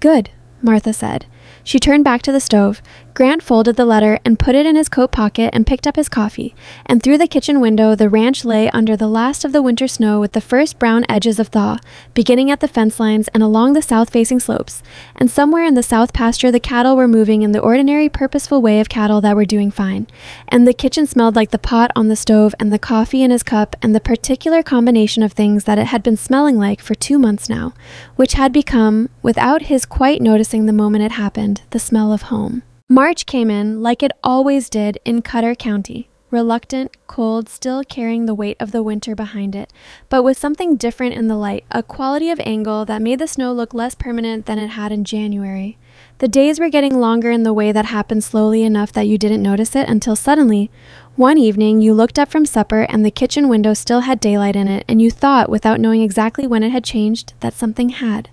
Good, Martha said. She turned back to the stove. Grant folded the letter and put it in his coat pocket and picked up his coffee, and through the kitchen window the ranch lay under the last of the winter snow with the first brown edges of thaw, beginning at the fence lines and along the south-facing slopes, and somewhere in the south pasture the cattle were moving in the ordinary purposeful way of cattle that were doing fine, and the kitchen smelled like the pot on the stove and the coffee in his cup and the particular combination of things that it had been smelling like for 2 months now, which had become, without his quite noticing the moment it happened, the smell of home. March came in, like it always did, in Cutter County, reluctant, cold, still carrying the weight of the winter behind it, but with something different in the light, a quality of angle that made the snow look less permanent than it had in January. The days were getting longer in the way that happened slowly enough that you didn't notice it until suddenly, one evening, you looked up from supper and the kitchen window still had daylight in it, and you thought, without knowing exactly when it had changed, that something had.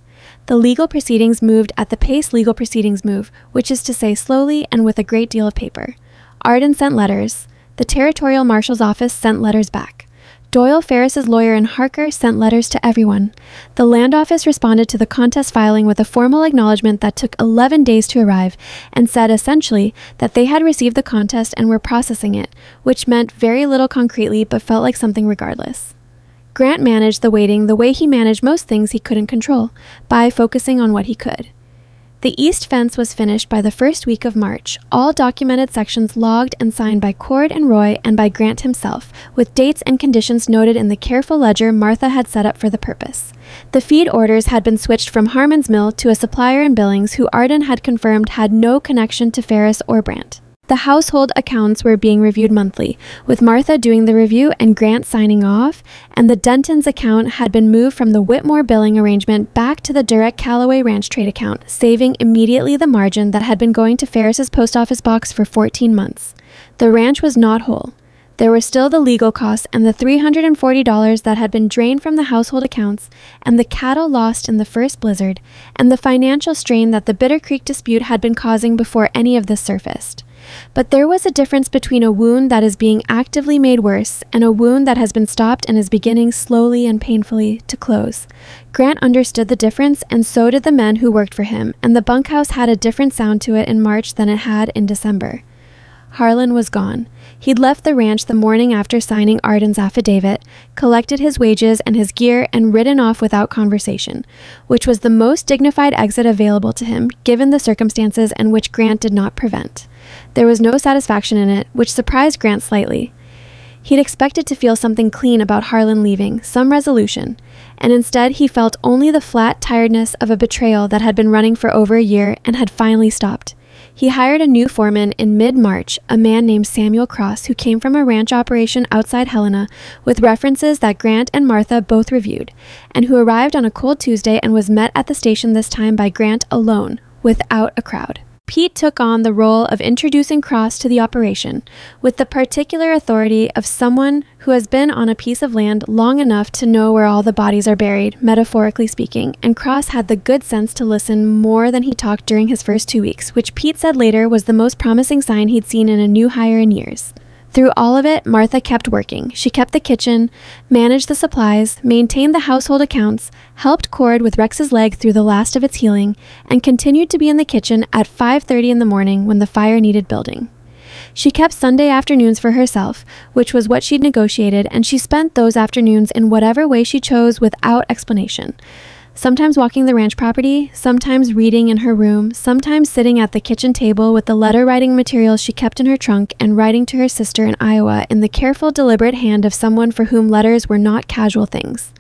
The legal proceedings moved at the pace legal proceedings move, which is to say slowly and with a great deal of paper. Arden sent letters. The territorial marshal's office sent letters back. Doyle Ferris's lawyer in Harker sent letters to everyone. The land office responded to the contest filing with a formal acknowledgement that took 11 days to arrive and said essentially that they had received the contest and were processing it, which meant very little concretely but felt like something regardless. Grant managed the waiting the way he managed most things he couldn't control, by focusing on what he could. The east fence was finished by the first week of March, all documented sections logged and signed by Cord and Roy and by Grant himself, with dates and conditions noted in the careful ledger Martha had set up for the purpose. The feed orders had been switched from Harmon's Mill to a supplier in Billings who Arden had confirmed had no connection to Ferris or Brant. The household accounts were being reviewed monthly, with Martha doing the review and Grant signing off, and the Denton's account had been moved from the Whitmore billing arrangement back to the direct Calloway Ranch Trade account, saving immediately the margin that had been going to Ferris's post office box for 14 months. The ranch was not whole. There were still the legal costs and the $340 that had been drained from the household accounts, and the cattle lost in the first blizzard, and the financial strain that the Bitter Creek dispute had been causing before any of this surfaced. But there was a difference between a wound that is being actively made worse and a wound that has been stopped and is beginning slowly and painfully to close. Grant understood the difference, and so did the men who worked for him, and the bunkhouse had a different sound to it in March than it had in December. Harlan was gone. He'd left the ranch the morning after signing Arden's affidavit, collected his wages and his gear, and ridden off without conversation, which was the most dignified exit available to him, given the circumstances, and which Grant did not prevent. There was no satisfaction in it, which surprised Grant slightly. He'd expected to feel something clean about Harlan leaving, some resolution, and instead he felt only the flat tiredness of a betrayal that had been running for over a year and had finally stopped. He hired a new foreman in mid-March, a man named Samuel Cross, who came from a ranch operation outside Helena, with references that Grant and Martha both reviewed, and who arrived on a cold Tuesday and was met at the station this time by Grant alone, without a crowd. Pete took on the role of introducing Cross to the operation, with the particular authority of someone who has been on a piece of land long enough to know where all the bodies are buried, metaphorically speaking, and Cross had the good sense to listen more than he talked during his first 2 weeks, which Pete said later was the most promising sign he'd seen in a new hire in years. Through all of it, Martha kept working. She kept the kitchen, managed the supplies, maintained the household accounts, helped Cord with Rex's leg through the last of its healing, and continued to be in the kitchen at 5:30 in the morning when the fire needed building. She kept Sunday afternoons for herself, which was what she'd negotiated, and she spent those afternoons in whatever way she chose without explanation. Sometimes walking the ranch property, sometimes reading in her room, sometimes sitting at the kitchen table with the letter-writing materials she kept in her trunk and writing to her sister in Iowa in the careful, deliberate hand of someone for whom letters were not casual things.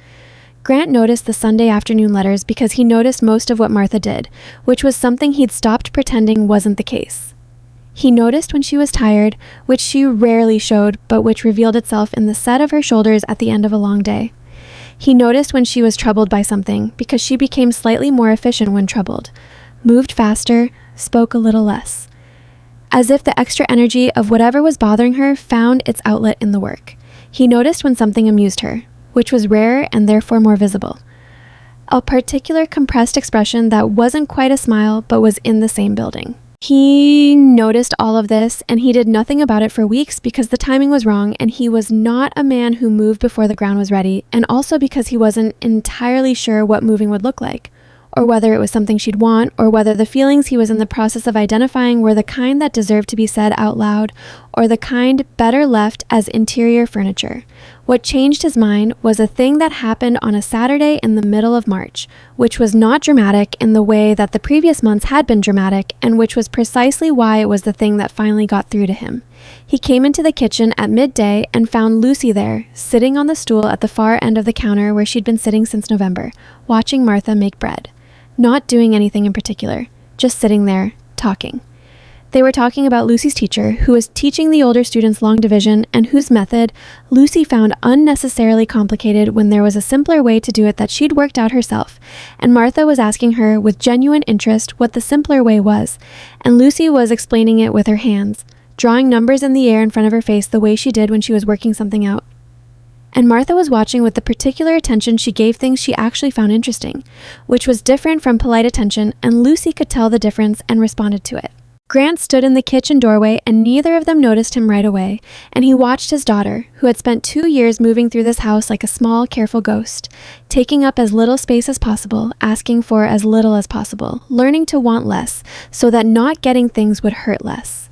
Grant noticed the Sunday afternoon letters because he noticed most of what Martha did, which was something he'd stopped pretending wasn't the case. He noticed when she was tired, which she rarely showed, but which revealed itself in the set of her shoulders at the end of a long day. He noticed when she was troubled by something, because she became slightly more efficient when troubled, moved faster, spoke a little less, as if the extra energy of whatever was bothering her found its outlet in the work. He noticed when something amused her, which was rarer and therefore more visible. A particular compressed expression that wasn't quite a smile, but was in the same building. He noticed all of this, and he did nothing about it for weeks because the timing was wrong, and he was not a man who moved before the ground was ready, and also because he wasn't entirely sure what moving would look like, or whether it was something she'd want, or whether the feelings he was in the process of identifying were the kind that deserved to be said out loud, or the kind better left as interior furniture. What changed his mind was a thing that happened on a Saturday in the middle of March, which was not dramatic in the way that the previous months had been dramatic, and which was precisely why it was the thing that finally got through to him. He came into the kitchen at midday and found Lucy there, sitting on the stool at the far end of the counter where she'd been sitting since November, watching Martha make bread. Not doing anything in particular, just sitting there, talking. They were talking about Lucy's teacher, who was teaching the older students long division, and whose method Lucy found unnecessarily complicated when there was a simpler way to do it that she'd worked out herself, and Martha was asking her with genuine interest what the simpler way was, and Lucy was explaining it with her hands, drawing numbers in the air in front of her face the way she did when she was working something out. And Martha was watching with the particular attention she gave things she actually found interesting, which was different from polite attention, and Lucy could tell the difference and responded to it. Grant stood in the kitchen doorway, and neither of them noticed him right away, and he watched his daughter, who had spent 2 years moving through this house like a small, careful ghost, taking up as little space as possible, asking for as little as possible, learning to want less, so that not getting things would hurt less.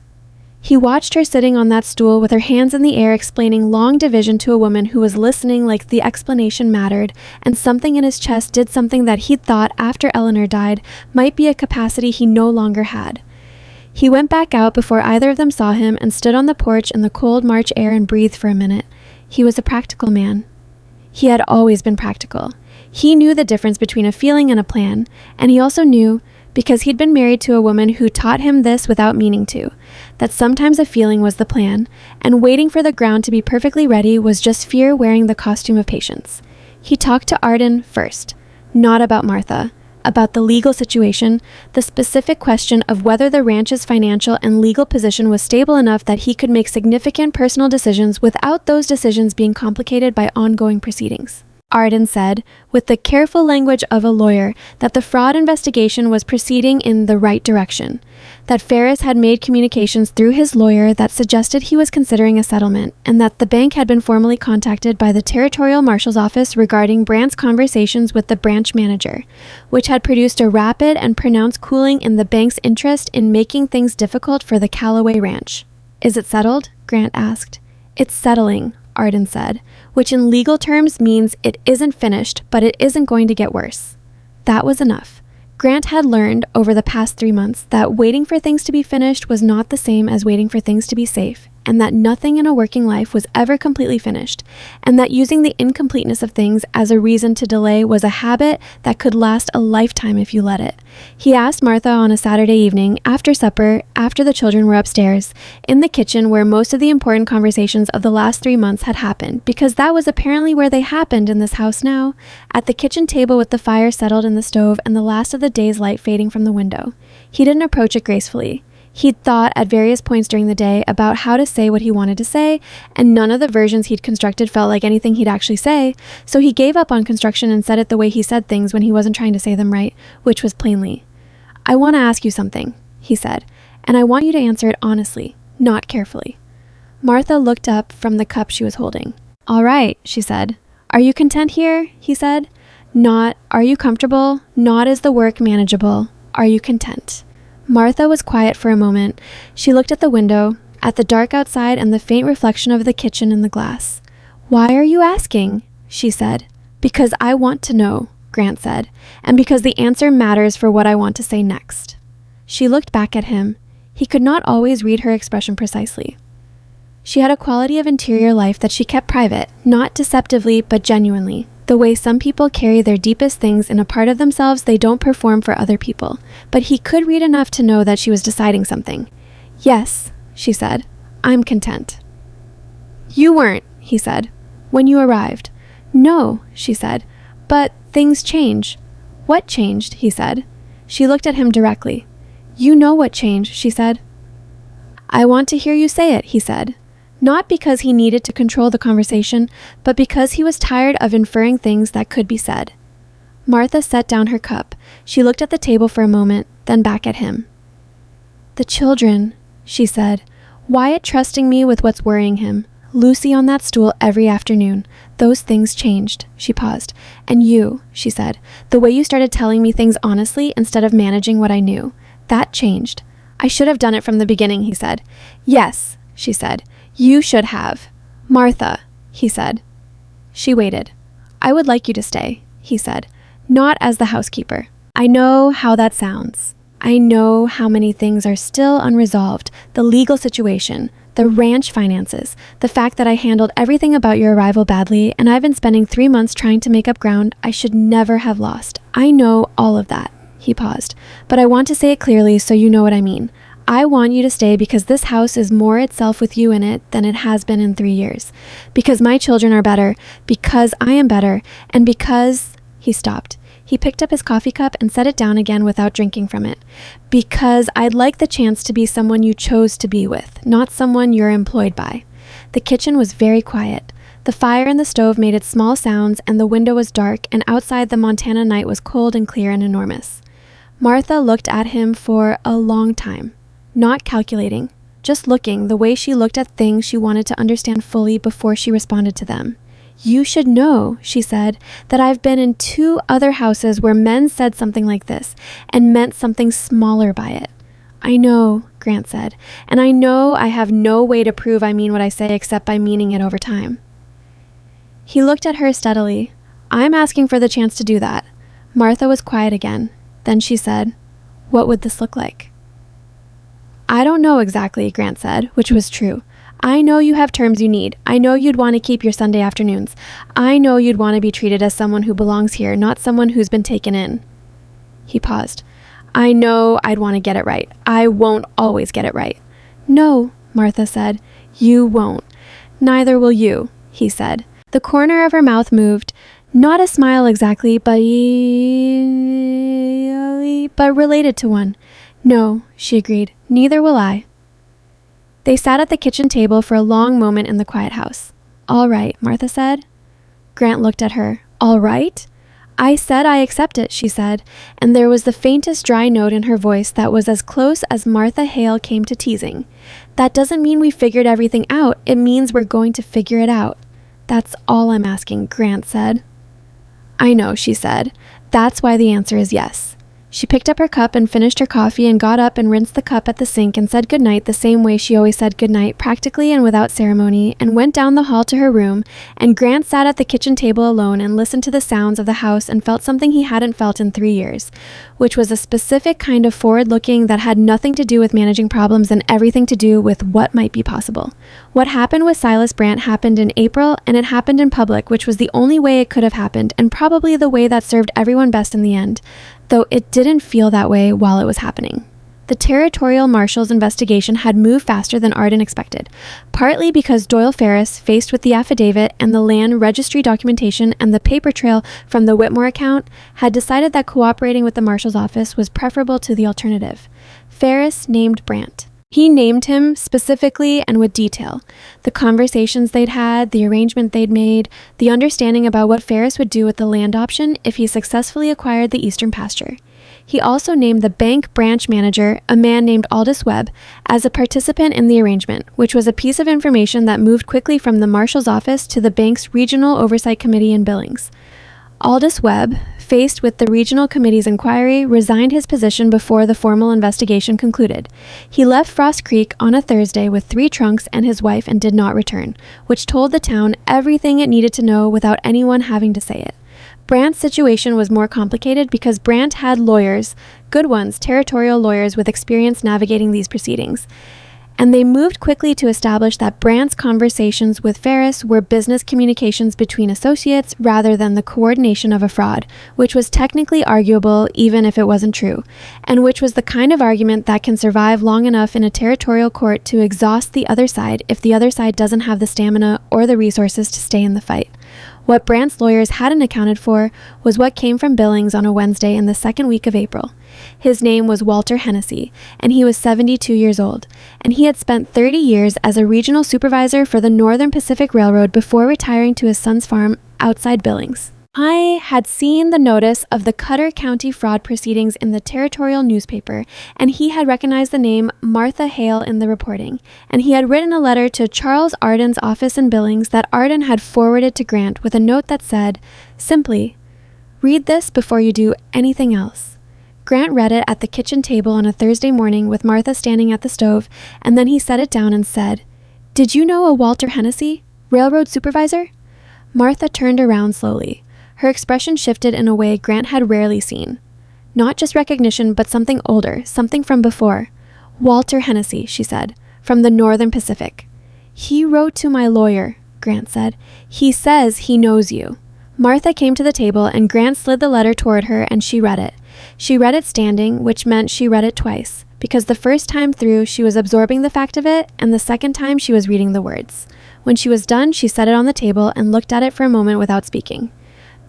He watched her sitting on that stool with her hands in the air explaining long division to a woman who was listening like the explanation mattered, and something in his chest did something that he'd thought after Eleanor died might be a capacity he no longer had. He went back out before either of them saw him and stood on the porch in the cold March air and breathed for a minute. He was a practical man. He had always been practical. He knew the difference between a feeling and a plan, and he also knew, because he'd been married to a woman who taught him this without meaning to, that sometimes a feeling was the plan, and waiting for the ground to be perfectly ready was just fear wearing the costume of patience. He talked to Arden first, not about Martha, about the legal situation, the specific question of whether the ranch's financial and legal position was stable enough that he could make significant personal decisions without those decisions being complicated by ongoing proceedings. Arden said, with the careful language of a lawyer, that the fraud investigation was proceeding in the right direction, that Ferris had made communications through his lawyer that suggested he was considering a settlement, and that the bank had been formally contacted by the Territorial Marshal's Office regarding Brandt's conversations with the branch manager, which had produced a rapid and pronounced cooling in the bank's interest in making things difficult for the Callaway Ranch. "Is it settled?" Grant asked. "It's settling," Arden said, which in legal terms means it isn't finished, but it isn't going to get worse. That was enough. Grant had learned over the past 3 months that waiting for things to be finished was not the same as waiting for things to be safe, and that nothing in a working life was ever completely finished, and that using the incompleteness of things as a reason to delay was a habit that could last a lifetime if you let it. He asked Martha on a Saturday evening, after supper, after the children were upstairs, in the kitchen where most of the important conversations of the last 3 months had happened, because that was apparently where they happened in this house now, at the kitchen table with the fire settled in the stove and the last of the day's light fading from the window. He didn't approach it gracefully. He'd thought at various points during the day about how to say what he wanted to say, and none of the versions he'd constructed felt like anything he'd actually say, so he gave up on construction and said it the way he said things when he wasn't trying to say them right, which was plainly. "I want to ask you something," he said, "and I want you to answer it honestly, not carefully." Martha looked up from the cup she was holding. "All right," she said. "Are you content here?" he said. Not, "Are you comfortable?" Not, "Is the work manageable?" "Are you content?" Martha was quiet for a moment. She looked at the window, at the dark outside and the faint reflection of the kitchen in the glass. "Why are you asking?" she said. "Because I want to know," Grant said, "and because the answer matters for what I want to say next." She looked back at him. He could not always read her expression precisely. She had a quality of interior life that she kept private, not deceptively but genuinely, the way some people carry their deepest things in a part of themselves they don't perform for other people. But he could read enough to know that she was deciding something. "Yes," she said, "I'm content." "You weren't," he said, "when you arrived." "No," she said, "but things change." "What changed?" he said. She looked at him directly. "You know what changed," she said. "I want to hear you say it," he said. Not because he needed to control the conversation, but because he was tired of inferring things that could be said. Martha set down her cup. She looked at the table for a moment, then back at him. "The children," she said. "Wyatt trusting me with what's worrying him. Lucy on that stool every afternoon. Those things changed." She paused. "And you," she said. "The way you started telling me things honestly instead of managing what I knew. That changed." "I should have done it from the beginning," he said. "Yes," she said. "You should have." "Martha," he said. She waited. "I would like you to stay," he said. "Not as the housekeeper. I know how that sounds. I know how many things are still unresolved. The legal situation, the ranch finances, the fact that I handled everything about your arrival badly, and I've been spending 3 months trying to make up ground I should never have lost. I know all of that." He paused. "But I want to say it clearly so you know what I mean. I want you to stay because this house is more itself with you in it than it has been in 3 years. Because my children are better, because I am better, and because..." He stopped. He picked up his coffee cup and set it down again without drinking from it. "Because I'd like the chance to be someone you chose to be with, not someone you're employed by." The kitchen was very quiet. The fire in the stove made its small sounds, and the window was dark, and outside the Montana night was cold and clear and enormous. Martha looked at him for a long time. Not calculating, just looking the way she looked at things she wanted to understand fully before she responded to them. "You should know," she said, "that I've been in 2 other houses where men said something like this and meant something smaller by it." "I know," Grant said, "and I know I have no way to prove I mean what I say except by meaning it over time." He looked at her steadily. "I'm asking for the chance to do that." Martha was quiet again. Then she said, "What would this look like?" "I don't know exactly," Grant said, which was true. "I know you have terms you need. I know you'd want to keep your Sunday afternoons. I know you'd want to be treated as someone who belongs here, not someone who's been taken in." He paused. "I know I'd want to get it right. I won't always get it right." "No," Martha said. "You won't. Neither will you," he said. The corner of her mouth moved. Not a smile exactly, but related to one. "No," she agreed. "Neither will I." They sat at the kitchen table for a long moment in the quiet house. "All right," Martha said. Grant looked at her. "All right?" "I said I accept it," she said, and there was the faintest dry note in her voice that was as close as Martha Hale came to teasing. "That doesn't mean we figured everything out. It means we're going to figure it out." "That's all I'm asking," Grant said. "I know," she said. "That's why the answer is yes." She picked up her cup and finished her coffee and got up and rinsed the cup at the sink and said goodnight the same way she always said goodnight, practically and without ceremony, and went down the hall to her room, and Grant sat at the kitchen table alone and listened to the sounds of the house and felt something he hadn't felt in 3 years, which was a specific kind of forward-looking that had nothing to do with managing problems and everything to do with what might be possible. What happened with Silas Brandt happened in April, and it happened in public, which was the only way it could have happened, and probably the way that served everyone best in the end, though it didn't feel that way while it was happening. The territorial marshal's investigation had moved faster than Arden expected, partly because Doyle Ferris, faced with the affidavit and the land registry documentation and the paper trail from the Whitmore account, had decided that cooperating with the marshal's office was preferable to the alternative. Ferris named Brandt. He named him specifically and with detail. The conversations they'd had, the arrangement they'd made, the understanding about what Ferris would do with the land option if he successfully acquired the eastern pasture. He also named the bank branch manager, a man named Aldous Webb, as a participant in the arrangement, which was a piece of information that moved quickly from the marshal's office to the bank's regional oversight committee in Billings. Aldous Webb, faced with the regional committee's inquiry, resigned his position before the formal investigation concluded. He left Frost Creek on a Thursday with 3 trunks and his wife and did not return, which told the town everything it needed to know without anyone having to say it. Brandt's situation was more complicated because Brandt had lawyers, good ones, territorial lawyers with experience navigating these proceedings. And they moved quickly to establish that Brandt's conversations with Ferris were business communications between associates rather than the coordination of a fraud, which was technically arguable even if it wasn't true, and which was the kind of argument that can survive long enough in a territorial court to exhaust the other side if the other side doesn't have the stamina or the resources to stay in the fight. What Brandt's lawyers hadn't accounted for was what came from Billings on a Wednesday in the second week of April. His name was Walter Hennessy, and he was 72 years old, and he had spent 30 years as a regional supervisor for the Northern Pacific Railroad before retiring to his son's farm outside Billings. I had seen the notice of the Cutter County fraud proceedings in the territorial newspaper, and he had recognized the name Martha Hale in the reporting, and he had written a letter to Charles Arden's office in Billings that Arden had forwarded to Grant with a note that said, simply, "Read this before you do anything else." Grant read it at the kitchen table on a Thursday morning with Martha standing at the stove, and then he set it down and said, "Did you know a Walter Hennessy, railroad supervisor?" Martha turned around slowly. Her expression shifted in a way Grant had rarely seen. Not just recognition, but something older, something from before. "Walter Hennessy," she said, "from the Northern Pacific." "He wrote to my lawyer," Grant said. "He says he knows you." Martha came to the table and Grant slid the letter toward her and she read it. She read it standing, which meant she read it twice, because the first time through she was absorbing the fact of it, and the second time she was reading the words. When she was done, she set it on the table and looked at it for a moment without speaking.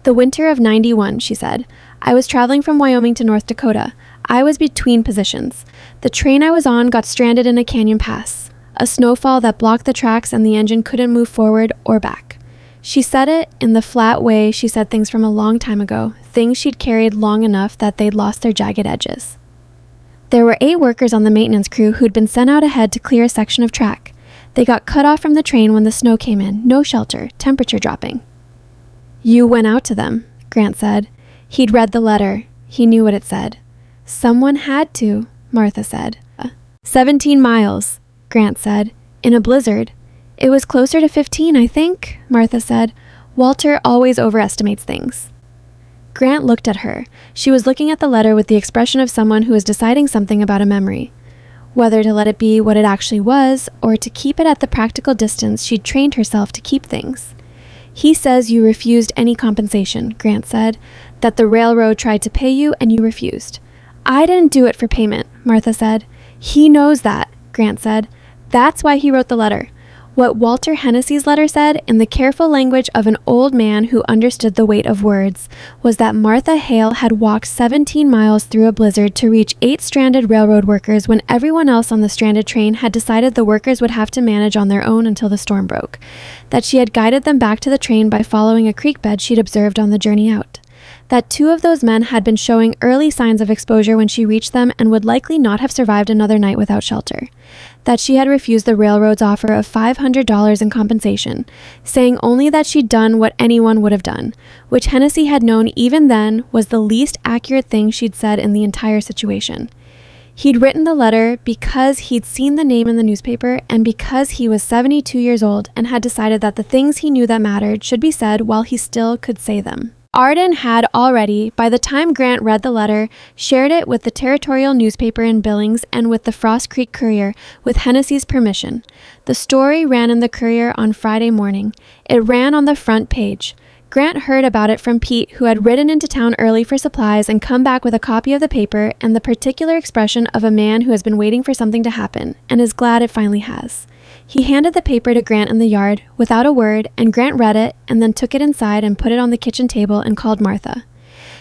"The winter of '91, she said. "I was traveling from Wyoming to North Dakota. I was between positions. The train I was on got stranded in a canyon pass. A snowfall that blocked the tracks and the engine couldn't move forward or back." She said it in the flat way she said things from a long time ago, things she'd carried long enough that they'd lost their jagged edges. There were 8 workers on the maintenance crew who'd been sent out ahead to clear a section of track. They got cut off from the train when the snow came in, no shelter, temperature dropping. "You went out to them," Grant said. He'd read the letter. He knew what it said. "Someone had to," Martha said. 17 miles, Grant said, "in a blizzard." "It was closer to 15, I think," Martha said. "Walter always overestimates things." Grant looked at her. She was looking at the letter with the expression of someone who is deciding something about a memory. Whether to let it be what it actually was, or to keep it at the practical distance she'd trained herself to keep things. "He says you refused any compensation," Grant said, "that the railroad tried to pay you and you refused." "I didn't do it for payment," Martha said. "He knows that," Grant said. "That's why he wrote the letter." What Walter Hennessy's letter said, in the careful language of an old man who understood the weight of words, was that Martha Hale had walked 17 miles through a blizzard to reach 8 stranded railroad workers when everyone else on the stranded train had decided the workers would have to manage on their own until the storm broke, that she had guided them back to the train by following a creek bed she'd observed on the journey out, that 2 of those men had been showing early signs of exposure when she reached them and would likely not have survived another night without shelter, that she had refused the railroad's offer of $500 in compensation, saying only that she'd done what anyone would have done, which Hennessy had known even then was the least accurate thing she'd said in the entire situation. He'd written the letter because he'd seen the name in the newspaper and because he was 72 years old and had decided that the things he knew that mattered should be said while he still could say them. Arden had already, by the time Grant read the letter, shared it with the territorial newspaper in Billings and with the Frost Creek Courier, with Hennessy's permission. The story ran in the Courier on Friday morning. It ran on the front page. Grant heard about it from Pete, who had ridden into town early for supplies and come back with a copy of the paper and the particular expression of a man who has been waiting for something to happen, and is glad it finally has. He handed the paper to Grant in the yard, without a word, and Grant read it, and then took it inside and put it on the kitchen table and called Martha.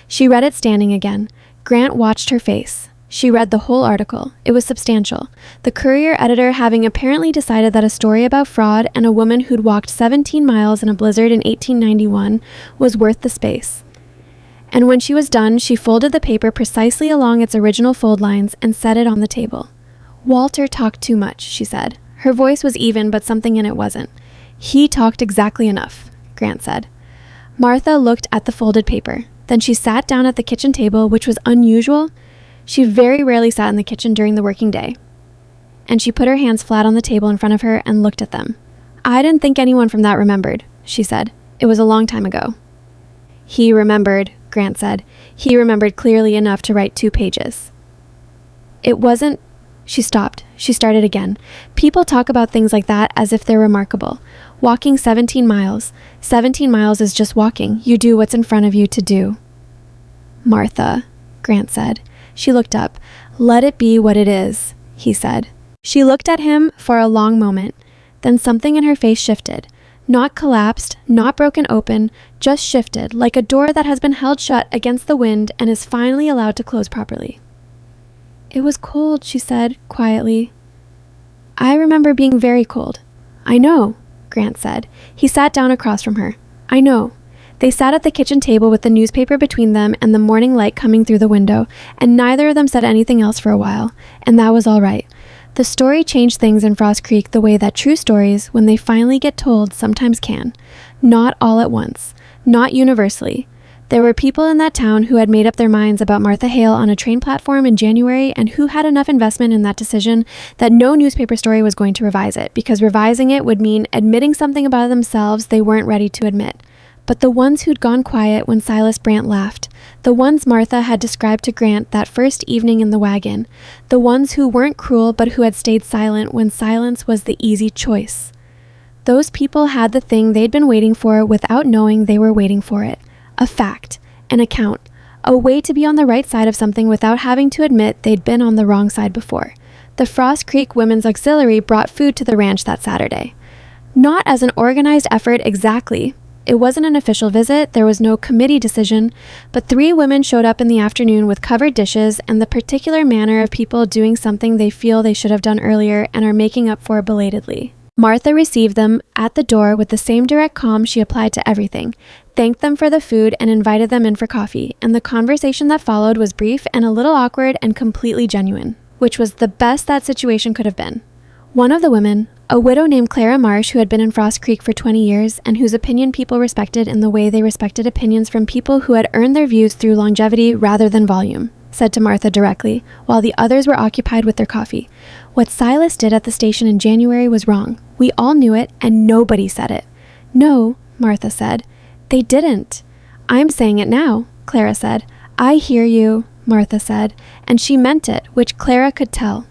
She read it standing again. Grant watched her face. She read the whole article. It was substantial. The Courier editor having apparently decided that a story about fraud and a woman who'd walked 17 miles in a blizzard in 1891 was worth the space. And when she was done, she folded the paper precisely along its original fold lines and set it on the table. "Walter talked too much," she said. Her voice was even, but something in it wasn't. "He talked exactly enough," Grant said. Martha looked at the folded paper. Then she sat down at the kitchen table, which was unusual. She very rarely sat in the kitchen during the working day. And she put her hands flat on the table in front of her and looked at them. "I didn't think anyone from that remembered," she said. "It was a long time ago." "He remembered," Grant said. "He remembered clearly enough to write 2 pages. It wasn't..." She stopped. She started again. "People talk about things like that as if they're remarkable. Walking 17 miles. 17 miles is just walking. You do what's in front of you to do." "Martha," Grant said. She looked up. "Let it be what it is," he said. She looked at him for a long moment. Then something in her face shifted. Not collapsed, not broken open, just shifted, like a door that has been held shut against the wind and is finally allowed to close properly. "It was cold," she said, quietly. "I remember being very cold." "I know," Grant said. He sat down across from her. "I know." They sat at the kitchen table with the newspaper between them and the morning light coming through the window, and neither of them said anything else for a while, and that was all right. The story changed things in Frost Creek the way that true stories, when they finally get told, sometimes can. Not all at once. Not universally. There were people in that town who had made up their minds about Martha Hale on a train platform in January and who had enough investment in that decision that no newspaper story was going to revise it, because revising it would mean admitting something about themselves they weren't ready to admit. But the ones who'd gone quiet when Silas Brant laughed, the ones Martha had described to Grant that first evening in the wagon, the ones who weren't cruel but who had stayed silent when silence was the easy choice. Those people had the thing they'd been waiting for without knowing they were waiting for it. A fact, an account, a way to be on the right side of something without having to admit they'd been on the wrong side before. The Frost Creek Women's Auxiliary brought food to the ranch that Saturday. Not as an organized effort exactly. It wasn't an official visit, there was no committee decision, but 3 women showed up in the afternoon with covered dishes and the particular manner of people doing something they feel they should have done earlier and are making up for belatedly. Martha received them at the door with the same direct calm she applied to everything, thanked them for the food, and invited them in for coffee, and the conversation that followed was brief and a little awkward and completely genuine, which was the best that situation could have been. One of the women, a widow named Clara Marsh who had been in Frost Creek for 20 years and whose opinion people respected in the way they respected opinions from people who had earned their views through longevity rather than volume, said to Martha directly, while the others were occupied with their coffee. "What Silas did at the station in January was wrong. We all knew it, and nobody said it." "No," Martha said. "They didn't." "I'm saying it now," Clara said. "I hear you," Martha said, and she meant it, which Clara could tell.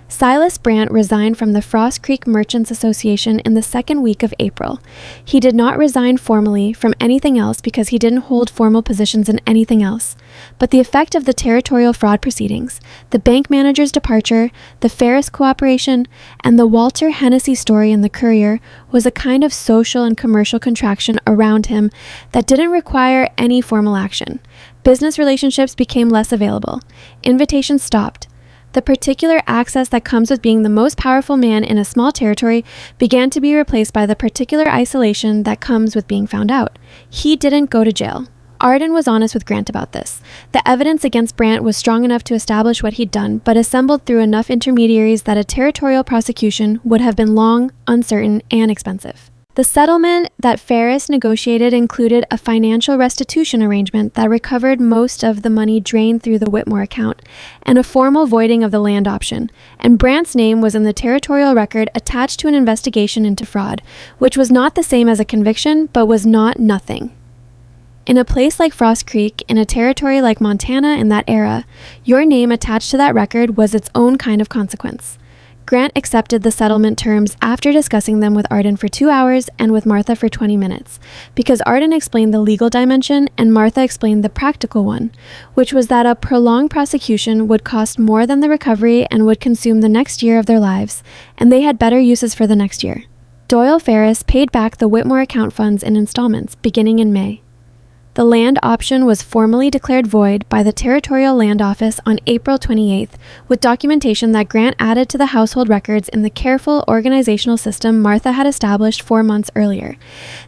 Silas Brant resigned from the Frost Creek Merchants Association in the second week of April. He did not resign formally from anything else because he didn't hold formal positions in anything else. But the effect of the territorial fraud proceedings, the bank manager's departure, the Ferris cooperation, and the Walter Hennessy story in the Courier was a kind of social and commercial contraction around him that didn't require any formal action. Business relationships became less available. Invitations stopped. The particular access that comes with being the most powerful man in a small territory began to be replaced by the particular isolation that comes with being found out. He didn't go to jail. Arden was honest with Grant about this. The evidence against Brant was strong enough to establish what he'd done, but assembled through enough intermediaries that a territorial prosecution would have been long, uncertain, and expensive. The settlement that Ferris negotiated included a financial restitution arrangement that recovered most of the money drained through the Whitmore account, and a formal voiding of the land option, and Brant's name was in the territorial record attached to an investigation into fraud, which was not the same as a conviction, but was not nothing. In a place like Frost Creek, in a territory like Montana in that era, your name attached to that record was its own kind of consequence. Grant accepted the settlement terms after discussing them with Arden for 2 hours and with Martha for 20 minutes, because Arden explained the legal dimension and Martha explained the practical one, which was that a prolonged prosecution would cost more than the recovery and would consume the next year of their lives, and they had better uses for the next year. Doyle Ferris paid back the Whitmore account funds in installments, beginning in May. The land option was formally declared void by the Territorial Land Office on April 28th, with documentation that Grant added to the household records in the careful organizational system Martha had established 4 months earlier.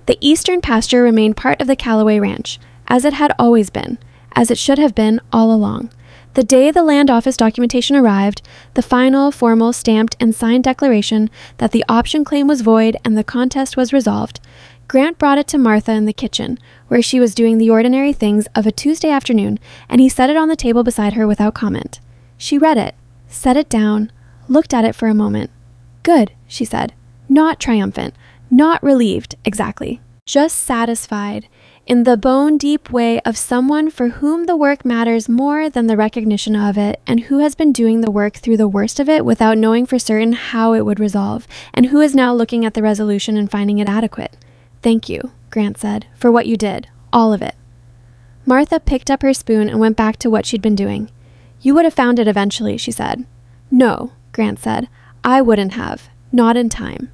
The eastern pasture remained part of the Callaway Ranch, as it had always been, as it should have been all along. The day the land office documentation arrived, the final, formal, stamped, and signed declaration that the option claim was void and the contest was resolved, Grant brought it to Martha in the kitchen, where she was doing the ordinary things of a Tuesday afternoon, and he set it on the table beside her without comment. She read it, set it down, looked at it for a moment. "Good," she said. Not triumphant, not relieved, exactly. Just satisfied, in the bone-deep way of someone for whom the work matters more than the recognition of it, and who has been doing the work through the worst of it without knowing for certain how it would resolve, and who is now looking at the resolution and finding it adequate. "Thank you," Grant said, "for what you did. All of it." Martha picked up her spoon and went back to what she'd been doing. "You would have found it eventually," she said. "No," Grant said. "I wouldn't have. Not in time."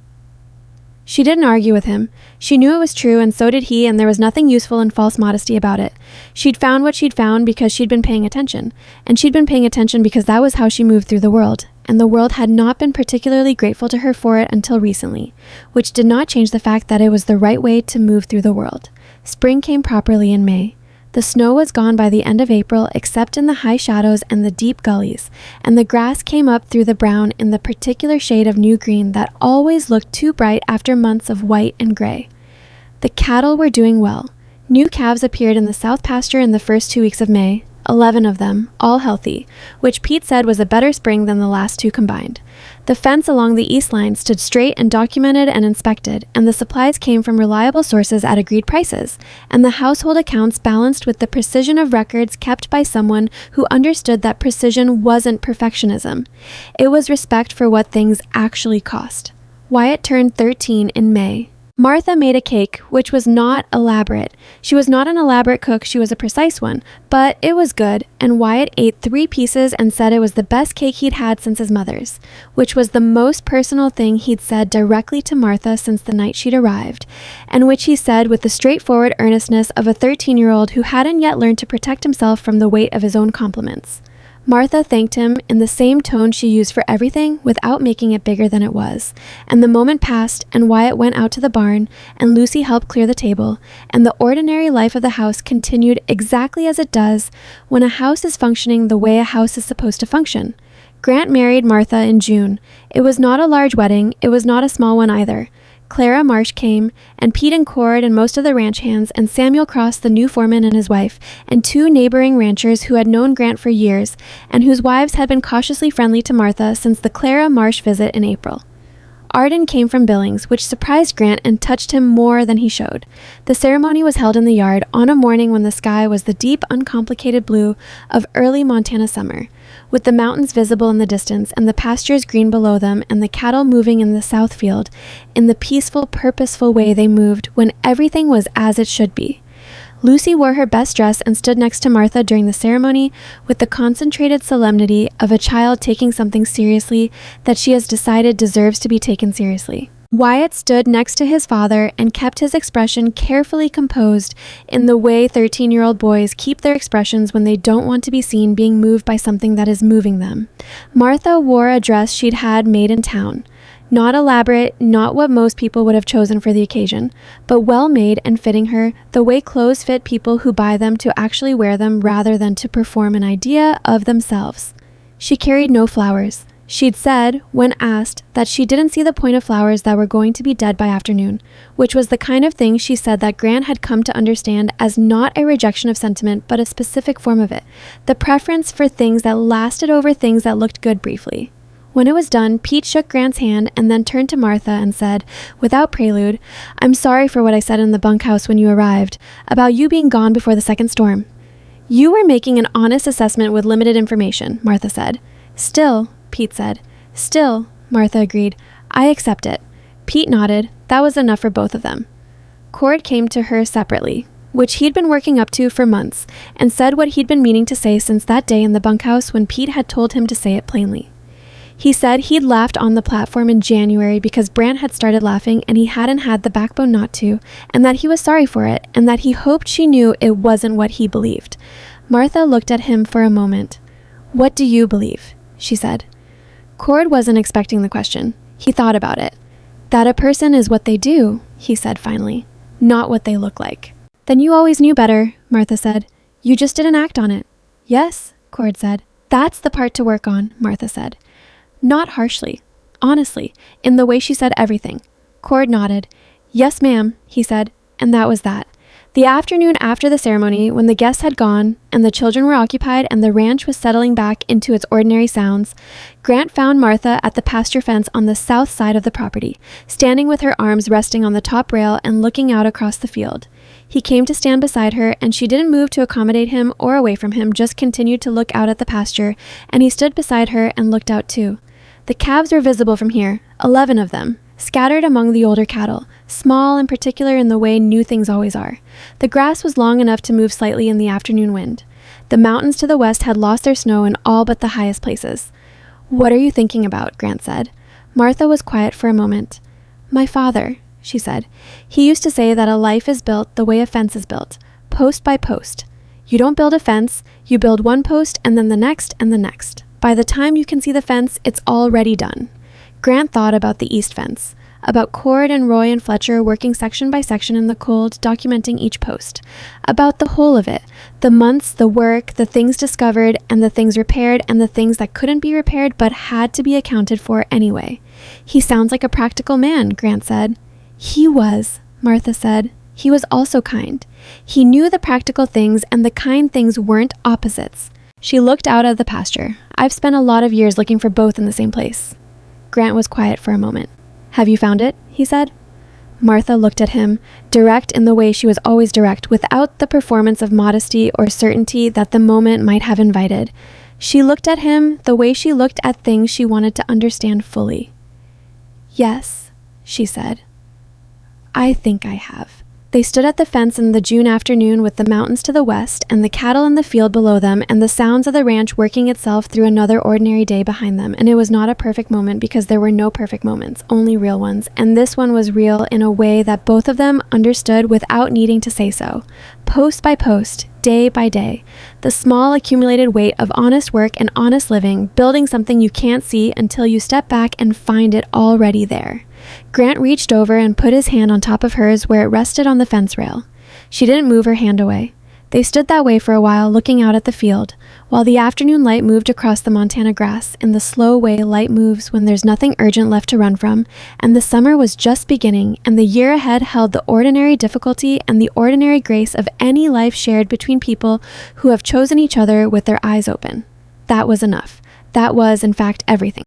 She didn't argue with him. She knew it was true, and so did he, and there was nothing useful in false modesty about it. She'd found what she'd found because she'd been paying attention, and she'd been paying attention because that was how she moved through the world, and the world had not been particularly grateful to her for it until recently, which did not change the fact that it was the right way to move through the world. Spring came properly in May. The snow was gone by the end of April, except in the high shadows and the deep gullies, and the grass came up through the brown in the particular shade of new green that always looked too bright after months of white and gray. The cattle were doing well. New calves appeared in the south pasture in the first 2 weeks of May, 11 of them, all healthy, which Pete said was a better spring than the last 2 combined. The fence along the east line stood straight and documented and inspected, and the supplies came from reliable sources at agreed prices, and the household accounts balanced with the precision of records kept by someone who understood that precision wasn't perfectionism. It was respect for what things actually cost. Wyatt turned 13 in May. Martha made a cake, which was not elaborate. She was not an elaborate cook, she was a precise one, but it was good, and Wyatt ate 3 pieces and said it was the best cake he'd had since his mother's, which was the most personal thing he'd said directly to Martha since the night she'd arrived, and which he said with the straightforward earnestness of a 13-year-old who hadn't yet learned to protect himself from the weight of his own compliments. Martha thanked him in the same tone she used for everything without making it bigger than it was, and the moment passed and Wyatt went out to the barn and Lucy helped clear the table, and the ordinary life of the house continued exactly as it does when a house is functioning the way a house is supposed to function. Grant married Martha in June. It was not a large wedding, it was not a small one either. Clara Marsh came, and Pete and Cord and most of the ranch hands, and Samuel Cross, the new foreman, and his wife, and 2 neighboring ranchers who had known Grant for years, and whose wives had been cautiously friendly to Martha since the Clara Marsh visit in April. Arden came from Billings, which surprised Grant and touched him more than he showed. The ceremony was held in the yard on a morning when the sky was the deep, uncomplicated blue of early Montana summer, with the mountains visible in the distance and the pastures green below them and the cattle moving in the south field in the peaceful, purposeful way they moved when everything was as it should be. Lucy wore her best dress and stood next to Martha during the ceremony with the concentrated solemnity of a child taking something seriously that she has decided deserves to be taken seriously. Wyatt stood next to his father and kept his expression carefully composed in the way 13-year-old boys keep their expressions when they don't want to be seen being moved by something that is moving them. Martha wore a dress she'd had made in town. Not elaborate, not what most people would have chosen for the occasion, but well-made and fitting her the way clothes fit people who buy them to actually wear them rather than to perform an idea of themselves. She carried no flowers. She'd said, when asked, that she didn't see the point of flowers that were going to be dead by afternoon, which was the kind of thing she said that Grant had come to understand as not a rejection of sentiment, but a specific form of it, the preference for things that lasted over things that looked good briefly. When it was done, Pete shook Grant's hand and then turned to Martha and said, without prelude, "I'm sorry for what I said in the bunkhouse when you arrived, about you being gone before the second storm." "You were making an honest assessment with limited information," Martha said. "Still," Pete said. "Still," Martha agreed. "I accept it." Pete nodded. That was enough for both of them. Cord came to her separately, which he'd been working up to for months, and said what he'd been meaning to say since that day in the bunkhouse when Pete had told him to say it plainly. He said he'd laughed on the platform in January because Brant had started laughing and he hadn't had the backbone not to, and that he was sorry for it, and that he hoped she knew it wasn't what he believed. Martha looked at him for a moment. "What do you believe?" she said. Cord wasn't expecting the question. He thought about it. "That a person is what they do," he said finally, "not what they look like." "Then you always knew better," Martha said. "You just didn't act on it." "Yes," Cord said. "That's the part to work on," Martha said. Not harshly, honestly, in the way she said everything. Cord nodded. "Yes, ma'am," he said, and that was that. The afternoon after the ceremony, when the guests had gone and the children were occupied and the ranch was settling back into its ordinary sounds, Grant found Martha at the pasture fence on the south side of the property, standing with her arms resting on the top rail and looking out across the field. He came to stand beside her, and she didn't move to accommodate him or away from him, just continued to look out at the pasture, and he stood beside her and looked out too. The calves were visible from here, 11 of them, scattered among the older cattle, small and particular in the way new things always are. The grass was long enough to move slightly in the afternoon wind. The mountains to the west had lost their snow in all but the highest places. "What are you thinking about?" Grant said. Martha was quiet for a moment. "My father," she said. "He used to say that a life is built the way a fence is built, post by post. You don't build a fence, you build one post and then the next and the next. By the time you can see the fence, it's already done." Grant thought about the east fence, about Cord and Roy and Fletcher working section by section in the cold, documenting each post, about the whole of it, the months, the work, the things discovered, and the things repaired, and the things that couldn't be repaired but had to be accounted for anyway. "He sounds like a practical man," Grant said. "He was," Martha said. "He was also kind. He knew the practical things, and the kind things weren't opposites." She looked out at the pasture. "I've spent a lot of years looking for both in the same place." Grant was quiet for a moment. "Have you found it?" he said. Martha looked at him, direct in the way she was always direct, without the performance of modesty or certainty that the moment might have invited. She looked at him the way she looked at things she wanted to understand fully. "Yes," she said. "I think I have." They stood at the fence in the June afternoon with the mountains to the west and the cattle in the field below them and the sounds of the ranch working itself through another ordinary day behind them. And it was not a perfect moment because there were no perfect moments, only real ones. And this one was real in a way that both of them understood without needing to say so. Post by post, day by day, the small accumulated weight of honest work and honest living, building something you can't see until you step back and find it already there. Grant reached over and put his hand on top of hers where it rested on the fence rail. She didn't move her hand away. They stood that way for a while, looking out at the field, while the afternoon light moved across the Montana grass in the slow way light moves when there's nothing urgent left to run from, and the summer was just beginning, and the year ahead held the ordinary difficulty and the ordinary grace of any life shared between people who have chosen each other with their eyes open. That was enough. That was, in fact, everything.